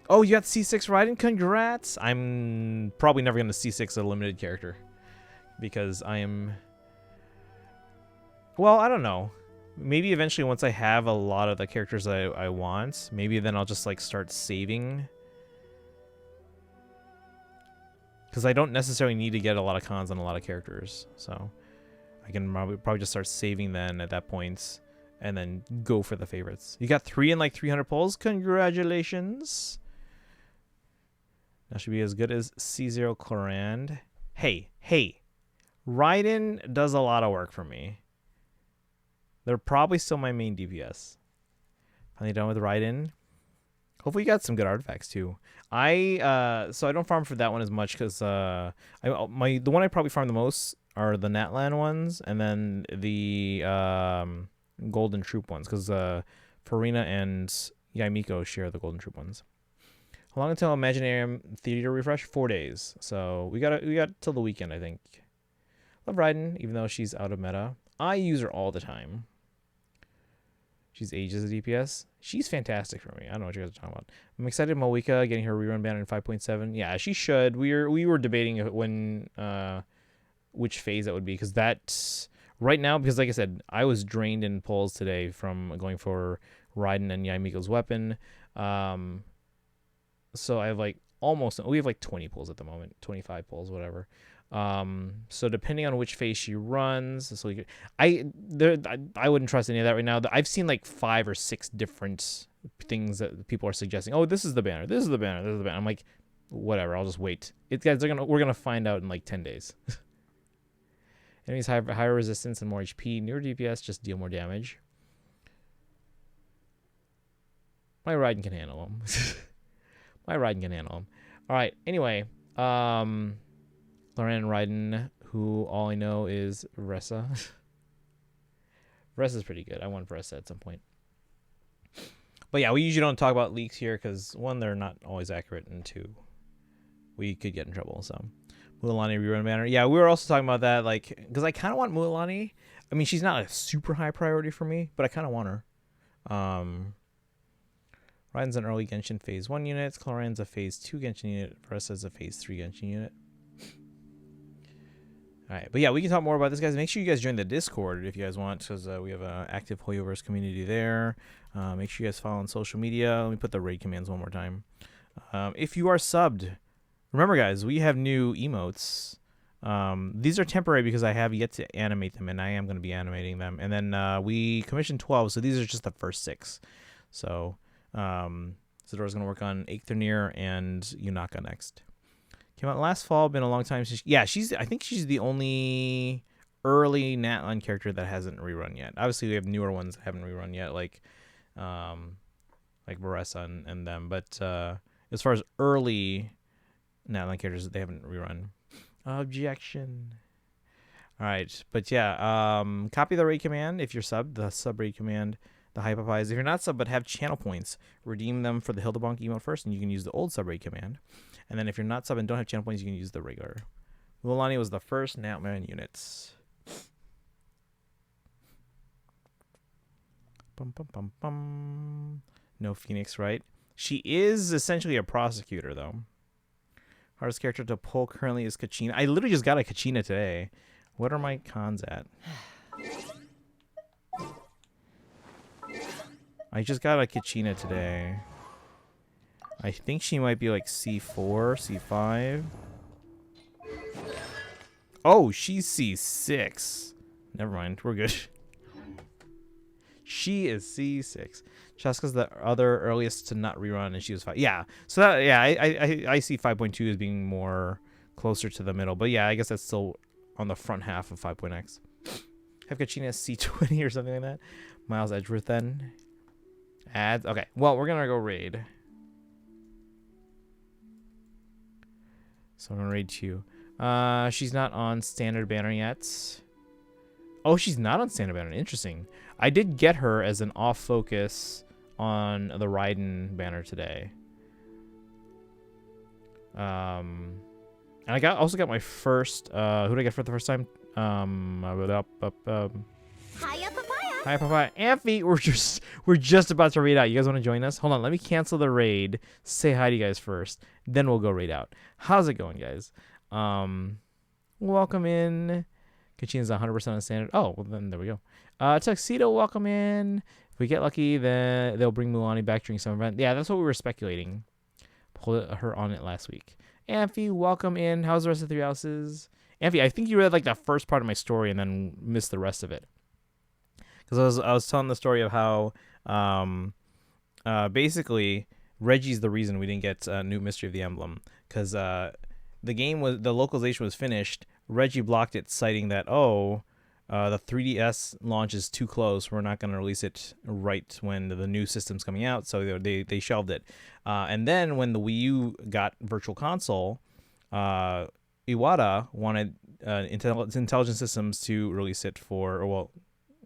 Oh, you got C6 Raiden? Congrats! I'm probably never going to C6 a limited character. Because I am... Well, I don't know. Maybe eventually once I have a lot of the characters that I want, maybe then I'll just like start saving. Because I don't necessarily need to get a lot of cons on a lot of characters. So I can probably just start saving then at that point. And then go for the favorites. You got 3 in like 300 pulls. Congratulations. That should be as good as C0 Clorand. Hey. Raiden does a lot of work for me. They're probably still my main DPS. Finally done with Raiden. Hopefully you got some good artifacts too. So I don't farm for that one as much because the one I probably farm the most are the Natlan ones and then the Golden Troop ones because Farina and Yaimiko share the Golden Troop ones. How long until Imaginarium Theater refresh? 4 days. So we got till the weekend, I think. Love Raiden, even though she's out of meta. I use her all the time. She's ages of DPS. She's fantastic for me. I don't know what you guys are talking about. I'm excited Moika getting her rerun banner in 5.7. Yeah, she should. We were debating when which phase that would be because that's right now because like I said, I was drained in pulls today from going for Raiden and Yaimiko's weapon. So I have like we have like 20 pulls at the moment, 25 pulls, whatever. So depending on which phase she runs, so I wouldn't trust any of that right now. I've seen like 5 or 6 different things that people are suggesting. Oh, this is the banner. This is the banner. This is the banner. I'm like, whatever. I'll just wait. We're gonna find out in like 10 days. Enemies higher resistance and more HP. Newer DPS just deal more damage. My Raiden can handle them. My Raiden can handle them. All right. Anyway, Loran and Raiden, who all I know is Ressa. Ressa's pretty good. I want Ressa at some point. But yeah, we usually don't talk about leaks here because 1, they're not always accurate, and 2, we could get in trouble. So, Mualani rerun banner. Yeah, we were also talking about that, like, because I kind of want Mualani. I mean, she's not a super high priority for me, but I kind of want her. Raiden's an early Genshin phase 1 unit. Cloran's a phase 2 Genshin unit. Ressa's a phase 3 Genshin unit. Alright, but yeah, we can talk more about this, guys. Make sure you guys join the Discord if you guys want, because we have an active Hoyoverse community there. Make sure you guys follow on social media. Let me put the raid commands one more time. If you are subbed, remember, guys, we have new emotes. These are temporary because I have yet to animate them, and I am going to be animating them. And then we commissioned 12, so these are just the first 6. So Zidora's going to work on Eikthenir and Yunaka next. Came out last fall. Been a long time since. I think she's the only early Natlan character that hasn't rerun yet. Obviously, we have newer ones that haven't rerun yet, like Baressa and them. But as far as early Natlan characters, they haven't rerun. Objection. All right, but yeah, copy the raid command if you're subbed. The sub raid command. The Hyperpies. If you're not sub but have channel points, redeem them for the Hildebonk emote first, and you can use the old sub raid command. And then if you're not sub and don't have channel points, you can use the regular. Mualani was the first Natman units. No Phoenix, right? She is essentially a prosecutor, though. Hardest character to pull currently is Kachina. I literally just got a Kachina today. What are my cons at? I just got a Kachina today. I think she might be like C4, C5. Oh, she's C6. Never mind, we're good. She is C6. Chaska's the other earliest to not rerun, and she was 5. Yeah, so that, yeah, I see 5.2 as being more closer to the middle, but yeah, I guess that's still on the front half of 5.x. Have Kachina C20 or something like that. Miles Edgeworth then. Ads. Okay, well, we're gonna go raid. So I'm gonna raid 2. She's not on standard banner yet. Oh, she's not on standard banner. Interesting. I did get her as an off focus on the Raiden banner today. And I also got my first. Who did I get for the first time? Hiya, papaya. Hi, Papa. Amphi, we're just about to raid out. You guys want to join us? Hold on, let me cancel the raid. Say hi to you guys first. Then we'll go raid out. How's it going, guys? Welcome in. Kachina's 100% on standard. Oh, well then there we go. Tuxedo, welcome in. If we get lucky, then they'll bring Mulani back during some event. Yeah, that's what we were speculating. Pulled her on it last week. Amphi, welcome in. How's the rest of the 3 houses? Amphi, I think you read like the first part of my story and then missed the rest of it. Because I was telling the story of how basically Reggie's the reason we didn't get New Mystery of the Emblem. Because the localization was finished. Reggie blocked it, citing that the 3DS launch is too close. We're not going to release it right when the new system's coming out. So they shelved it. And then when the Wii U got Virtual Console, Iwata wanted Intelligent Systems to release it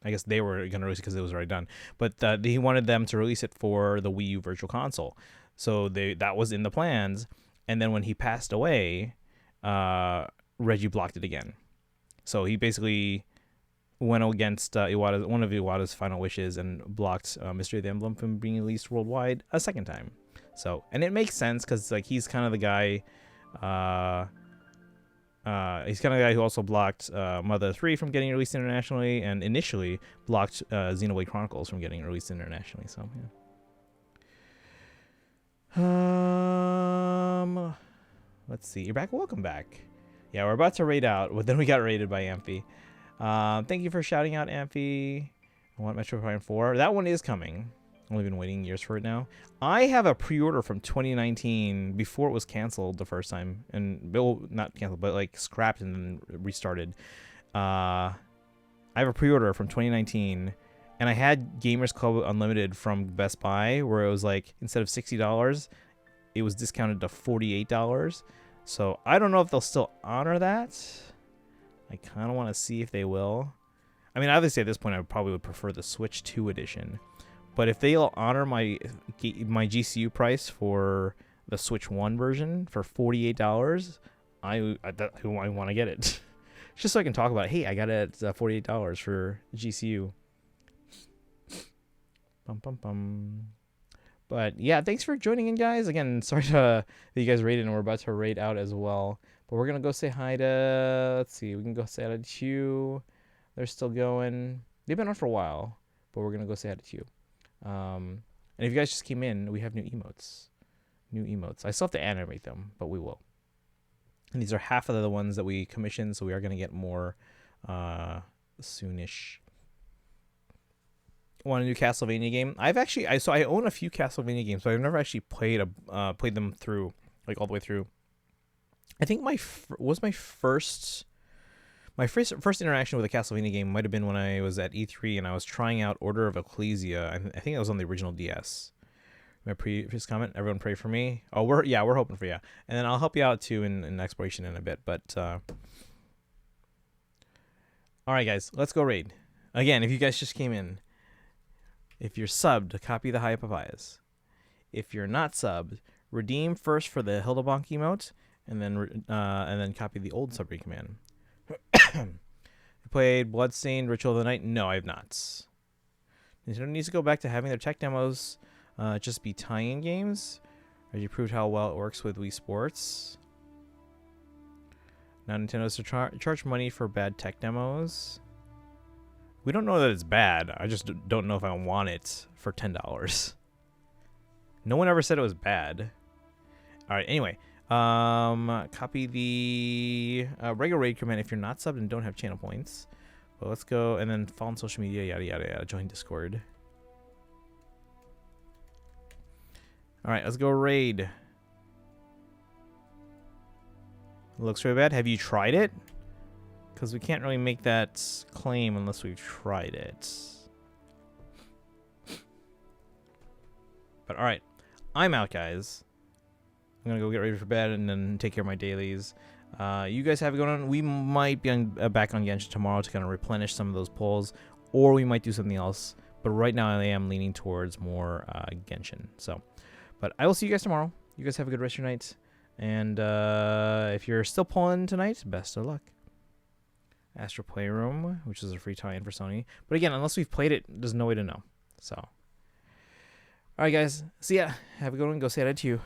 I guess they were going to release it because it was already done. But he wanted them to release it for the Wii U Virtual Console. So that was in the plans. And then when he passed away, Reggie blocked it again. So he basically went against one of Iwata's final wishes and blocked Mystery of the Emblem from being released worldwide a second time. So, and it makes sense because like he's kind of the guy. He's kind of the guy who also blocked Mother 3 from getting released internationally, and initially blocked Xenoblade Chronicles from getting released internationally. So yeah. Let's see. You're back. Welcome back. Yeah, we're about to raid out, but then we got raided by Amphi. Thank you for shouting out, Amphi. I want Metroid Prime 4. That one is coming. I've only been waiting years for it now. I have a pre-order from 2019 before it was canceled the first time. And, well, not canceled, but like scrapped and then restarted. I have a pre-order from 2019. And I had Gamers Club Unlimited from Best Buy where it was like, instead of $60, it was discounted to $48. So I don't know if they'll still honor that. I kind of want to see if they will. I mean, obviously at this point I probably would prefer the Switch 2 edition. But if they'll honor my GCU price for the Switch 1 version for $48, I want to get it. Just so I can talk about it. Hey, I got it at $48 for GCU. But yeah, thanks for joining in, guys. Again, sorry that you guys raided and we're about to raid out as well. But we're going to go say hi to... Let's see. We can go say hi to Chew. They're still going. They've been on for a while. But we're going to go say hi to Chew. And if you guys just came in, we have new emotes. I still have to animate them, but we will. And these are half of the ones that we commissioned, so we are going to get more soonish. Want a new Castlevania game? I own a few Castlevania games, but I've never actually played them through, like all the way through. I think my first interaction with a Castlevania game might have been when I was at E3 and I was trying out Order of Ecclesia. I think it was on the original DS. My previous comment, everyone pray for me. Oh, we're hoping for you. And then I'll help you out too in exploration in a bit. But all right, guys, let's go raid. Again, if you guys just came in, if you're subbed, copy the High Papayas. If you're not subbed, redeem first for the Hildebonk emote, and then copy the old sub command. You played Bloodstained Ritual of the Night? No, I have not. Nintendo needs to go back to having their tech demos just be tie-in games. Or you proved how well it works with Wii Sports. Now Nintendo's to charge money for bad tech demos. We don't know that it's bad. I just don't know if I want it for $10. No one ever said it was bad. All right, anyway. Copy the regular raid command if you're not subbed and don't have channel points. But let's go and then follow on social media, yada yada yada. Join Discord. All right, let's go raid. Looks really bad. Have you tried it? Because we can't really make that claim unless we've tried it. But all right, I'm out, guys. I'm gonna go get ready for bed and then take care of my dailies. You guys have it going on. We might be back on Genshin tomorrow to kind of replenish some of those pulls, or we might do something else. But right now I am leaning towards more Genshin. So, but I will see you guys tomorrow. You guys have a good rest of your night. And if you're still pulling tonight, best of luck. Astro Playroom, which is a free tie-in for Sony. But again, unless we've played it, there's no way to know. So, all right, guys. See ya. Have a good one. Go say hi to you.